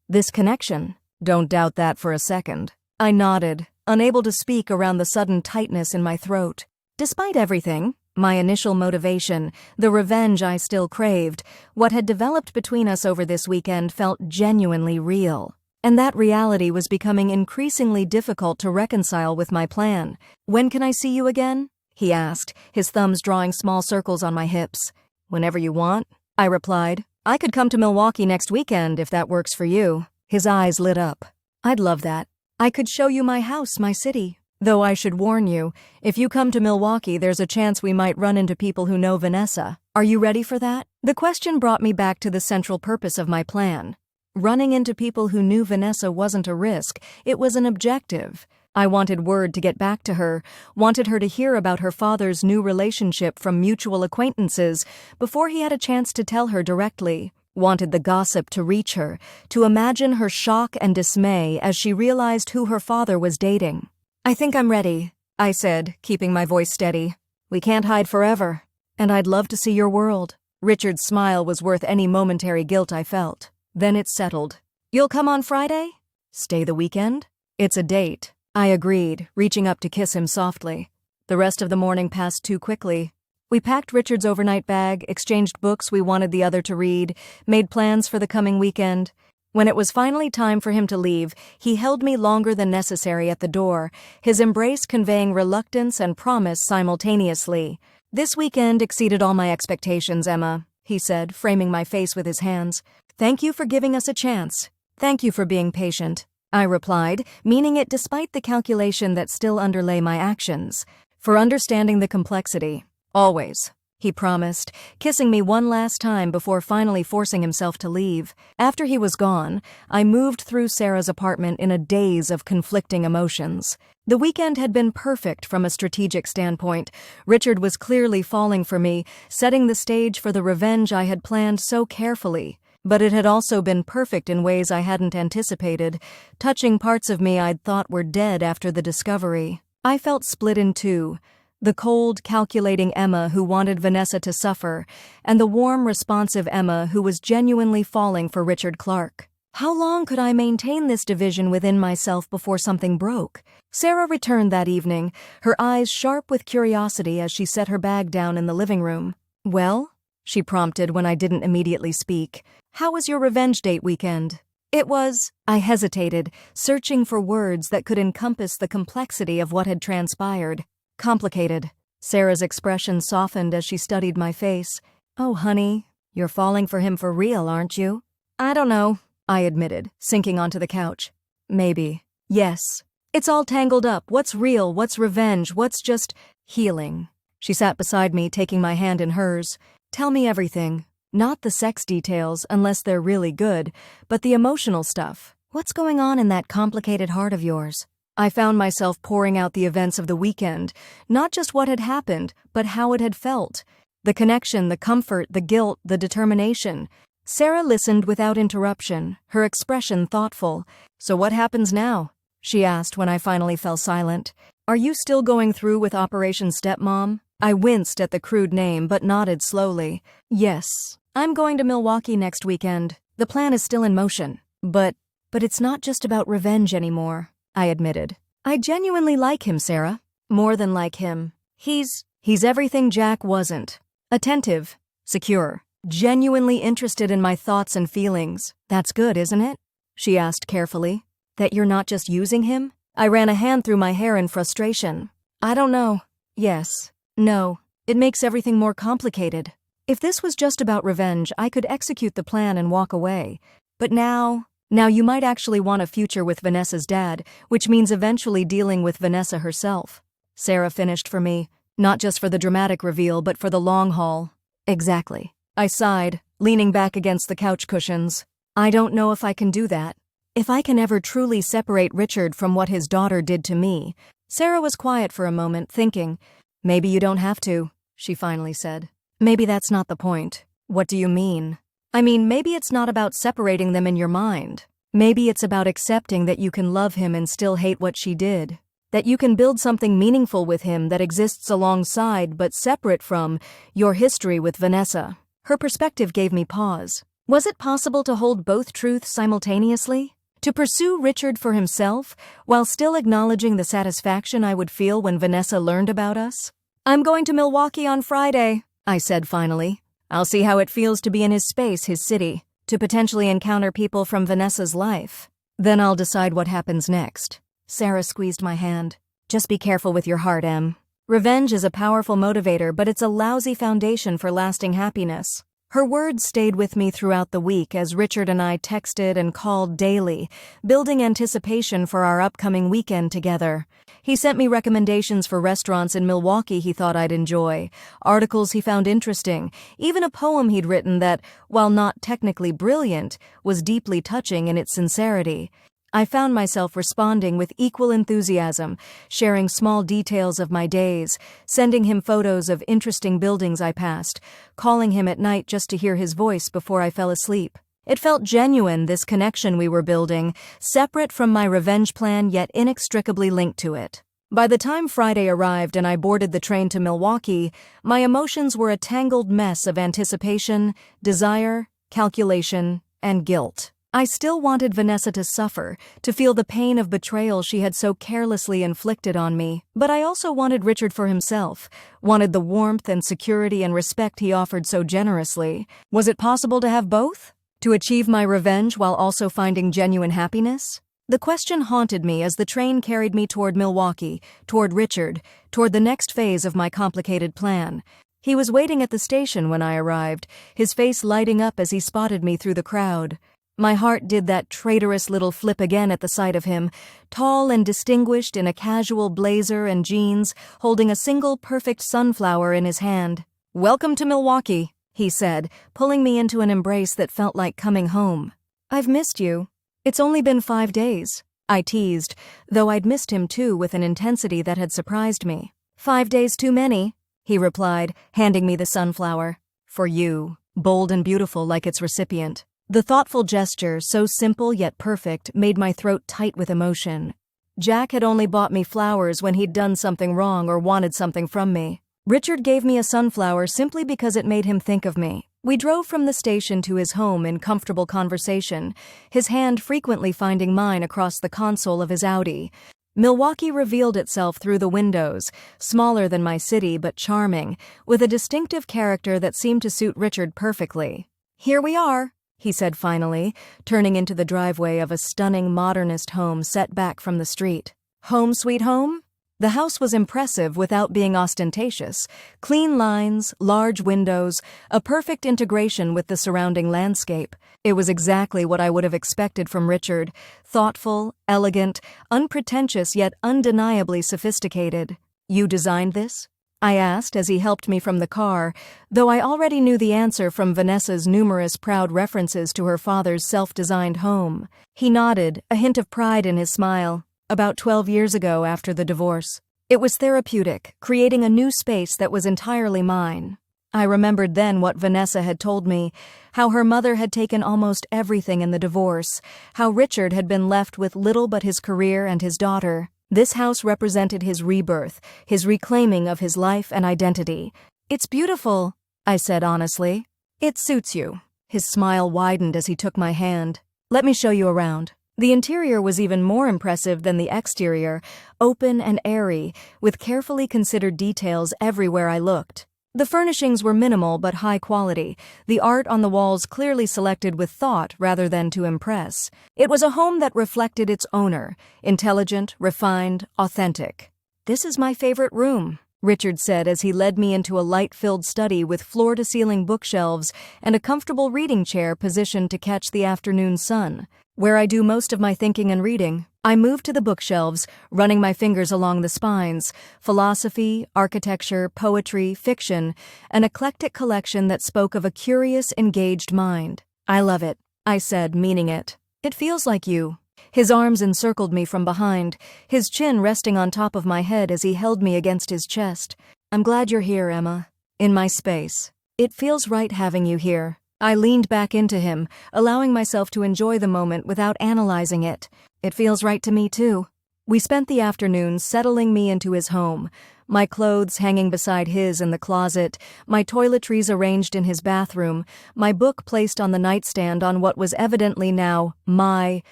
Speaker 1: This connection. Don't doubt that for a second." I nodded, unable to speak around the sudden tightness in my throat. Despite everything, my initial motivation, the revenge I still craved, what had developed between us over this weekend felt genuinely real. And that reality was becoming increasingly difficult to reconcile with my plan. "When can I see you again?" he asked, his thumbs drawing small circles on my hips. "Whenever you want," I replied. "I could come to Milwaukee next weekend if that works for you." His eyes lit up. "I'd love that. I could show you my house, my city. Though I should warn you, if you come to Milwaukee, there's a chance we might run into people who know Vanessa. Are you ready for that?" The question brought me back to the central purpose of my plan. Running into people who knew Vanessa wasn't a risk, it was an objective. I wanted word to get back to her, wanted her to hear about her father's new relationship from mutual acquaintances before he had a chance to tell her directly, wanted the gossip to reach her, to imagine her shock and dismay as she realized who her father was dating. "I think I'm ready," I said, keeping my voice steady. "We can't hide forever. And I'd love to see your world." Richard's smile was worth any momentary guilt I felt. Then it settled. "You'll come on Friday? Stay the weekend?" "It's a date," I agreed, reaching up to kiss him softly. The rest of the morning passed too quickly. We packed Richard's overnight bag, exchanged books we wanted the other to read, made plans for the coming weekend. When it was finally time for him to leave, he held me longer than necessary at the door, his embrace conveying reluctance and promise simultaneously. "This weekend exceeded all my expectations, Emma," he said, framing my face with his hands. "Thank you for giving us a chance. Thank you for being patient," I replied, meaning it despite the calculation that still underlay my actions. "For understanding the complexity. Always," he promised, kissing me one last time before finally forcing himself to leave. After he was gone, I moved through Sarah's apartment in a daze of conflicting emotions. The weekend had been perfect from a strategic standpoint. Richard was clearly falling for me, setting the stage for the revenge I had planned so carefully. But it had also been perfect in ways I hadn't anticipated, touching parts of me I'd thought were dead after the discovery. I felt split in two. The cold, calculating Emma who wanted Vanessa to suffer, and the warm, responsive Emma who was genuinely falling for Richard Clark. How long could I maintain this division within myself before something broke? Sarah returned that evening, her eyes sharp with curiosity as she set her bag down in the living room. "Well?" she prompted when I didn't immediately speak. "How was your revenge date weekend?" "It was—" I hesitated, searching for words that could encompass the complexity of what had transpired. "Complicated." Sarah's expression softened as she studied my face. "Oh, honey, you're falling for him for real, aren't you?" "I don't know," I admitted, sinking onto the couch. "Maybe." "Yes. It's all tangled up. What's real? What's revenge? What's just healing?" She sat beside me, taking my hand in hers. "Tell me everything. Not the sex details, unless they're really good, but the emotional stuff. What's going on in that complicated heart of yours?" I found myself pouring out the events of the weekend, not just what had happened, but how it had felt. The connection, the comfort, the guilt, the determination. Sarah listened without interruption, her expression thoughtful. "So what happens now?" she asked when I finally fell silent. "Are you still going through with Operation Stepmom?" I winced at the crude name but nodded slowly. "Yes. I'm going to Milwaukee next weekend. The plan is still in motion. But it's not just about revenge anymore," I admitted. "I genuinely like him, Sarah. More than like him. He's everything Jack wasn't. Attentive, secure, genuinely interested in my thoughts and feelings. That's good, isn't it?" she asked carefully. "That you're not just using him?" I ran a hand through my hair in frustration. "I don't know. Yes. No. It makes everything more complicated. If this was just about revenge, I could execute the plan and walk away. But now you might actually want a future with Vanessa's dad, which means eventually dealing with Vanessa herself." Sarah finished for me, not just for the dramatic reveal, but for the long haul. "Exactly." I sighed, leaning back against the couch cushions. "I don't know if I can do that. If I can ever truly separate Richard from what his daughter did to me." Sarah was quiet for a moment, thinking. "Maybe you don't have to," she finally said. "Maybe that's not the point." "What do you mean?" "I mean, maybe it's not about separating them in your mind. Maybe it's about accepting that you can love him and still hate what she did. That you can build something meaningful with him that exists alongside but separate from your history with Vanessa." Her perspective gave me pause. Was it possible to hold both truths simultaneously? To pursue Richard for himself, while still acknowledging the satisfaction I would feel when Vanessa learned about us? "I'm going to Milwaukee on Friday," I said finally. "I'll see how it feels to be in his space, his city, to potentially encounter people from Vanessa's life. Then I'll decide what happens next." Sarah squeezed my hand. "Just be careful with your heart, Em. Revenge is a powerful motivator, but it's a lousy foundation for lasting happiness." Her words stayed with me throughout the week as Richard and I texted and called daily, building anticipation for our upcoming weekend together. He sent me recommendations for restaurants in Milwaukee he thought I'd enjoy, articles he found interesting, even a poem he'd written that, while not technically brilliant, was deeply touching in its sincerity. I found myself responding with equal enthusiasm, sharing small details of my days, sending him photos of interesting buildings I passed, calling him at night just to hear his voice before I fell asleep. It felt genuine, this connection we were building, separate from my revenge plan yet inextricably linked to it. By the time Friday arrived and I boarded the train to Milwaukee, my emotions were a tangled mess of anticipation, desire, calculation, and guilt. I still wanted Vanessa to suffer, to feel the pain of betrayal she had so carelessly inflicted on me, but I also wanted Richard for himself, wanted the warmth and security and respect he offered so generously. Was it possible to have both? To achieve my revenge while also finding genuine happiness? The question haunted me as the train carried me toward Milwaukee, toward Richard, toward the next phase of my complicated plan. He was waiting at the station when I arrived, his face lighting up as he spotted me through the crowd. My heart did that traitorous little flip again at the sight of him, tall and distinguished in a casual blazer and jeans, holding a single perfect sunflower in his hand. "Welcome to Milwaukee," he said, pulling me into an embrace that felt like coming home. "I've missed you. It's only been 5 days," I teased, though I'd missed him too with an intensity that had surprised me. "5 days too many," he replied, handing me the sunflower. "For you," bold and beautiful like its recipient. The thoughtful gesture, so simple yet perfect, made my throat tight with emotion. Jack had only bought me flowers when he'd done something wrong or wanted something from me. Richard gave me a sunflower simply because it made him think of me. We drove from the station to his home in comfortable conversation, his hand frequently finding mine across the console of his Audi. Milwaukee revealed itself through the windows, smaller than my city but charming, with a distinctive character that seemed to suit Richard perfectly. "Here we are," he said finally, turning into the driveway of a stunning modernist home set back from the street. Home sweet home? The house was impressive without being ostentatious. Clean lines, large windows, a perfect integration with the surrounding landscape. It was exactly what I would have expected from Richard. Thoughtful, elegant, unpretentious yet undeniably sophisticated. "You designed this?" I asked as he helped me from the car, though I already knew the answer from Vanessa's numerous proud references to her father's self-designed home. He nodded, a hint of pride in his smile. "About 12 years ago after the divorce. It was therapeutic, creating a new space that was entirely mine." I remembered then what Vanessa had told me, how her mother had taken almost everything in the divorce, how Richard had been left with little but his career and his daughter. This house represented his rebirth, his reclaiming of his life and identity. "It's beautiful," I said honestly. "It suits you." His smile widened as he took my hand. "Let me show you around." The interior was even more impressive than the exterior, open and airy, with carefully considered details everywhere I looked. The furnishings were minimal but high quality, the art on the walls clearly selected with thought rather than to impress. It was a home that reflected its owner, intelligent, refined, authentic. "This is my favorite room," Richard said as he led me into a light-filled study with floor-to-ceiling bookshelves and a comfortable reading chair positioned to catch the afternoon sun. Where I do most of my thinking and reading, I moved to the bookshelves, running my fingers along the spines. Philosophy, architecture, poetry, fiction, an eclectic collection that spoke of a curious, engaged mind. "I love it," I said, meaning it. "It feels like you." His arms encircled me from behind, his chin resting on top of my head as he held me against his chest. "I'm glad you're here, Emma. In my space. It feels right having you here." I leaned back into him, allowing myself to enjoy the moment without analyzing it. "It feels right to me, too." We spent the afternoon settling me into his home, my clothes hanging beside his in the closet, my toiletries arranged in his bathroom, my book placed on the nightstand on what was evidently now my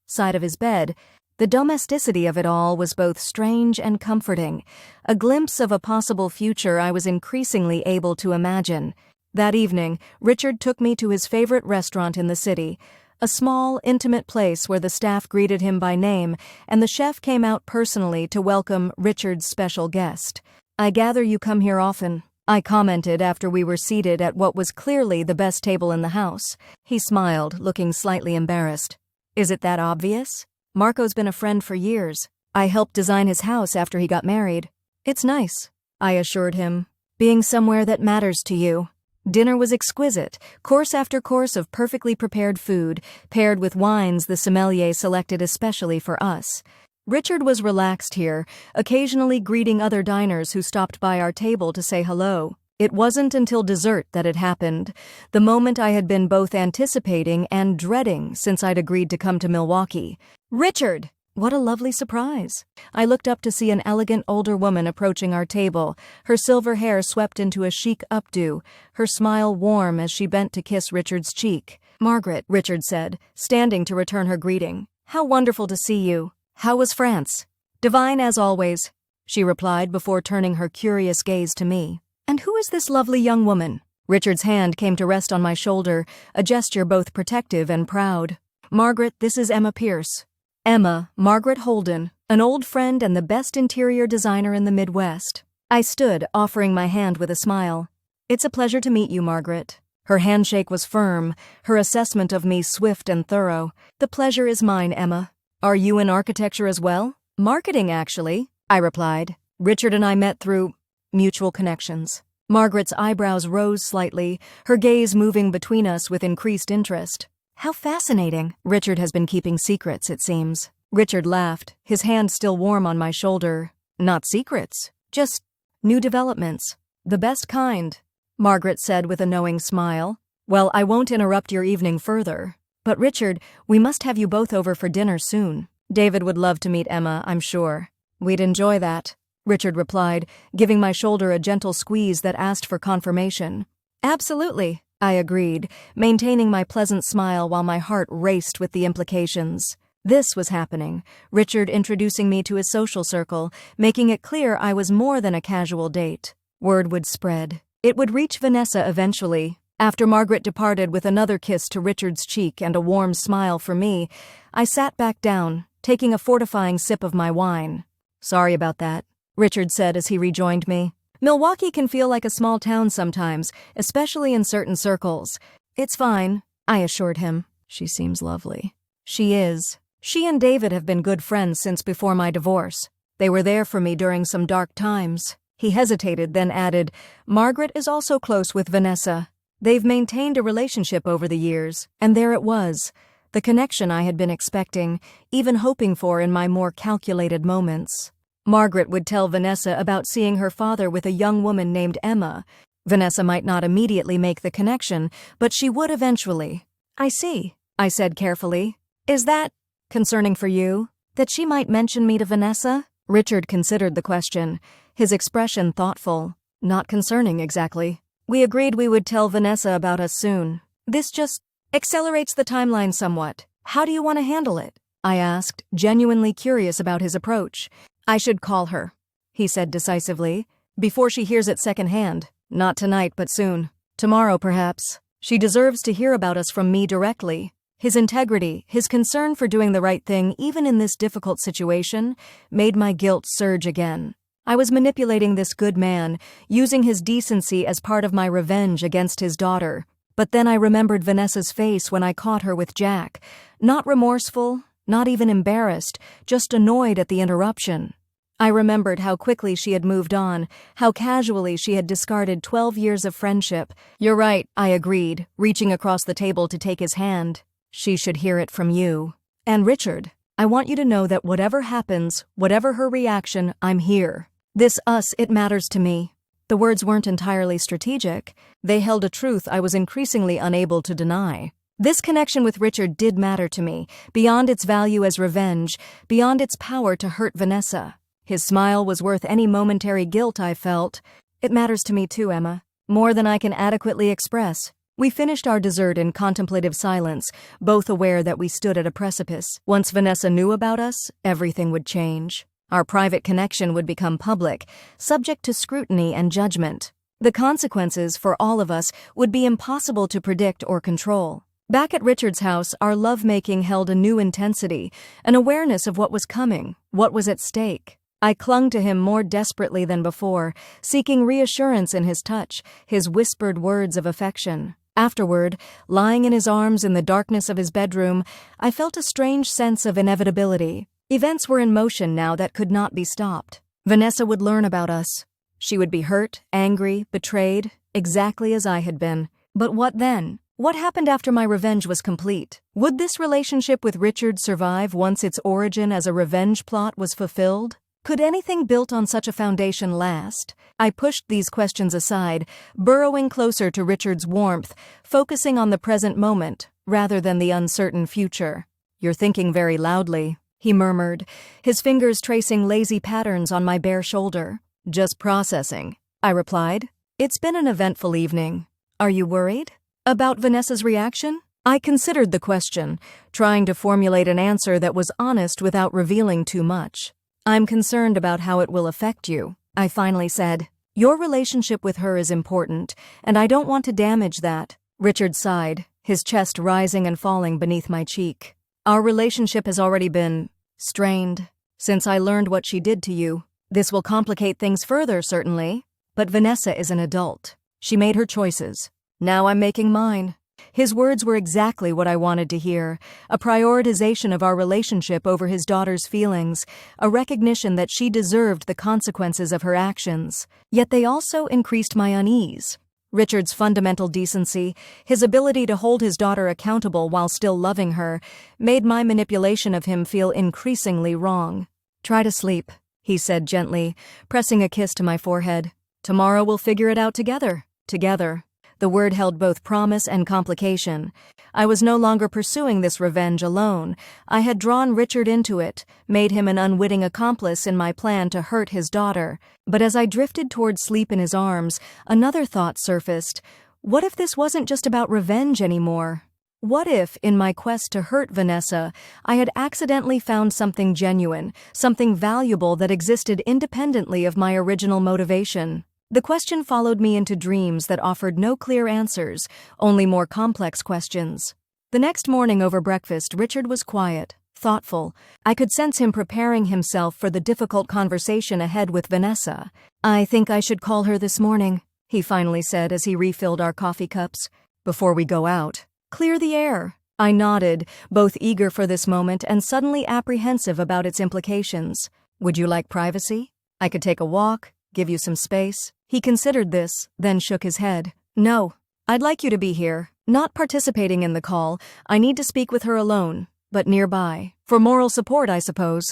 Speaker 1: side of his bed. The domesticity of it all was both strange and comforting, a glimpse of a possible future I was increasingly able to imagine. That evening, Richard took me to his favorite restaurant in the city, a small, intimate place where the staff greeted him by name and the chef came out personally to welcome Richard's special guest. "I gather you come here often," I commented after we were seated at what was clearly the best table in the house. He smiled, looking slightly embarrassed. "Is it that obvious? Marco's been a friend for years. I helped design his house after he got married." "It's nice," I assured him, "being somewhere that matters to you." Dinner was exquisite, course after course of perfectly prepared food, paired with wines the sommelier selected especially for us. Richard was relaxed here, occasionally greeting other diners who stopped by our table to say hello. It wasn't until dessert that it happened, the moment I had been both anticipating and dreading since I'd agreed to come to Milwaukee. "Richard!" What a lovely surprise. I looked up to see an elegant older woman approaching our table, her silver hair swept into a chic updo, her smile warm as she bent to kiss Richard's cheek. "Margaret," Richard said, standing to return her greeting. "How wonderful to see you. How was France?" "Divine as always," she replied before turning her curious gaze to me. "And who is this lovely young woman?" Richard's hand came to rest on my shoulder, a gesture both protective and proud. "Margaret, this is Emma Pierce." Emma, Margaret Holden, an old friend and the best interior designer in the Midwest. I stood, offering my hand with a smile. "It's a pleasure to meet you, Margaret." Her handshake was firm, her assessment of me swift and thorough. "The pleasure is mine, Emma. Are you in architecture as well?" "Marketing, actually," I replied. "Richard and I met through mutual connections." Margaret's eyebrows rose slightly, her gaze moving between us with increased interest. "How fascinating. Richard has been keeping secrets, it seems." Richard laughed, his hand still warm on my shoulder. "Not secrets, just new developments. The best kind," Margaret said with a knowing smile. "Well, I won't interrupt your evening further. But Richard, we must have you both over for dinner soon." David would love to meet Emma, I'm sure. We'd enjoy that, Richard replied, giving my shoulder a gentle squeeze that asked for confirmation. Absolutely, I agreed, maintaining my pleasant smile while my heart raced with the implications. This was happening, Richard introducing me to his social circle, making it clear I was more than a casual date. Word would spread. It would reach Vanessa eventually. After Margaret departed with another kiss to Richard's cheek and a warm smile for me, I sat back down, taking a fortifying sip of my wine. Sorry about that, Richard said as he rejoined me. Milwaukee can feel like a small town sometimes, especially in certain circles. It's fine, I assured him. She seems lovely. She is. She and David have been good friends since before my divorce. They were there for me during some dark times. He hesitated, then added, Margaret is also close with Vanessa. They've maintained a relationship over the years, and there it was, the connection I had been expecting, even hoping for in my more calculated moments. Margaret would tell Vanessa about seeing her father with a young woman named Emma. Vanessa might not immediately make the connection, but she would eventually. I see, I said carefully. Is that concerning for you? That she might mention me to Vanessa? Richard considered the question, his expression thoughtful. Not concerning, exactly. We agreed we would tell Vanessa about us soon. This just accelerates the timeline somewhat. How do you want to handle it? I asked, genuinely curious about his approach. I should call her, he said decisively, before she hears it secondhand. Not tonight, but soon. Tomorrow, perhaps. She deserves to hear about us from me directly. His integrity, his concern for doing the right thing even in this difficult situation, made my guilt surge again. I was manipulating this good man, using his decency as part of my revenge against his daughter. But then I remembered Vanessa's face when I caught her with Jack. Not remorseful, not even embarrassed, just annoyed at the interruption. I remembered how quickly she had moved on, how casually she had discarded 12 years of friendship. You're right, I agreed, reaching across the table to take his hand. She should hear it from you. And Richard, I want you to know that whatever happens, whatever her reaction, I'm here. This us, it matters to me. The words weren't entirely strategic. They held a truth I was increasingly unable to deny. This connection with Richard did matter to me, beyond its value as revenge, beyond its power to hurt Vanessa. His smile was worth any momentary guilt I felt. It matters to me too, Emma. More than I can adequately express. We finished our dessert in contemplative silence, both aware that we stood at a precipice. Once Vanessa knew about us, everything would change. Our private connection would become public, subject to scrutiny and judgment. The consequences, for all of us, would be impossible to predict or control. Back at Richard's house, our lovemaking held a new intensity, an awareness of what was coming, what was at stake. I clung to him more desperately than before, seeking reassurance in his touch, his whispered words of affection. Afterward, lying in his arms in the darkness of his bedroom, I felt a strange sense of inevitability. Events were in motion now that could not be stopped. Vanessa would learn about us. She would be hurt, angry, betrayed, exactly as I had been. But what then? What happened after my revenge was complete? Would this relationship with Richard survive once its origin as a revenge plot was fulfilled? Could anything built on such a foundation last? I pushed these questions aside, burrowing closer to Richard's warmth, focusing on the present moment rather than the uncertain future. You're thinking very loudly, he murmured, his fingers tracing lazy patterns on my bare shoulder. Just processing, I replied. It's been an eventful evening. Are you worried? About Vanessa's reaction? I considered the question, trying to formulate an answer that was honest without revealing too much. I'm concerned about how it will affect you, I finally said. Your relationship with her is important, and I don't want to damage that. Richard sighed, his chest rising and falling beneath my cheek. Our relationship has already been strained since I learned what she did to you. This will complicate things further, certainly. But Vanessa is an adult. She made her choices. Now I'm making mine. His words were exactly what I wanted to hear, a prioritization of our relationship over his daughter's feelings, a recognition that she deserved the consequences of her actions. Yet they also increased my unease. Richard's fundamental decency, his ability to hold his daughter accountable while still loving her, made my manipulation of him feel increasingly wrong. Try to sleep, he said gently, pressing a kiss to my forehead. Tomorrow we'll figure it out together. Together. The word held both promise and complication. I was no longer pursuing this revenge alone. I had drawn Richard into it, made him an unwitting accomplice in my plan to hurt his daughter. But as I drifted toward sleep in his arms, another thought surfaced. What if this wasn't just about revenge anymore? What if, in my quest to hurt Vanessa, I had accidentally found something genuine, something valuable that existed independently of my original motivation? The question followed me into dreams that offered no clear answers, only more complex questions. The next morning over breakfast, Richard was quiet, thoughtful. I could sense him preparing himself for the difficult conversation ahead with Vanessa. "I think I should call her this morning," he finally said as he refilled our coffee cups. "Before we go out. Clear the air." I nodded, both eager for this moment and suddenly apprehensive about its implications. "Would you like privacy? I could take a walk, give you some space." He considered this, then shook his head. "No. I'd like you to be here, not participating in the call. I need to speak with her alone, but nearby. For moral support, I suppose."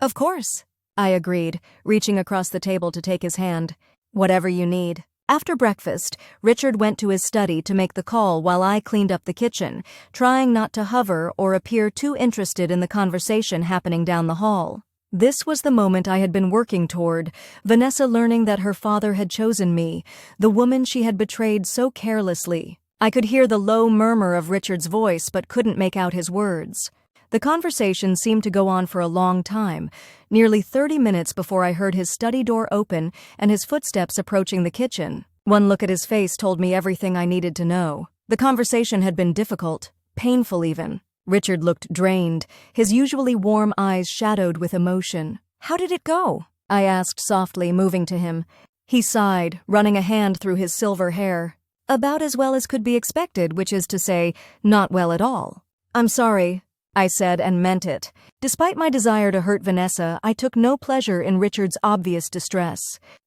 Speaker 1: "Of course," I agreed, reaching across the table to take his hand. "Whatever you need." After breakfast, Richard went to his study to make the call while I cleaned up the kitchen, trying not to hover or appear too interested in the conversation happening down the hall. This was the moment I had been working toward, Vanessa learning that her father had chosen me, the woman she had betrayed so carelessly. I could hear the low murmur of Richard's voice but couldn't make out his words. The conversation seemed to go on for a long time, nearly 30 minutes before I heard his study door open and his footsteps approaching the kitchen. One look at his face told me everything I needed to know. The conversation had been difficult, painful even. Richard looked drained, his usually warm eyes shadowed with emotion. "How did it go?" I asked softly, moving to him. He sighed, running a hand through his silver hair. "About as well as could be expected, which is to say, not well at all." "I'm sorry," I said, and meant it. Despite my desire to hurt Vanessa, I took no pleasure in Richard's obvious distress.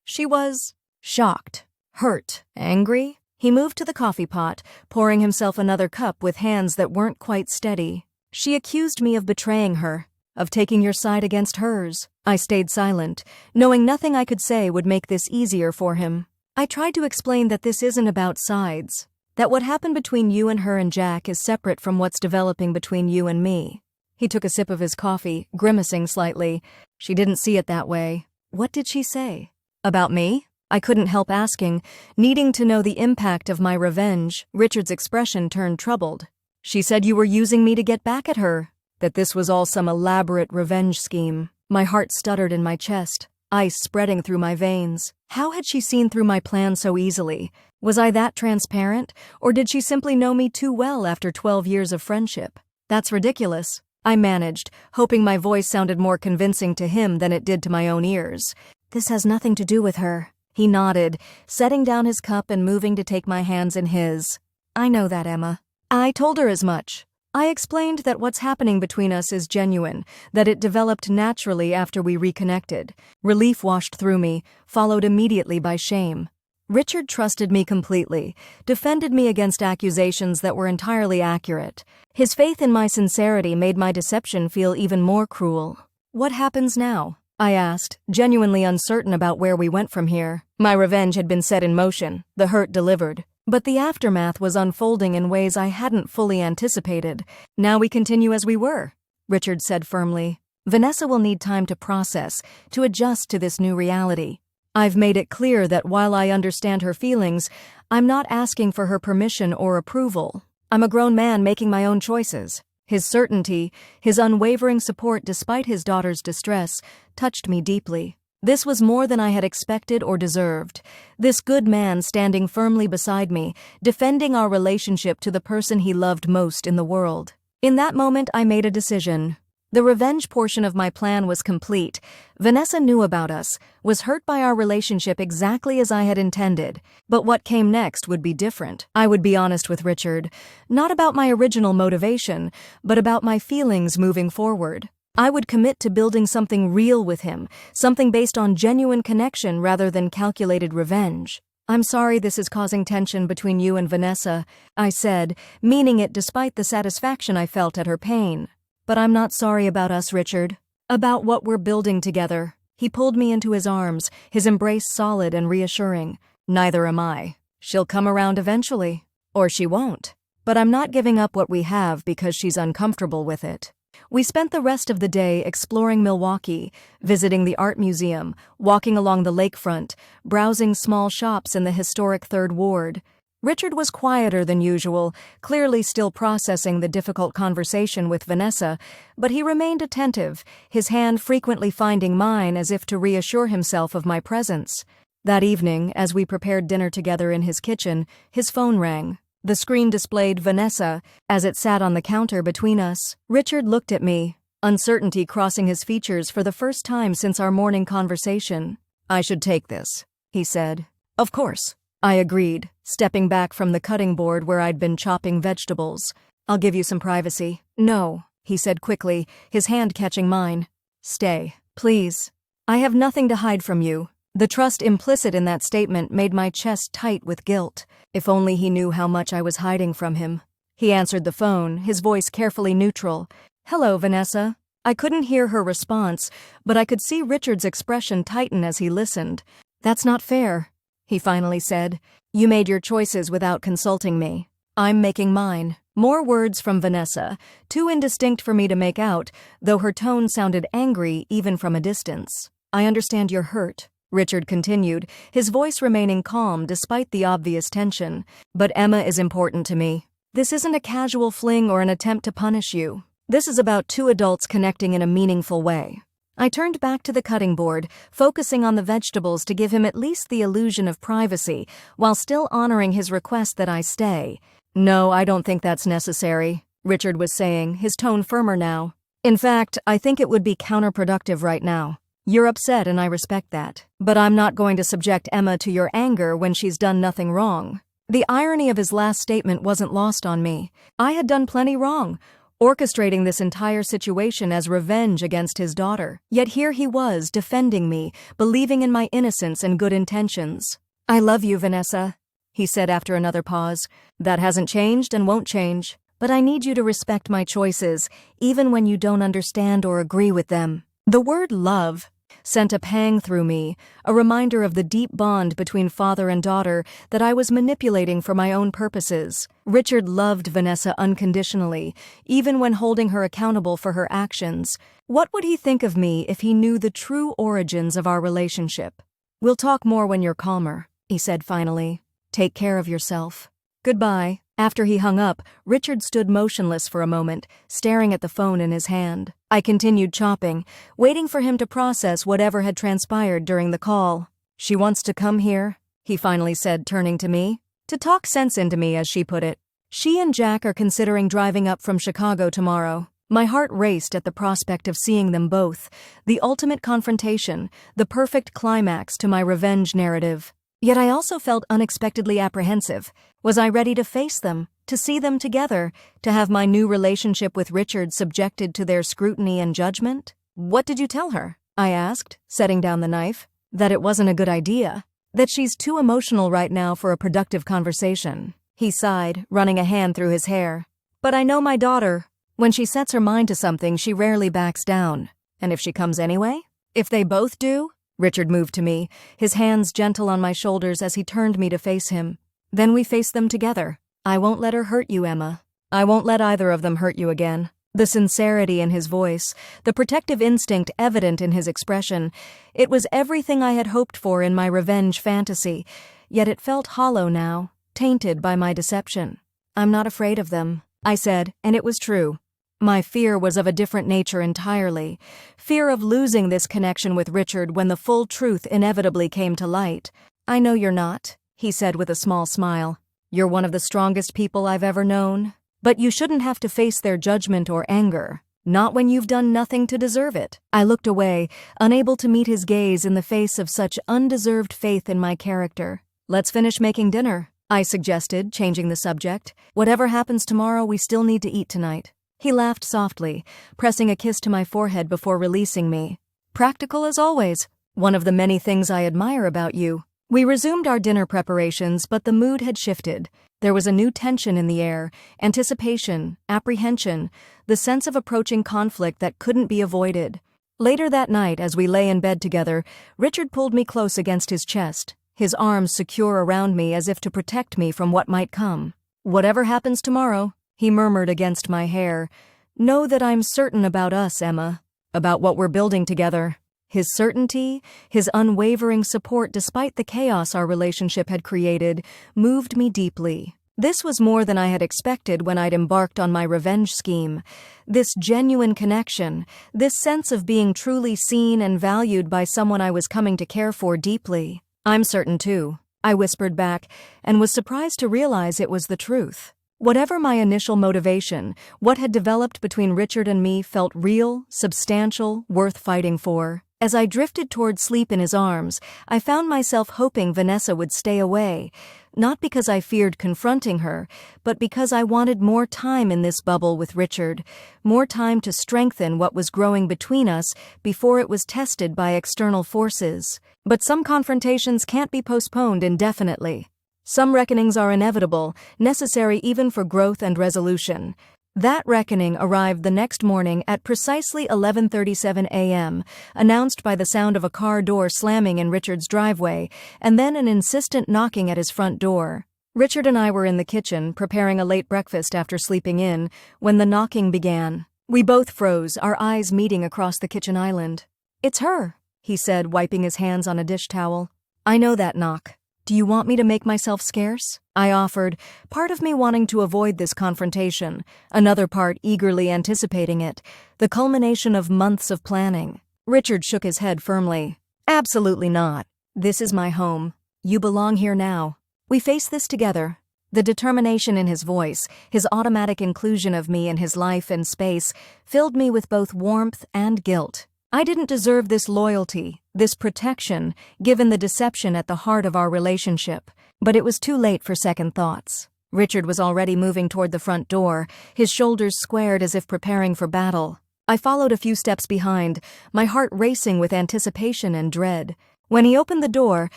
Speaker 1: She was shocked, hurt, angry. He moved to the coffee pot, pouring himself another cup with hands that weren't quite steady. "She accused me of betraying her, of taking your side against hers." I stayed silent, knowing nothing I could say would make this easier for him. I tried to explain that this isn't about sides, that what happened between you and her and Jack is separate from what's developing between you and me. He took a sip of his coffee, grimacing slightly. She didn't see it that way. "What did she say?" "About me?" I couldn't help asking, needing to know the impact of my revenge. Richard's expression turned troubled. "She said you were using me to get back at her, that this was all some elaborate revenge scheme." My heart stuttered in my chest, ice spreading through my veins. How had she seen through my plan so easily? Was I that transparent, or did she simply know me too well after 12 years of friendship? "That's ridiculous," I managed, hoping my voice sounded more convincing to him than it did to my own ears. "This has nothing to do with her." He nodded, setting down his cup and moving to take my hands in his. "I know that, Emma. I told her as much. I explained that what's happening between us is genuine, that it developed naturally after we reconnected." Relief washed through me, followed immediately by shame. Richard trusted me completely, defended me against accusations that were entirely accurate. His faith in my sincerity made my deception feel even more cruel. "What happens now?" I asked, genuinely uncertain about where we went from here. My revenge had been set in motion, the hurt delivered. But the aftermath was unfolding in ways I hadn't fully anticipated. "Now we continue as we were," Richard said firmly. "Vanessa will need time to process, to adjust to this new reality. I've made it clear that while I understand her feelings, I'm not asking for her permission or approval. I'm a grown man making my own choices." His certainty, his unwavering support despite his daughter's distress, touched me deeply. This was more than I had expected or deserved. This good man standing firmly beside me, defending our relationship to the person he loved most in the world. In that moment, I made a decision. The revenge portion of my plan was complete. Vanessa knew about us, was hurt by our relationship exactly as I had intended. But what came next would be different. I would be honest with Richard, not about my original motivation, but about my feelings moving forward. I would commit to building something real with him, something based on genuine connection rather than calculated revenge. "I'm sorry this is causing tension between you and Vanessa," I said, meaning it despite the satisfaction I felt at her pain. "But I'm not sorry about us, Richard. About what we're building together." He pulled me into his arms, his embrace solid and reassuring. "Neither am I." She'll come around eventually. Or she won't. But I'm not giving up what we have because she's uncomfortable with it. We spent the rest of the day exploring Milwaukee, visiting the art museum, walking along the lakefront, browsing small shops in the historic Third Ward. Richard was quieter than usual, clearly still processing the difficult conversation with Vanessa, but he remained attentive, his hand frequently finding mine as if to reassure himself of my presence. That evening, as we prepared dinner together in his kitchen, his phone rang. The screen displayed Vanessa as it sat on the counter between us. Richard looked at me, uncertainty crossing his features for the first time since our morning conversation. "I should take this," he said. "Of course," I agreed, stepping back from the cutting board where I'd been chopping vegetables. "I'll give you some privacy." "No," he said quickly, his hand catching mine. "Stay, please. I have nothing to hide from you." The trust implicit in that statement made my chest tight with guilt. If only he knew how much I was hiding from him. He answered the phone, his voice carefully neutral. "Hello, Vanessa." I couldn't hear her response, but I could see Richard's expression tighten as he listened. "That's not fair," he finally said. "You made your choices without consulting me. I'm making mine." More words from Vanessa, too indistinct for me to make out, though her tone sounded angry even from a distance. "I understand you're hurt," Richard continued, his voice remaining calm despite the obvious tension. "But Emma is important to me. This isn't a casual fling or an attempt to punish you. This is about two adults connecting in a meaningful way." I turned back to the cutting board, focusing on the vegetables to give him at least the illusion of privacy, while still honoring his request that I stay. "No, I don't think that's necessary," Richard was saying, his tone firmer now. "In fact, I think it would be counterproductive right now. You're upset and I respect that. But I'm not going to subject Emma to your anger when she's done nothing wrong." The irony of his last statement wasn't lost on me. I had done plenty wrong, orchestrating this entire situation as revenge against his daughter. Yet here he was, defending me, believing in my innocence and good intentions. "I love you, Vanessa," he said after another pause. "That hasn't changed and won't change. But I need you to respect my choices, even when you don't understand or agree with them." The word love sent a pang through me, a reminder of the deep bond between father and daughter that I was manipulating for my own purposes. Richard loved Vanessa unconditionally, even when holding her accountable for her actions. What would he think of me if he knew the true origins of our relationship? "We'll talk more when you're calmer," he said finally. "Take care of yourself." "Goodbye." After he hung up, Richard stood motionless for a moment, staring at the phone in his hand. I continued chopping, waiting for him to process whatever had transpired during the call. "She wants to come here," he finally said, turning to me. "To talk sense into me," as she put it. "She and Jack are considering driving up from Chicago tomorrow." My heart raced at the prospect of seeing them both, the ultimate confrontation, the perfect climax to my revenge narrative. Yet I also felt unexpectedly apprehensive. Was I ready to face them, to see them together, to have my new relationship with Richard subjected to their scrutiny and judgment? "What did you tell her?" I asked, setting down the knife. "That it wasn't a good idea. That she's too emotional right now for a productive conversation." He sighed, running a hand through his hair. "But I know my daughter. When she sets her mind to something, she rarely backs down. And if she comes anyway? If they both do?" Richard moved to me, his hands gentle on my shoulders as he turned me to face him. "Then we face them together. I won't let her hurt you, Emma. I won't let either of them hurt you again." The sincerity in his voice, the protective instinct evident in his expression, it was everything I had hoped for in my revenge fantasy, yet it felt hollow now, tainted by my deception. "I'm not afraid of them," I said, and it was true. My fear was of a different nature entirely, fear of losing this connection with Richard when the full truth inevitably came to light. "I know you're not," he said with a small smile. "You're one of the strongest people I've ever known. But you shouldn't have to face their judgment or anger, not when you've done nothing to deserve it." I looked away, unable to meet his gaze in the face of such undeserved faith in my character. "Let's finish making dinner," I suggested, changing the subject. "Whatever happens tomorrow, we still need to eat tonight." He laughed softly, pressing a kiss to my forehead before releasing me. "Practical as always. One of the many things I admire about you." We resumed our dinner preparations, but the mood had shifted. There was a new tension in the air, anticipation, apprehension, the sense of approaching conflict that couldn't be avoided. Later that night, as we lay in bed together, Richard pulled me close against his chest, his arms secure around me as if to protect me from what might come. "Whatever happens tomorrow," he murmured against my hair, "know that I'm certain about us, Emma, about what we're building together." His certainty, his unwavering support despite the chaos our relationship had created, moved me deeply. This was more than I had expected when I'd embarked on my revenge scheme. This genuine connection, this sense of being truly seen and valued by someone I was coming to care for deeply. "I'm certain too," I whispered back, and was surprised to realize it was the truth. Whatever my initial motivation, what had developed between Richard and me felt real, substantial, worth fighting for. As I drifted toward sleep in his arms, I found myself hoping Vanessa would stay away, not because I feared confronting her, but because I wanted more time in this bubble with Richard, more time to strengthen what was growing between us before it was tested by external forces. But some confrontations can't be postponed indefinitely. Some reckonings are inevitable, necessary even for growth and resolution. That reckoning arrived the next morning at precisely 11:37 a.m., announced by the sound of a car door slamming in Richard's driveway, and then an insistent knocking at his front door. Richard and I were in the kitchen, preparing a late breakfast after sleeping in, when the knocking began. We both froze, our eyes meeting across the kitchen island. "It's her," he said, wiping his hands on a dish towel. "I know that knock. Do you want me to make myself scarce?" I offered, part of me wanting to avoid this confrontation, another part eagerly anticipating it, the culmination of months of planning. Richard shook his head firmly. "Absolutely not. This is my home. You belong here now. We face this together." The determination in his voice, his automatic inclusion of me in his life and space, filled me with both warmth and guilt. I didn't deserve this loyalty, this protection, given the deception at the heart of our relationship. But it was too late for second thoughts. Richard was already moving toward the front door, his shoulders squared as if preparing for battle. I followed a few steps behind, my heart racing with anticipation and dread. When he opened the door,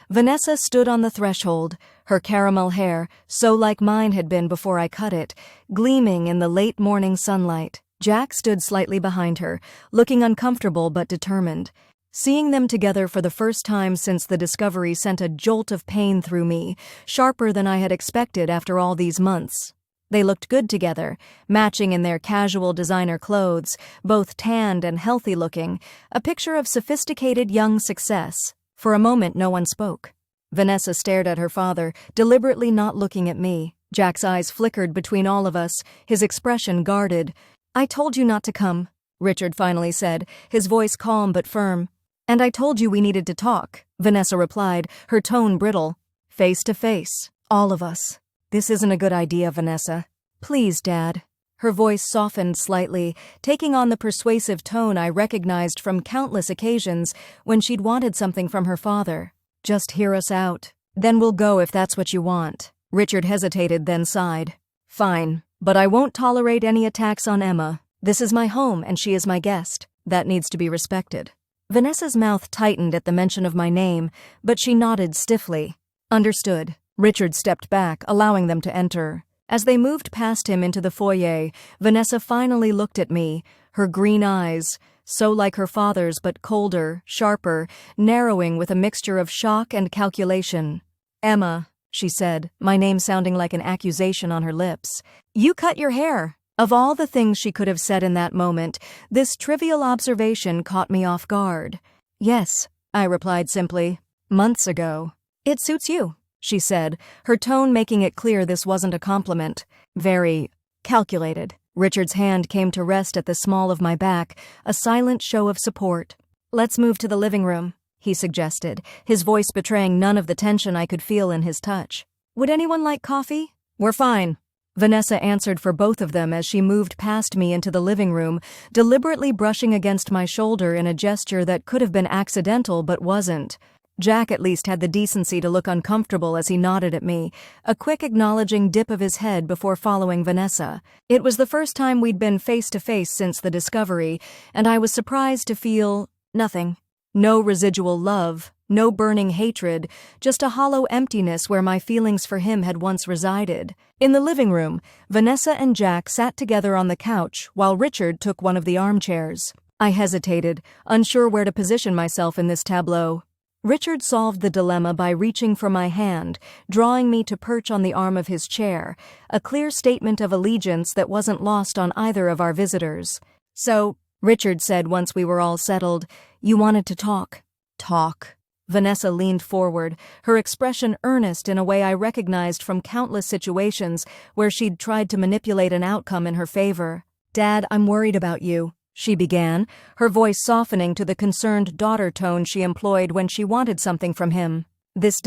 Speaker 1: Vanessa stood on the threshold, her caramel hair, so like mine had been before I cut it, gleaming in the late morning sunlight. Jack stood slightly behind her, looking uncomfortable but determined. Seeing them together for the first time since the discovery sent a jolt of pain through me, sharper than I had expected after all these months. They looked good together, matching in their casual designer clothes, both tanned and healthy-looking, a picture of sophisticated young success. For a moment no one spoke. Vanessa stared at her father, deliberately not looking at me. Jack's eyes flickered between all of us, his expression guarded. "I told you not to come," Richard finally said, his voice calm but firm. "And I told you we needed to talk," Vanessa replied, her tone brittle. "Face to face, all of us." "This isn't a good idea, Vanessa." "Please, Dad." Her voice softened slightly, taking on the persuasive tone I recognized from countless occasions when she'd wanted something from her father. "Just hear us out. Then we'll go if that's what you want." Richard hesitated, then sighed. "Fine. But I won't tolerate any attacks on Emma. This is my home and she is my guest. That needs to be respected." Vanessa's mouth tightened at the mention of my name, but she nodded stiffly. "Understood." Richard stepped back, allowing them to enter. As they moved past him into the foyer, Vanessa finally looked at me, her green eyes, so like her father's but colder, sharper, narrowing with a mixture of shock and calculation. "Emma," she said, my name sounding like an accusation on her lips. "You cut your hair." Of all the things she could have said in that moment, this trivial observation caught me off guard. "Yes," I replied simply. "Months ago." "It suits you," she said, her tone making it clear this wasn't a compliment. "Very calculated." Richard's hand came to rest at the small of my back, a silent show of support. "Let's move to the living room," he suggested, his voice betraying none of the tension I could feel in his touch. "Would anyone like coffee?" "We're fine," Vanessa answered for both of them as she moved past me into the living room, deliberately brushing against my shoulder in a gesture that could have been accidental but wasn't. Jack at least had the decency to look uncomfortable as he nodded at me, a quick acknowledging dip of his head before following Vanessa. It was the first time we'd been face-to-face since the discovery, and I was surprised to feel nothing. No residual love, no burning hatred, just a hollow emptiness where my feelings for him had once resided. In the living room, Vanessa and Jack sat together on the couch while Richard took one of the armchairs. I hesitated, unsure where to position myself in this tableau. Richard solved the dilemma by reaching for my hand, drawing me to perch on the arm of his chair, a clear statement of allegiance that wasn't lost on either of our visitors. "So," Richard said once we were all settled, "you wanted to talk." "Talk." Vanessa leaned forward, her expression earnest in a way I recognized from countless situations where she'd tried to manipulate an outcome in her favor. "Dad, I'm worried about you," she began, her voice softening to the concerned daughter tone she employed when she wanted something from him. "This ...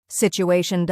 Speaker 1: situation ...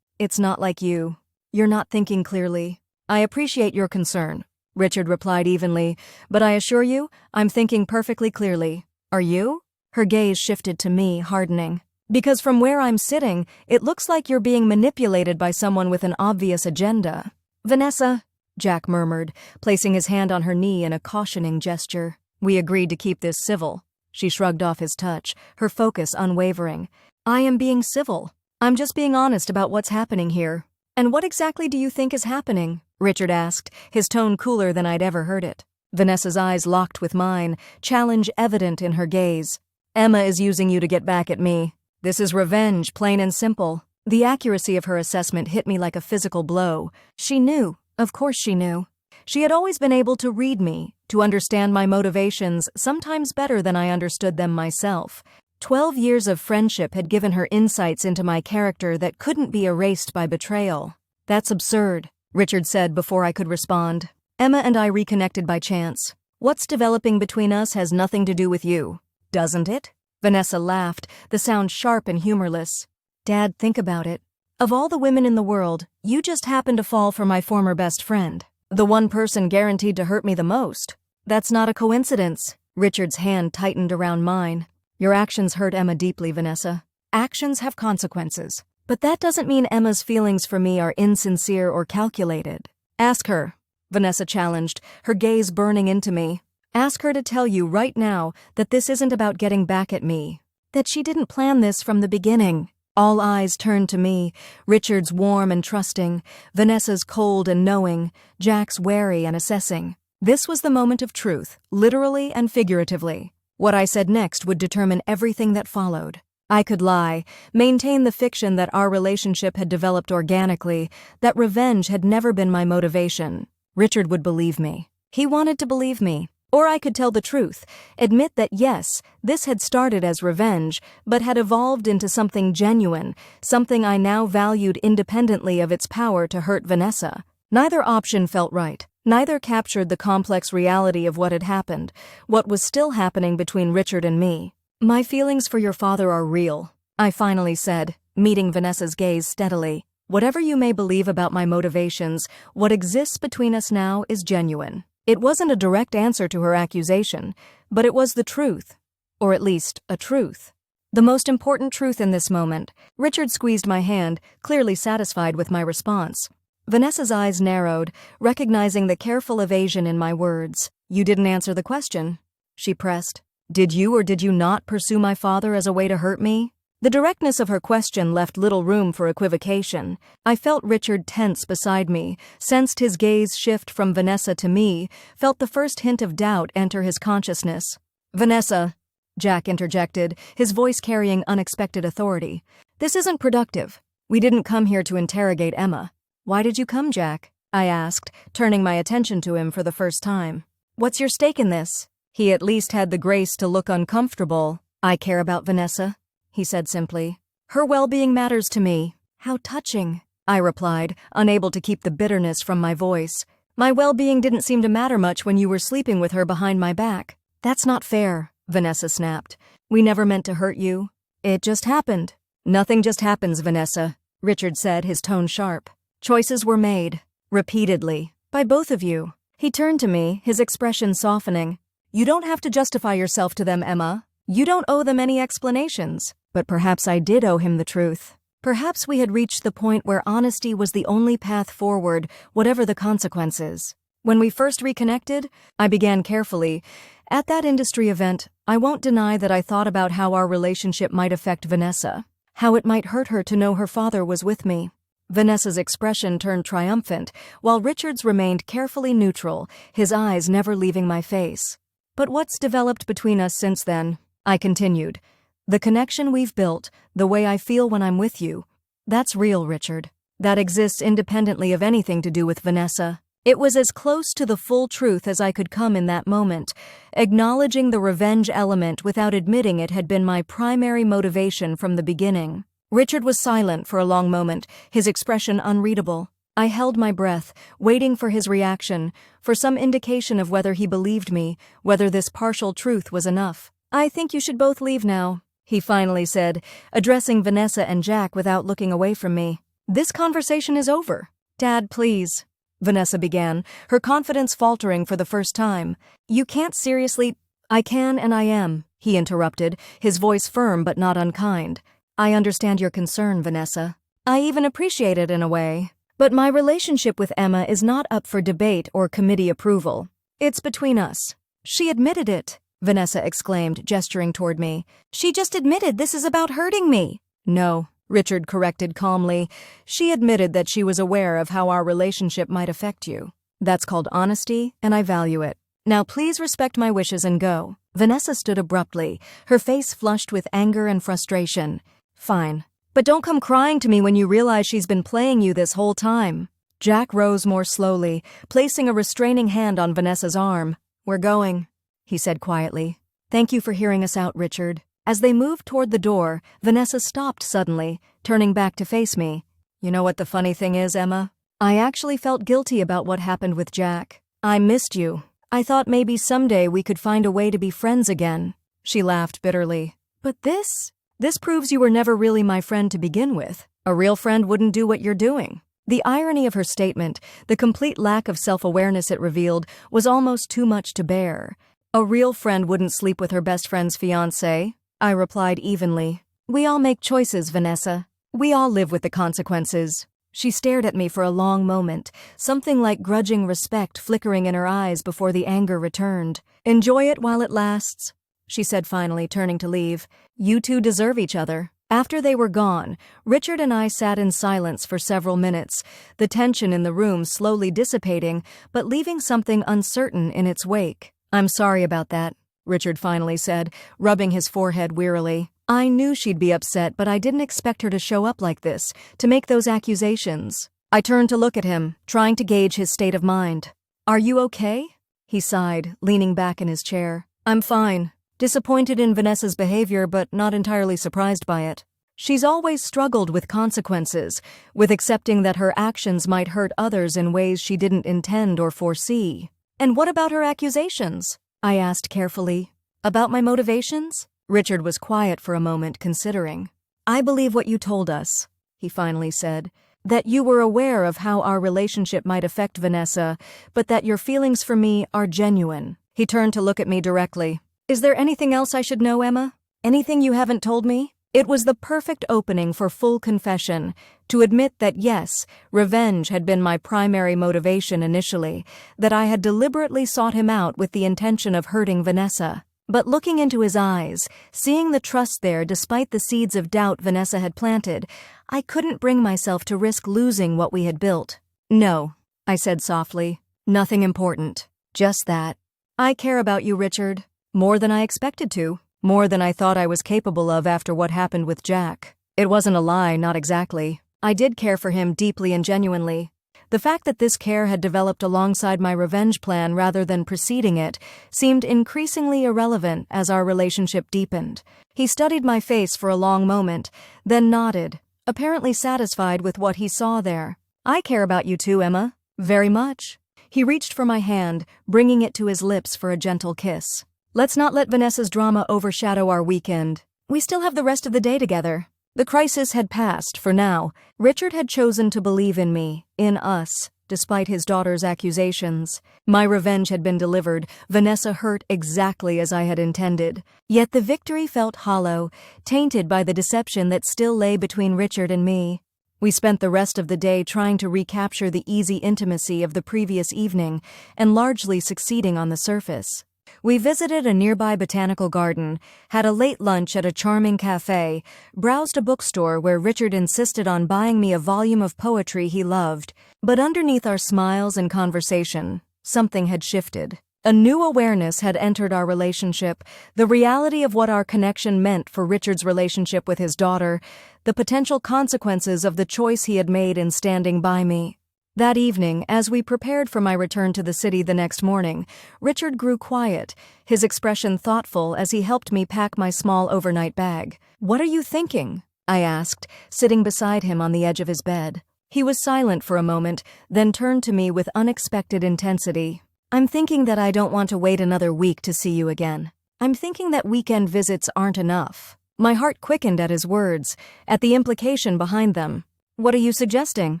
Speaker 1: It's not like you. You're not thinking clearly." "I appreciate your concern," Richard replied evenly, "but I assure you, I'm thinking perfectly clearly. Are you?" Her gaze shifted to me, hardening. "Because from where I'm sitting, it looks like you're being manipulated by someone with an obvious agenda." "Vanessa," Jack murmured, placing his hand on her knee in a cautioning gesture. "We agreed to keep this civil." She shrugged off his touch, her focus unwavering. "I am being civil. I'm just being honest about what's happening here." "And what exactly do you think is happening?" Richard asked, his tone cooler than I'd ever heard it. Vanessa's eyes locked with mine, challenge evident in her gaze. "Emma is using you to get back at me. This is revenge, plain and simple." The accuracy of her assessment hit me like a physical blow. She knew. Of course she knew. She had always been able to read me, to understand my motivations sometimes better than I understood them myself. 12 years of friendship had given her insights into my character that couldn't be erased by betrayal. "That's absurd," Richard said before I could respond. "Emma and I reconnected by chance. What's developing between us has nothing to do with you. Doesn't it?" Vanessa laughed, the sound sharp and humorless. "Dad, think about it. Of all the women in the world, you just happen to fall for my former best friend. The one person guaranteed to hurt me the most. That's not a coincidence." Richard's hand tightened around mine. "Your actions hurt Emma deeply, Vanessa. Actions have consequences. But that doesn't mean Emma's feelings for me are insincere or calculated. Ask her," Vanessa challenged, her gaze burning into me. "Ask her to tell you right now that this isn't about getting back at me. That she didn't plan this from the beginning." All eyes turned to me, Richard's warm and trusting, Vanessa's cold and knowing, Jack's wary and assessing. This was the moment of truth, literally and figuratively. What I said next would determine everything that followed. I could lie, maintain the fiction that our relationship had developed organically, that revenge had never been my motivation. Richard would believe me. He wanted to believe me. Or I could tell the truth, admit that yes, this had started as revenge, but had evolved into something genuine, something I now valued independently of its power to hurt Vanessa. Neither option felt right. Neither captured the complex reality of what had happened, what was still happening between Richard and me. "My feelings for your father are real," I finally said, meeting Vanessa's gaze steadily. "Whatever you may believe about my motivations, what exists between us now is genuine." It wasn't a direct answer to her accusation, but it was the truth. Or at least, a truth. The most important truth in this moment. Richard squeezed my hand, clearly satisfied with my response. Vanessa's eyes narrowed, recognizing the careful evasion in my words. "You didn't answer the question," she pressed. "Did you or did you not pursue my father as a way to hurt me?" The directness of her question left little room for equivocation. I felt Richard tense beside me, sensed his gaze shift from Vanessa to me, felt the first hint of doubt enter his consciousness. "Vanessa," Jack interjected, his voice carrying unexpected authority. "This isn't productive. We didn't come here to interrogate Emma." "Why did you come, Jack?" I asked, turning my attention to him for the first time. "What's your stake in this?" He at least had the grace to look uncomfortable. "I care about Vanessa," he said simply. "Her well-being matters to me." "How touching," I replied, unable to keep the bitterness from my voice. "My well-being didn't seem to matter much when you were sleeping with her behind my back." "That's not fair," Vanessa snapped. "We never meant to hurt you. It just happened." "Nothing just happens, Vanessa," Richard said, his tone sharp. "Choices were made, repeatedly, by both of you." He turned to me, his expression softening. "You don't have to justify yourself to them, Emma. You don't owe them any explanations." But perhaps I did owe him the truth. Perhaps we had reached the point where honesty was the only path forward, whatever the consequences. When we first reconnected, I began carefully. At that industry event, I won't deny that I thought about how our relationship might affect Vanessa, how it might hurt her to know her father was with me. Vanessa's expression turned triumphant, while Richard's remained carefully neutral, his eyes never leaving my face. "But what's developed between us since then?" I continued. The connection we've built, the way I feel when I'm with you, that's real, Richard. That exists independently of anything to do with Vanessa. It was as close to the full truth as I could come in that moment. Acknowledging the revenge element without admitting it had been my primary motivation from the beginning. Richard was silent for a long moment, his expression unreadable. I held my breath, waiting for his reaction, for some indication of whether he believed me, whether this partial truth was enough. "I think you should both leave now," he finally said, addressing Vanessa and Jack without looking away from me. "This conversation is over." "Dad, please," Vanessa began, her confidence faltering for the first time. "You can't seriously—" "I can and I am," he interrupted, his voice firm but not unkind. "I understand your concern, Vanessa. I even appreciate it in a way. But my relationship with Emma is not up for debate or committee approval. It's between us." "She admitted it," Vanessa exclaimed, gesturing toward me. "She just admitted this is about hurting me." "No," Richard corrected calmly. "She admitted that she was aware of how our relationship might affect you. That's called honesty, and I value it. Now please respect my wishes and go." Vanessa stood abruptly, her face flushed with anger and frustration. "Fine. But don't come crying to me when you realize she's been playing you this whole time." Jack rose more slowly, placing a restraining hand on Vanessa's arm. "We're going," he said quietly. "Thank you for hearing us out, Richard." As they moved toward the door, Vanessa stopped suddenly, turning back to face me. "You know what the funny thing is, Emma? I actually felt guilty about what happened with Jack. I missed you. I thought maybe someday we could find a way to be friends again." She laughed bitterly. "But this proves you were never really my friend to begin with. A real friend wouldn't do what you're doing." The irony of her statement, the complete lack of self-awareness it revealed, was almost too much to bear. "A real friend wouldn't sleep with her best friend's fiancé," I replied evenly. "We all make choices, Vanessa. We all live with the consequences." She stared at me for a long moment, something like grudging respect flickering in her eyes before the anger returned. "Enjoy it while it lasts," she said finally, turning to leave. "You two deserve each other." After they were gone, Richard and I sat in silence for several minutes, the tension in the room slowly dissipating, but leaving something uncertain in its wake. "I'm sorry about that," Richard finally said, rubbing his forehead wearily. "I knew she'd be upset, but I didn't expect her to show up like this, to make those accusations." I turned to look at him, trying to gauge his state of mind. "Are you okay?" he sighed, leaning back in his chair. "I'm fine. Disappointed in Vanessa's behavior, but not entirely surprised by it. She's always struggled with consequences, with accepting that her actions might hurt others in ways she didn't intend or foresee." "And what about her accusations?" I asked carefully. "About my motivations?" Richard was quiet for a moment, considering. "I believe what you told us," he finally said. "That you were aware of how our relationship might affect Vanessa, but that your feelings for me are genuine." He turned to look at me directly. "Is there anything else I should know, Emma? Anything you haven't told me?" It was the perfect opening for full confession, to admit that yes, revenge had been my primary motivation initially, that I had deliberately sought him out with the intention of hurting Vanessa. But looking into his eyes, seeing the trust there despite the seeds of doubt Vanessa had planted, I couldn't bring myself to risk losing what we had built. "No," I said softly. "Nothing important. Just that. I care about you, Richard. More than I expected to. More than I thought I was capable of after what happened with Jack. It wasn't a lie, not exactly. I did care for him deeply and genuinely. The fact that this care had developed alongside my revenge plan rather than preceding it seemed increasingly irrelevant as our relationship deepened. He studied my face for a long moment, then nodded, apparently satisfied with what he saw there. "I care about you too, Emma. Very much." He reached for my hand, bringing it to his lips for a gentle kiss. "Let's not let Vanessa's drama overshadow our weekend. We still have the rest of the day together." The crisis had passed, for now. Richard had chosen to believe in me, in us, despite his daughter's accusations. My revenge had been delivered, Vanessa hurt exactly as I had intended. Yet the victory felt hollow, tainted by the deception that still lay between Richard and me. We spent the rest of the day trying to recapture the easy intimacy of the previous evening, and largely succeeding on the surface. We visited a nearby botanical garden, had a late lunch at a charming cafe, browsed a bookstore where Richard insisted on buying me a volume of poetry he loved. But underneath our smiles and conversation, something had shifted. A new awareness had entered our relationship, the reality of what our connection meant for Richard's relationship with his daughter, the potential consequences of the choice he had made in standing by me. That evening, as we prepared for my return to the city the next morning, Richard grew quiet, his expression thoughtful as he helped me pack my small overnight bag. "What are you thinking?" I asked, sitting beside him on the edge of his bed. He was silent for a moment, then turned to me with unexpected intensity. "I'm thinking that I don't want to wait another week to see you again. I'm thinking that weekend visits aren't enough." My heart quickened at his words, at the implication behind them. "What are you suggesting?"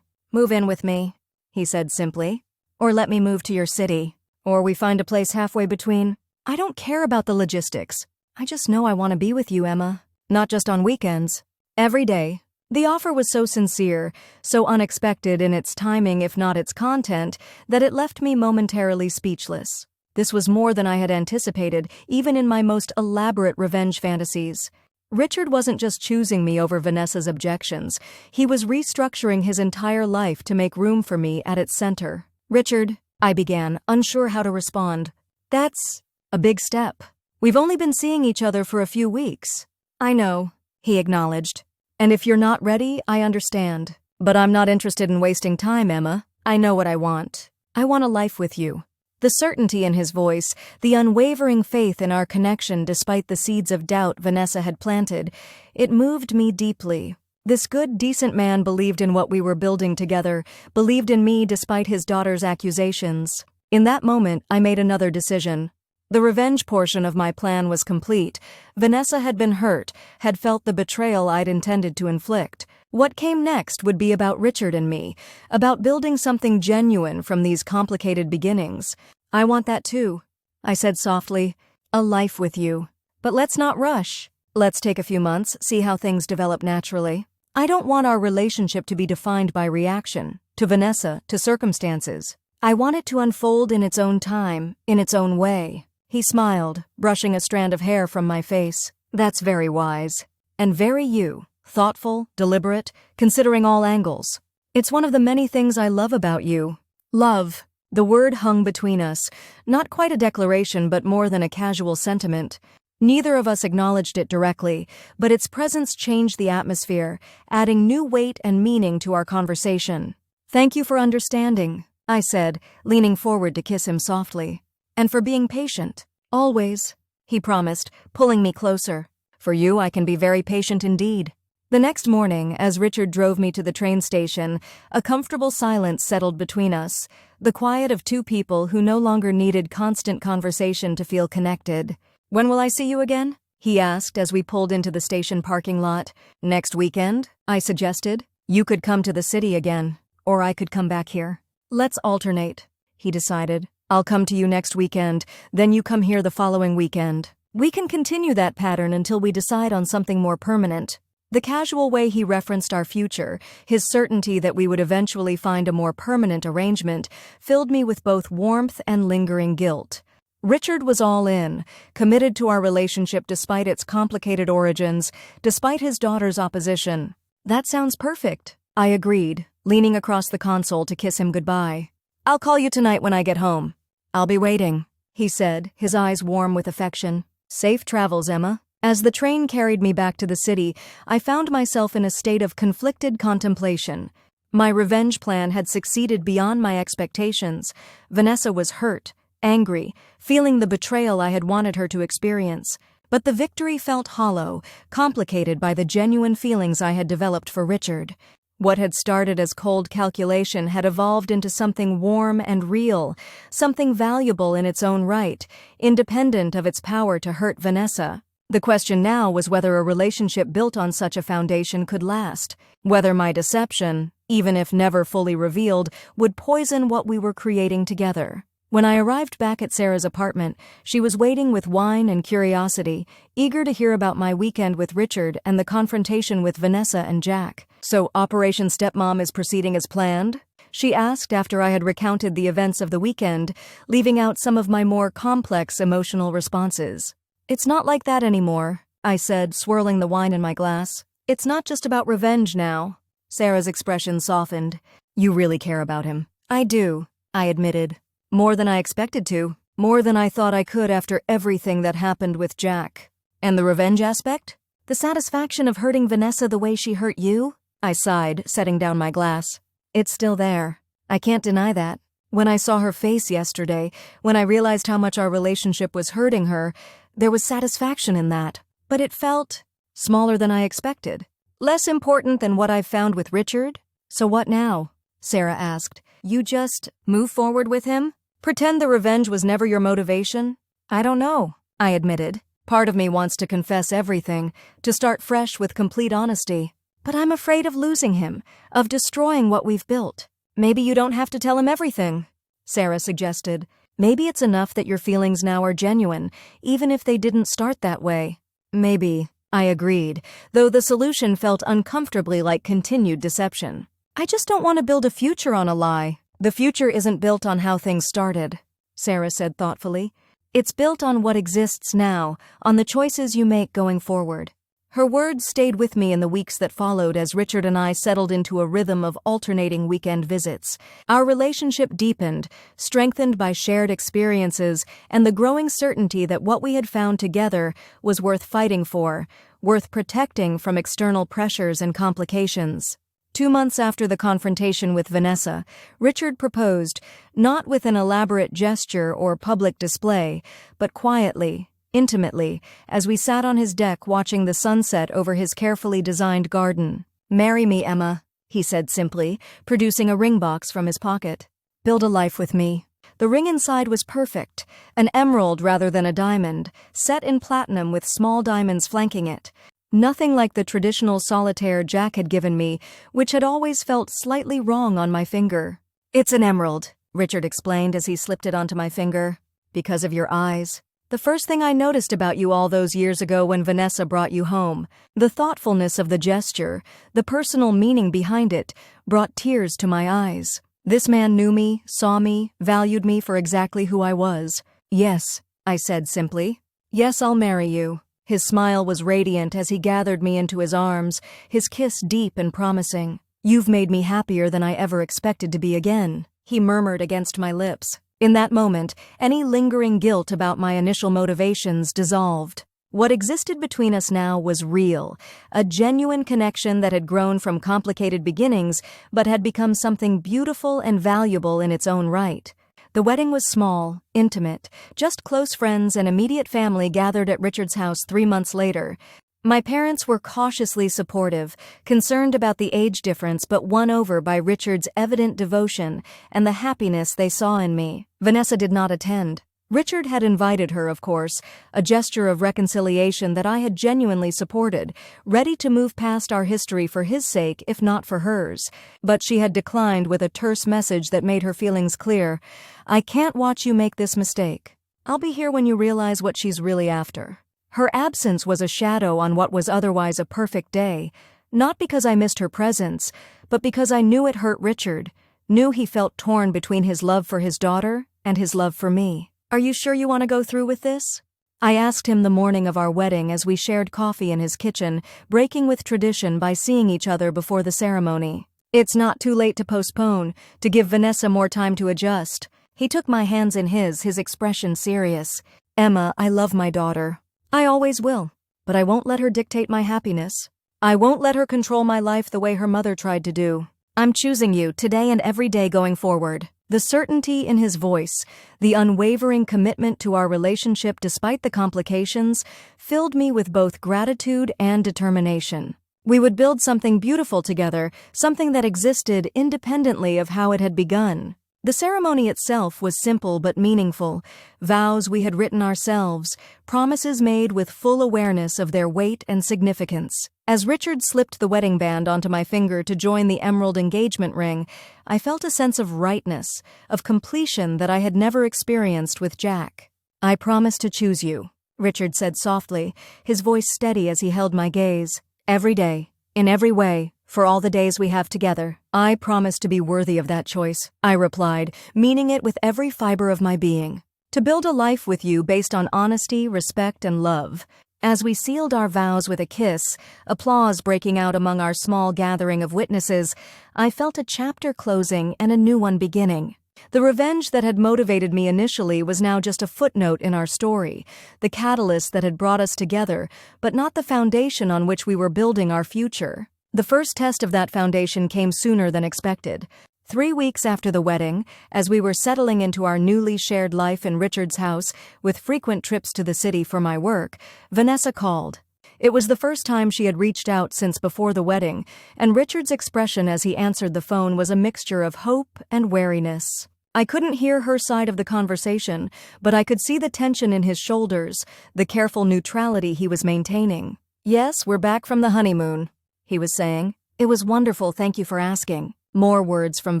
Speaker 1: "Move in with me," he said simply. "Or let me move to your city. Or we find a place halfway between. I don't care about the logistics. I just know I want to be with you, Emma. Not just on weekends. Every day." The offer was so sincere, so unexpected in its timing if not its content, that it left me momentarily speechless. This was more than I had anticipated, even in my most elaborate revenge fantasies. Richard wasn't just choosing me over Vanessa's objections. He was restructuring his entire life to make room for me at its center. "Richard," I began, unsure how to respond. "That's a big step. We've only been seeing each other for a few weeks." "I know," he acknowledged. "And if you're not ready, I understand. But I'm not interested in wasting time, Emma. I know what I want. I want a life with you." The certainty in his voice, the unwavering faith in our connection despite the seeds of doubt Vanessa had planted, it moved me deeply. This good, decent man believed in what we were building together, believed in me despite his daughter's accusations. In that moment, I made another decision. The revenge portion of my plan was complete. Vanessa had been hurt, had felt the betrayal I'd intended to inflict. What came next would be about Richard and me, about building something genuine from these complicated beginnings. "I want that too," I said softly. "A life with you. But let's not rush. Let's take a few months, see how things develop naturally. I don't want our relationship to be defined by reaction, to Vanessa, to circumstances. I want it to unfold in its own time, in its own way." He smiled, brushing a strand of hair from my face. "That's very wise. And very you. Thoughtful, deliberate, considering all angles. It's one of the many things I love about you." Love. The word hung between us, not quite a declaration but more than a casual sentiment. Neither of us acknowledged it directly, but its presence changed the atmosphere, adding new weight and meaning to our conversation. "Thank you for understanding," I said, leaning forward to kiss him softly. "And for being patient. Always," he promised, pulling me closer. "For you, I can be very patient indeed." The next morning, as Richard drove me to the train station, a comfortable silence settled between us, the quiet of two people who no longer needed constant conversation to feel connected. "When will I see you again?" he asked as we pulled into the station parking lot. "Next weekend," I suggested. "You could come to the city again, or I could come back here." "Let's alternate," he decided. "I'll come to you next weekend, then you come here the following weekend. We can continue that pattern until we decide on something more permanent." The casual way he referenced our future, his certainty that we would eventually find a more permanent arrangement, filled me with both warmth and lingering guilt. Richard was all in, committed to our relationship despite its complicated origins, despite his daughter's opposition. "That sounds perfect," I agreed, leaning across the console to kiss him goodbye. "I'll call you tonight when I get home." "I'll be waiting," he said, his eyes warm with affection. "Safe travels, Emma." As the train carried me back to the city, I found myself in a state of conflicted contemplation. My revenge plan had succeeded beyond my expectations. Vanessa was hurt, angry, feeling the betrayal I had wanted her to experience. But the victory felt hollow, complicated by the genuine feelings I had developed for Richard. What had started as cold calculation had evolved into something warm and real, something valuable in its own right, independent of its power to hurt Vanessa. The question now was whether a relationship built on such a foundation could last, whether my deception, even if never fully revealed, would poison what we were creating together. When I arrived back at Sarah's apartment, she was waiting with wine and curiosity, eager to hear about my weekend with Richard and the confrontation with Vanessa and Jack. "So Operation Stepmom is proceeding as planned?" she asked after I had recounted the events of the weekend, leaving out some of my more complex emotional responses. "It's not like that anymore," I said, swirling the wine in my glass. "It's not just about revenge now." Sarah's expression softened. "You really care about him." "I do," I admitted. "More than I expected to." More than I thought I could after everything that happened with Jack. And the revenge aspect? The satisfaction of hurting Vanessa the way she hurt you? I sighed, setting down my glass. It's still there. I can't deny that. When I saw her face yesterday, when I realized how much our relationship was hurting her, there was satisfaction in that. But it felt smaller than I expected. Less important than what I've found with Richard? So what now? Sarah asked. You just move forward with him? Pretend the revenge was never your motivation? I don't know, I admitted. Part of me wants to confess everything, to start fresh with complete honesty. But I'm afraid of losing him, of destroying what we've built. Maybe you don't have to tell him everything, Sarah suggested. Maybe it's enough that your feelings now are genuine, even if they didn't start that way. Maybe, I agreed, though the solution felt uncomfortably like continued deception. I just don't want to build a future on a lie. The future isn't built on how things started, Sarah said thoughtfully. It's built on what exists now, on the choices you make going forward. Her words stayed with me in the weeks that followed as Richard and I settled into a rhythm of alternating weekend visits. Our relationship deepened, strengthened by shared experiences and the growing certainty that what we had found together was worth fighting for, worth protecting from external pressures and complications. 2 months after the confrontation with Vanessa, Richard proposed, not with an elaborate gesture or public display, but quietly, intimately, as we sat on his deck watching the sunset over his carefully designed garden. Marry me, Emma, he said simply, producing a ring box from his pocket. Build a life with me. The ring inside was perfect, an emerald rather than a diamond, set in platinum with small diamonds flanking it. Nothing like the traditional solitaire Jack had given me, which had always felt slightly wrong on my finger. It's an emerald, Richard explained as he slipped it onto my finger. Because of your eyes. The first thing I noticed about you all those years ago when Vanessa brought you home, the thoughtfulness of the gesture, the personal meaning behind it, brought tears to my eyes. This man knew me, saw me, valued me for exactly who I was. Yes, I said simply. Yes, I'll marry you. His smile was radiant as he gathered me into his arms, his kiss deep and promising. You've made me happier than I ever expected to be again, he murmured against my lips. In that moment, any lingering guilt about my initial motivations dissolved. What existed between us now was real, a genuine connection that had grown from complicated beginnings but had become something beautiful and valuable in its own right. The wedding was small, intimate, just close friends and immediate family gathered at Richard's house 3 months later. My parents were cautiously supportive, concerned about the age difference but won over by Richard's evident devotion and the happiness they saw in me. Vanessa did not attend. Richard had invited her, of course, a gesture of reconciliation that I had genuinely supported, ready to move past our history for his sake if not for hers. But she had declined with a terse message that made her feelings clear. I can't watch you make this mistake. I'll be here when you realize what she's really after. Her absence was a shadow on what was otherwise a perfect day, not because I missed her presence, but because I knew it hurt Richard, knew he felt torn between his love for his daughter and his love for me. Are you sure you want to go through with this? I asked him the morning of our wedding as we shared coffee in his kitchen, breaking with tradition by seeing each other before the ceremony. It's not too late to postpone, to give Vanessa more time to adjust. He took my hands in his expression serious. Emma, I love my daughter. I always will, but I won't let her dictate my happiness. I won't let her control my life the way her mother tried to do. I'm choosing you today and every day going forward. The certainty in his voice, the unwavering commitment to our relationship despite the complications, filled me with both gratitude and determination. We would build something beautiful together, something that existed independently of how it had begun. The ceremony itself was simple but meaningful, vows we had written ourselves, promises made with full awareness of their weight and significance. As Richard slipped the wedding band onto my finger to join the emerald engagement ring, I felt a sense of rightness, of completion that I had never experienced with Jack. I promise to choose you, Richard said softly, his voice steady as he held my gaze. Every day, in every way, for all the days we have together. I promise to be worthy of that choice, I replied, meaning it with every fiber of my being. To build a life with you based on honesty, respect, and love. As we sealed our vows with a kiss, applause breaking out among our small gathering of witnesses, I felt a chapter closing and a new one beginning. The revenge that had motivated me initially was now just a footnote in our story, the catalyst that had brought us together, but not the foundation on which we were building our future. The first test of that foundation came sooner than expected. 3 weeks after the wedding, as we were settling into our newly shared life in Richard's house, with frequent trips to the city for my work, Vanessa called. It was the first time she had reached out since before the wedding, and Richard's expression as he answered the phone was a mixture of hope and wariness. I couldn't hear her side of the conversation, but I could see the tension in his shoulders, the careful neutrality he was maintaining. "Yes, we're back from the honeymoon," he was saying. "It was wonderful, thank you for asking." More words from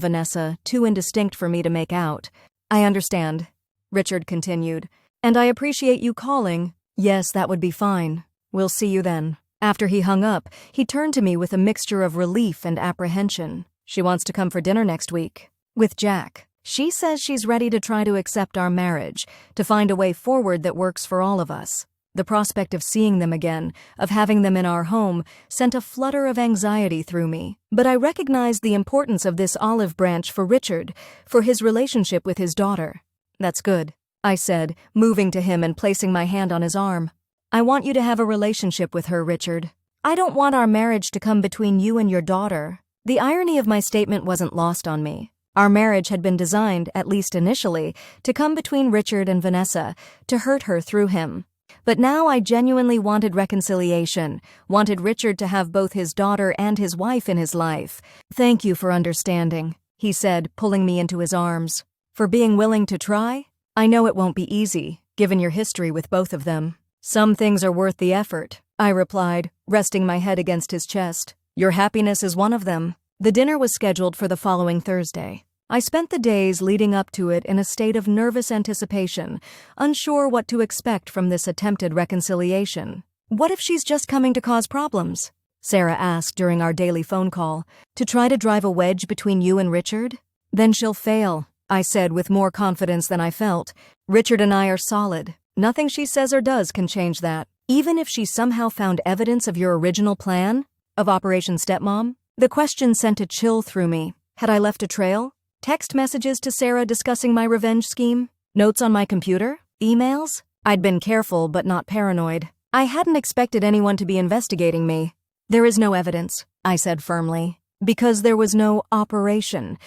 Speaker 1: Vanessa, too indistinct for me to make out. "I understand," Richard continued. "And I appreciate you calling." "Yes, that would be fine. We'll see you then." After he hung up, he turned to me with a mixture of relief and apprehension. "She wants to come for dinner next week. With Jack. She says she's ready to try to accept our marriage, to find a way forward that works for all of us." The prospect of seeing them again, of having them in our home, sent a flutter of anxiety through me. But I recognized the importance of this olive branch for Richard, for his relationship with his daughter. "That's good," I said, moving to him and placing my hand on his arm. "I want you to have a relationship with her, Richard. I don't want our marriage to come between you and your daughter." The irony of my statement wasn't lost on me. Our marriage had been designed, at least initially, to come between Richard and Vanessa, to hurt her through him. But now I genuinely wanted reconciliation, wanted Richard to have both his daughter and his wife in his life. "Thank you for understanding," he said, pulling me into his arms. "For being willing to try? I know it won't be easy, given your history with both of them." "Some things are worth the effort," I replied, resting my head against his chest. "Your happiness is one of them." The dinner was scheduled for the following Thursday. I spent the days leading up to it in a state of nervous anticipation, unsure what to expect from this attempted reconciliation. "What if she's just coming to cause problems?" Sarah asked during our daily phone call. "To try to drive a wedge between you and Richard? Then she'll fail," I said with more confidence than I felt. "Richard and I are solid. Nothing she says or does can change that. Even if she somehow found evidence of your original plan? Of Operation Stepmom?" The question sent a chill through me. Had I left a trail? Text messages to Sarah discussing my revenge scheme? Notes on my computer? Emails? I'd been careful but not paranoid. I hadn't expected anyone to be investigating me. "There is no evidence," I said firmly. "Because there was no operation."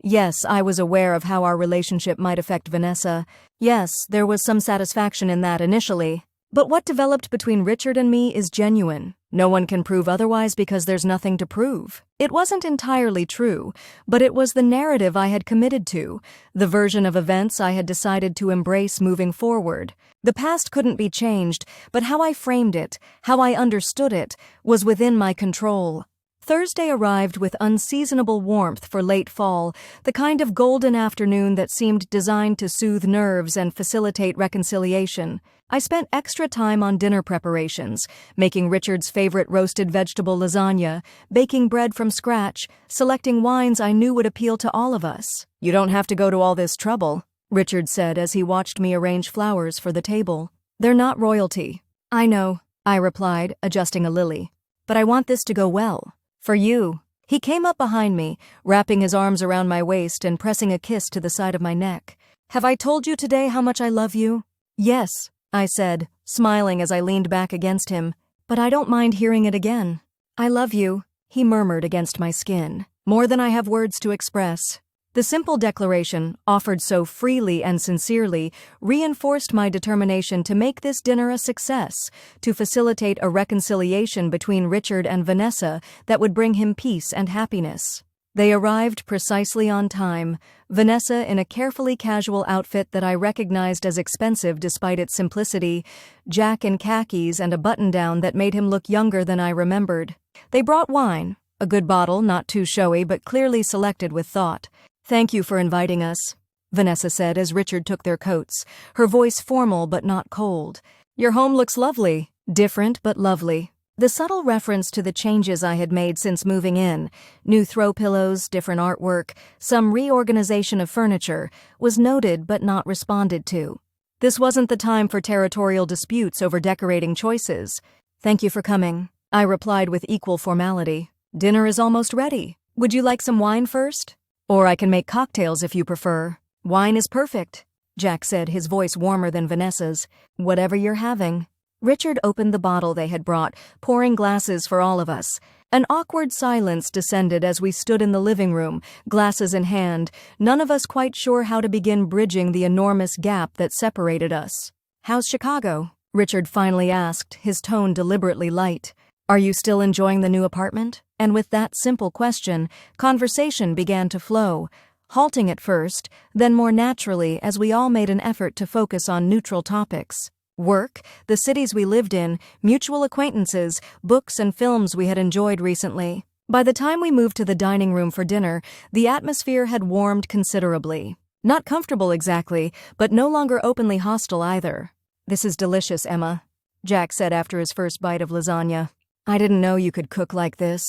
Speaker 1: Yes, I was aware of how our relationship might affect Vanessa. Yes, there was some satisfaction in that initially. But what developed between Richard and me is genuine. No one can prove otherwise because there's nothing to prove. It wasn't entirely true, but it was the narrative I had committed to, the version of events I had decided to embrace moving forward. The past couldn't be changed, but how I framed it, how I understood it, was within my control. Thursday arrived with unseasonable warmth for late fall, the kind of golden afternoon that seemed designed to soothe nerves and facilitate reconciliation. I spent extra time on dinner preparations, making Richard's favorite roasted vegetable lasagna, baking bread from scratch, selecting wines I knew would appeal to all of us. "You don't have to go to all this trouble," Richard said as he watched me arrange flowers for the table. "They're not royalty." "I know," I replied, adjusting a lily. "But I want this to go well. For you." He came up behind me, wrapping his arms around my waist and pressing a kiss to the side of my neck. "Have I told you today how much I love you?" "Yes," I said, smiling as I leaned back against him. "But I don't mind hearing it again." "I love you," he murmured against my skin, "more than I have words to express." The simple declaration, offered so freely and sincerely, reinforced my determination to make this dinner a success, to facilitate a reconciliation between Richard and Vanessa that would bring him peace and happiness. They arrived precisely on time, Vanessa in a carefully casual outfit that I recognized as expensive despite its simplicity, Jack in khakis and a button-down that made him look younger than I remembered. They brought wine, a good bottle, not too showy but clearly selected with thought. "Thank you for inviting us," Vanessa said as Richard took their coats, her voice formal but not cold. "Your home looks lovely, different but lovely." The subtle reference to the changes I had made since moving in, new throw pillows, different artwork, some reorganization of furniture, was noted but not responded to. This wasn't the time for territorial disputes over decorating choices. "Thank you for coming," I replied with equal formality. "Dinner is almost ready. Would you like some wine first?" Or I can make cocktails if you prefer. Wine is perfect, Jack said, his voice warmer than Vanessa's. Whatever you're having. Richard opened the bottle they had brought, pouring glasses for all of us. An awkward silence descended as we stood in the living room, glasses in hand, none of us quite sure how to begin bridging the enormous gap that separated us. "How's Chicago?" Richard finally asked, his tone deliberately light. "Are you still enjoying the new apartment?" And with that simple question, conversation began to flow, halting at first, then more naturally as we all made an effort to focus on neutral topics. Work, the cities we lived in, mutual acquaintances, books and films we had enjoyed recently. By the time we moved to the dining room for dinner, the atmosphere had warmed considerably. Not comfortable exactly, but no longer openly hostile either. "This is delicious, Emma," Jack said after his first bite of lasagna. "I didn't know you could cook like this."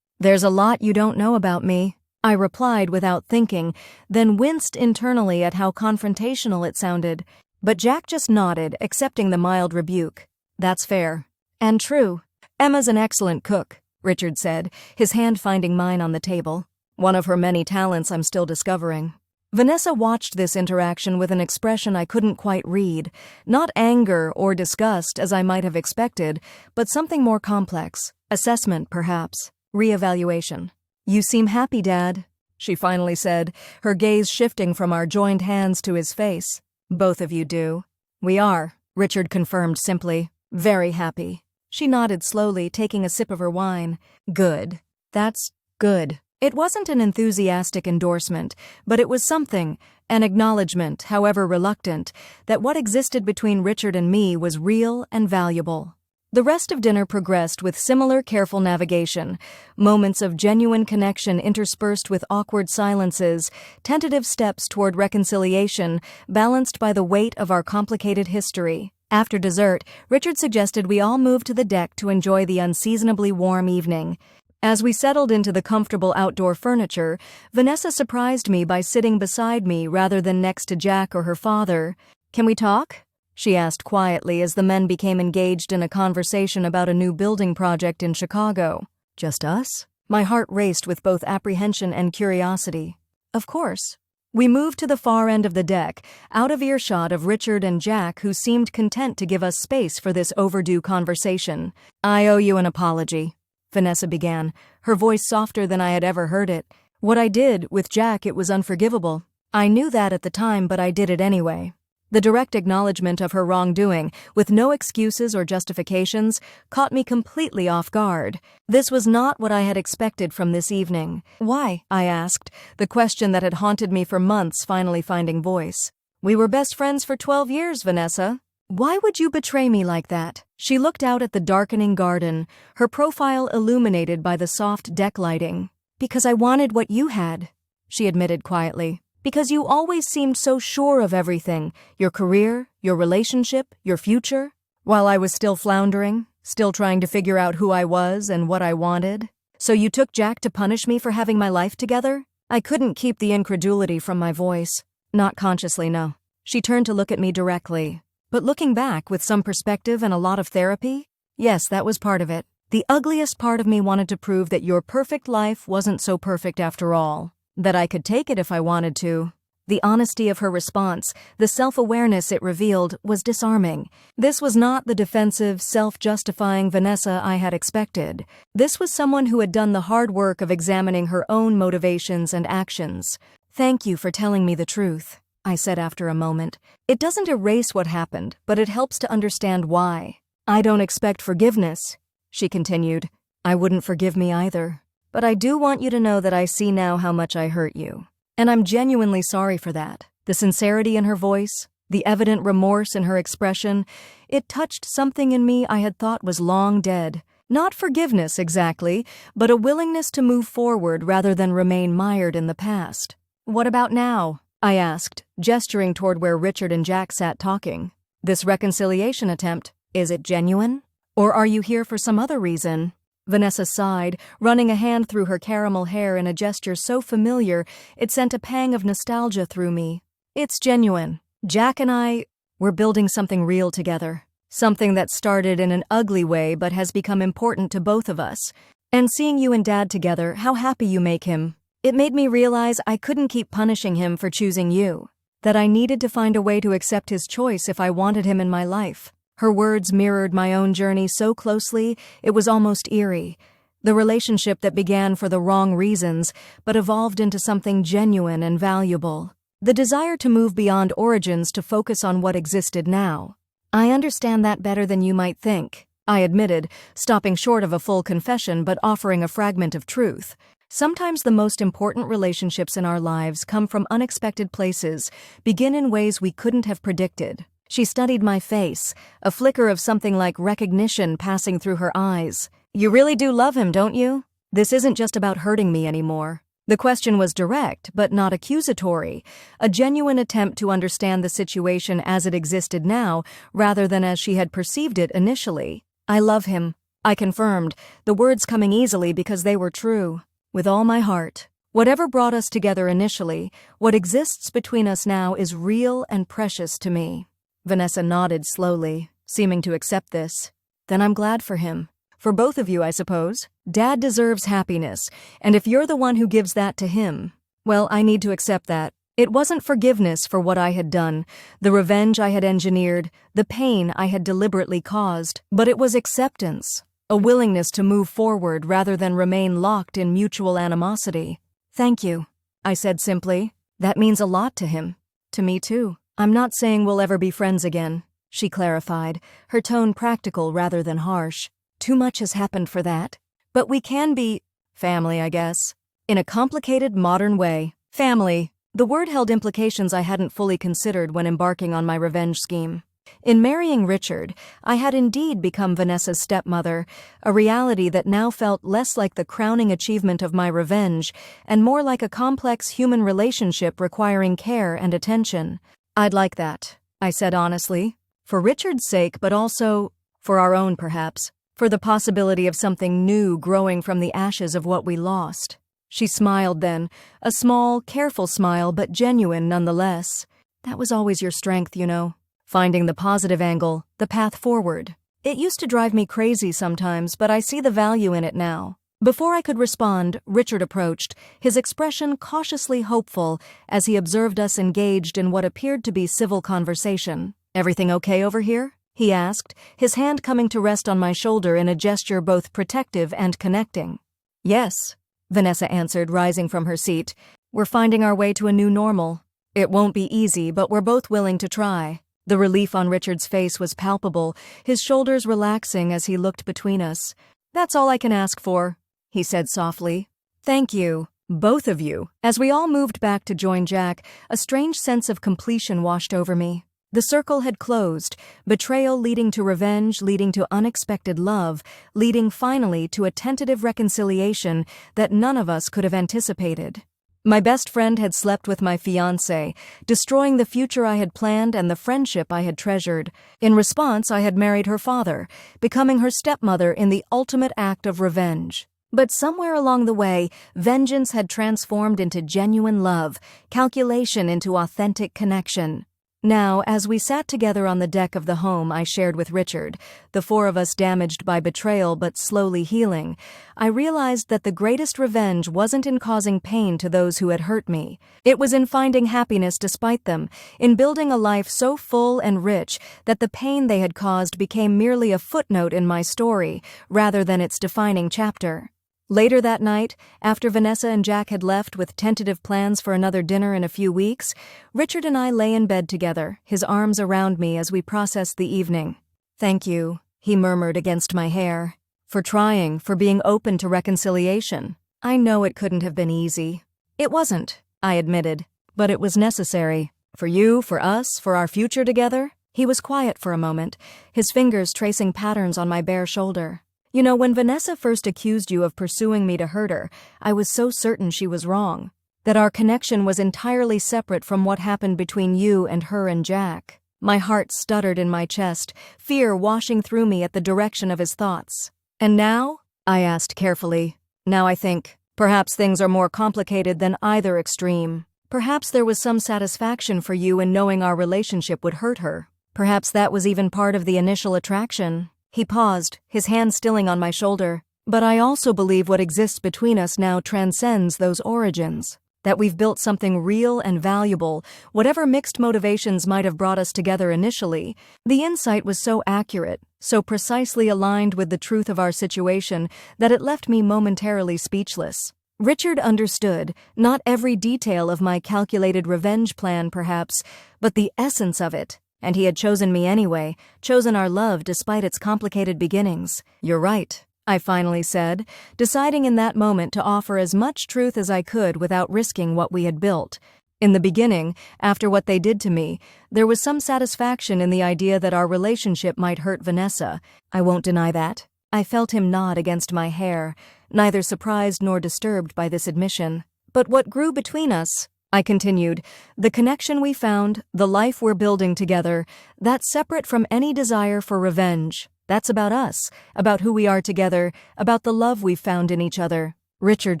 Speaker 1: "There's a lot you don't know about me," I replied without thinking, then winced internally at how confrontational it sounded. But Jack just nodded, accepting the mild rebuke. "That's fair. And true. Emma's an excellent cook," Richard said, his hand finding mine on the table. "One of her many talents I'm still discovering." Vanessa watched this interaction with an expression I couldn't quite read, not anger or disgust as I might have expected, but something more complex. Assessment, perhaps. Reevaluation. "You seem happy, Dad," she finally said, her gaze shifting from our joined hands to his face. "Both of you do." "We are," Richard confirmed simply. "Very happy." She nodded slowly, taking a sip of her wine. "Good. That's good." It wasn't an enthusiastic endorsement, but it was something, an acknowledgement, however reluctant, that what existed between Richard and me was real and valuable. The rest of dinner progressed with similar careful navigation, moments of genuine connection interspersed with awkward silences, tentative steps toward reconciliation, balanced by the weight of our complicated history. After dessert, Richard suggested we all move to the deck to enjoy the unseasonably warm evening. As we settled into the comfortable outdoor furniture, Vanessa surprised me by sitting beside me rather than next to Jack or her father. "Can we talk?" she asked quietly as the men became engaged in a conversation about a new building project in Chicago. "Just us?" My heart raced with both apprehension and curiosity. "Of course." We moved to the far end of the deck, out of earshot of Richard and Jack, who seemed content to give us space for this overdue conversation. "I owe you an apology," Vanessa began, her voice softer than I had ever heard it. "What I did, with Jack, it was unforgivable. I knew that at the time, but I did it anyway." The direct acknowledgement of her wrongdoing, with no excuses or justifications, caught me completely off guard. This was not what I had expected from this evening. "Why?" I asked, the question that had haunted me for months finally finding voice. "We were best friends for 12 years, Vanessa. Why would you betray me like that?" She looked out at the darkening garden, her profile illuminated by the soft deck lighting. "Because I wanted what you had," she admitted quietly. "Because you always seemed so sure of everything, your career, your relationship, your future, while I was still floundering, still trying to figure out who I was and what I wanted. So you took Jack to punish me for having my life together?" I couldn't keep the incredulity from my voice. "Not consciously, no." She turned to look at me directly. "But looking back with some perspective and a lot of therapy, yes, that was part of it. The ugliest part of me wanted to prove that your perfect life wasn't so perfect after all. That I could take it if I wanted to." The honesty of her response, the self-awareness it revealed, was disarming. This was not the defensive, self-justifying Vanessa I had expected. This was someone who had done the hard work of examining her own motivations and actions. "Thank you for telling me the truth," I said after a moment. "It doesn't erase what happened, but it helps to understand why." "I don't expect forgiveness," she continued. "I wouldn't forgive me either. But I do want you to know that I see now how much I hurt you. And I'm genuinely sorry for that." The sincerity in her voice, the evident remorse in her expression, it touched something in me I had thought was long dead. Not forgiveness exactly, but a willingness to move forward rather than remain mired in the past. "What about now?" I asked, gesturing toward where Richard and Jack sat talking. "This reconciliation attempt, is it genuine? Or are you here for some other reason?" Vanessa sighed, running a hand through her caramel hair in a gesture so familiar it sent a pang of nostalgia through me. "It's genuine. Jack and we're building something real together. Something that started in an ugly way but has become important to both of us. And seeing you and Dad together, how happy you make him. It made me realize I couldn't keep punishing him for choosing you, that I needed to find a way to accept his choice if I wanted him in my life. Her words mirrored my own journey so closely, it was almost eerie. The relationship that began for the wrong reasons, but evolved into something genuine and valuable. The desire to move beyond origins to focus on what existed now. I understand that better than you might think, I admitted, stopping short of a full confession but offering a fragment of truth. Sometimes the most important relationships in our lives come from unexpected places, begin in ways we couldn't have predicted. She studied my face, a flicker of something like recognition passing through her eyes. You really do love him, don't you? This isn't just about hurting me anymore. The question was direct, but not accusatory, a genuine attempt to understand the situation as it existed now, rather than as she had perceived it initially. I love him, I confirmed, the words coming easily because they were true. With all my heart. Whatever brought us together initially, what exists between us now is real and precious to me. Vanessa nodded slowly, seeming to accept this. Then I'm glad for him. For both of you, I suppose. Dad deserves happiness, and if you're the one who gives that to him, well, I need to accept that. It wasn't forgiveness for what I had done, the revenge I had engineered, the pain I had deliberately caused, but it was acceptance. A willingness to move forward rather than remain locked in mutual animosity. Thank you, I said simply. That means a lot to him. To me too. I'm not saying we'll ever be friends again, she clarified, her tone practical rather than harsh. Too much has happened for that. But we can be family, I guess. In a complicated, modern way. Family. The word held implications I hadn't fully considered when embarking on my revenge scheme. In marrying Richard, I had indeed become Vanessa's stepmother, a reality that now felt less like the crowning achievement of my revenge and more like a complex human relationship requiring care and attention. I'd like that, I said honestly, for Richard's sake, but also for our own perhaps, for the possibility of something new growing from the ashes of what we lost. She smiled then, a small, careful smile, but genuine nonetheless. That was always your strength, you know. Finding the positive angle, the path forward. It used to drive me crazy sometimes, but I see the value in it now. Before I could respond, Richard approached, his expression cautiously hopeful as he observed us engaged in what appeared to be civil conversation. Everything okay over here? He asked, his hand coming to rest on my shoulder in a gesture both protective and connecting. Yes, Vanessa answered, rising from her seat. We're finding our way to a new normal. It won't be easy, but we're both willing to try. The relief on Richard's face was palpable, his shoulders relaxing as he looked between us. That's all I can ask for, he said softly. Thank you, both of you. As we all moved back to join Jack, a strange sense of completion washed over me. The circle had closed, betrayal leading to revenge, leading to unexpected love, leading finally to a tentative reconciliation that none of us could have anticipated. My best friend had slept with my fiancé, destroying the future I had planned and the friendship I had treasured. In response, I had married her father, becoming her stepmother in the ultimate act of revenge. But somewhere along the way, vengeance had transformed into genuine love, calculation into authentic connection. Now, as we sat together on the deck of the home I shared with Richard, the four of us damaged by betrayal but slowly healing, I realized that the greatest revenge wasn't in causing pain to those who had hurt me. It was in finding happiness despite them, in building a life so full and rich that the pain they had caused became merely a footnote in my story, rather than its defining chapter. Later that night, after Vanessa and Jack had left with tentative plans for another dinner in a few weeks, Richard and I lay in bed together, his arms around me as we processed the evening. Thank you, he murmured against my hair, for trying, for being open to reconciliation. I know it couldn't have been easy. It wasn't, I admitted, but it was necessary. For you, for us, for our future together. He was quiet for a moment, his fingers tracing patterns on my bare shoulder. You know, when Vanessa first accused you of pursuing me to hurt her, I was so certain she was wrong. That our connection was entirely separate from what happened between you and her and Jack. My heart stuttered in my chest, fear washing through me at the direction of his thoughts. And now? I asked carefully. Now I think, perhaps things are more complicated than either extreme. Perhaps there was some satisfaction for you in knowing our relationship would hurt her. Perhaps that was even part of the initial attraction. He paused, his hand stilling on my shoulder. But I also believe what exists between us now transcends those origins. That we've built something real and valuable, whatever mixed motivations might have brought us together initially. The insight was so accurate, so precisely aligned with the truth of our situation, that it left me momentarily speechless. Richard understood, not every detail of my calculated revenge plan perhaps, but the essence of it. And he had chosen me anyway, chosen our love despite its complicated beginnings. "You're right," I finally said, deciding in that moment to offer as much truth as I could without risking what we had built. In the beginning, after what they did to me, there was some satisfaction in the idea that our relationship might hurt Vanessa. I won't deny that. I felt him nod against my hair, neither surprised nor disturbed by this admission. "But what grew between us," I continued, "the connection we found, the life we're building together, that's separate from any desire for revenge. That's about us, about who we are together, about the love we've found in each other." Richard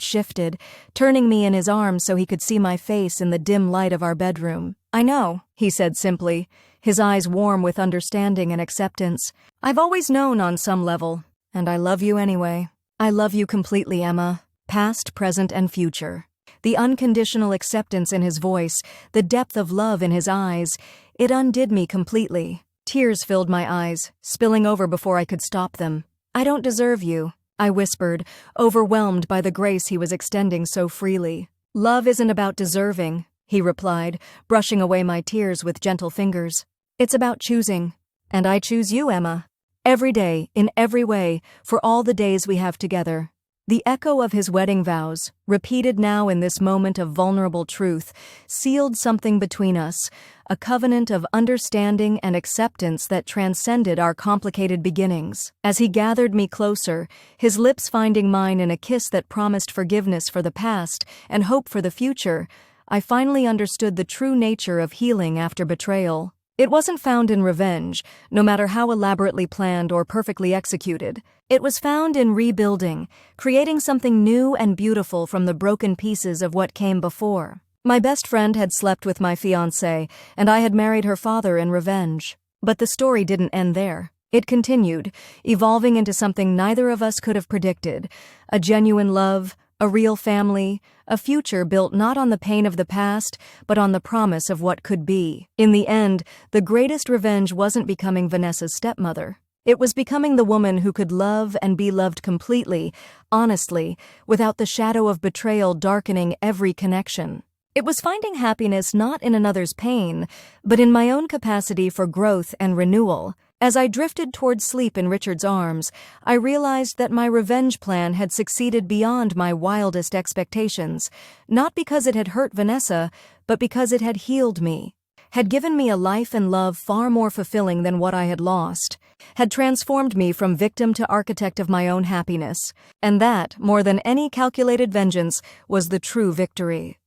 Speaker 1: shifted, turning me in his arms so he could see my face in the dim light of our bedroom. "I know," he said simply, his eyes warm with understanding and acceptance. "I've always known on some level, and I love you anyway. I love you completely, Emma, past, present, and future." The unconditional acceptance in his voice, the depth of love in his eyes, it undid me completely. Tears filled my eyes, spilling over before I could stop them. "I don't deserve you," I whispered, overwhelmed by the grace he was extending so freely. "Love isn't about deserving," he replied, brushing away my tears with gentle fingers. "It's about choosing. And I choose you, Emma. Every day, in every way, for all the days we have together." The echo of his wedding vows, repeated now in this moment of vulnerable truth, sealed something between us, a covenant of understanding and acceptance that transcended our complicated beginnings. As he gathered me closer, his lips finding mine in a kiss that promised forgiveness for the past and hope for the future, I finally understood the true nature of healing after betrayal. It wasn't found in revenge, no matter how elaborately planned or perfectly executed. It was found in rebuilding, creating something new and beautiful from the broken pieces of what came before. My best friend had slept with my fiancé, and I had married her father in revenge. But the story didn't end there. It continued, evolving into something neither of us could have predicted: a genuine love, a real family, a future built not on the pain of the past, but on the promise of what could be. In the end, the greatest revenge wasn't becoming Vanessa's stepmother. It was becoming the woman who could love and be loved completely, honestly, without the shadow of betrayal darkening every connection. It was finding happiness not in another's pain, but in my own capacity for growth and renewal. As I drifted toward sleep in Richard's arms, I realized that my revenge plan had succeeded beyond my wildest expectations, not because it had hurt Vanessa, but because it had healed me, had given me a life and love far more fulfilling than what I had lost, had transformed me from victim to architect of my own happiness, and that, more than any calculated vengeance, was the true victory.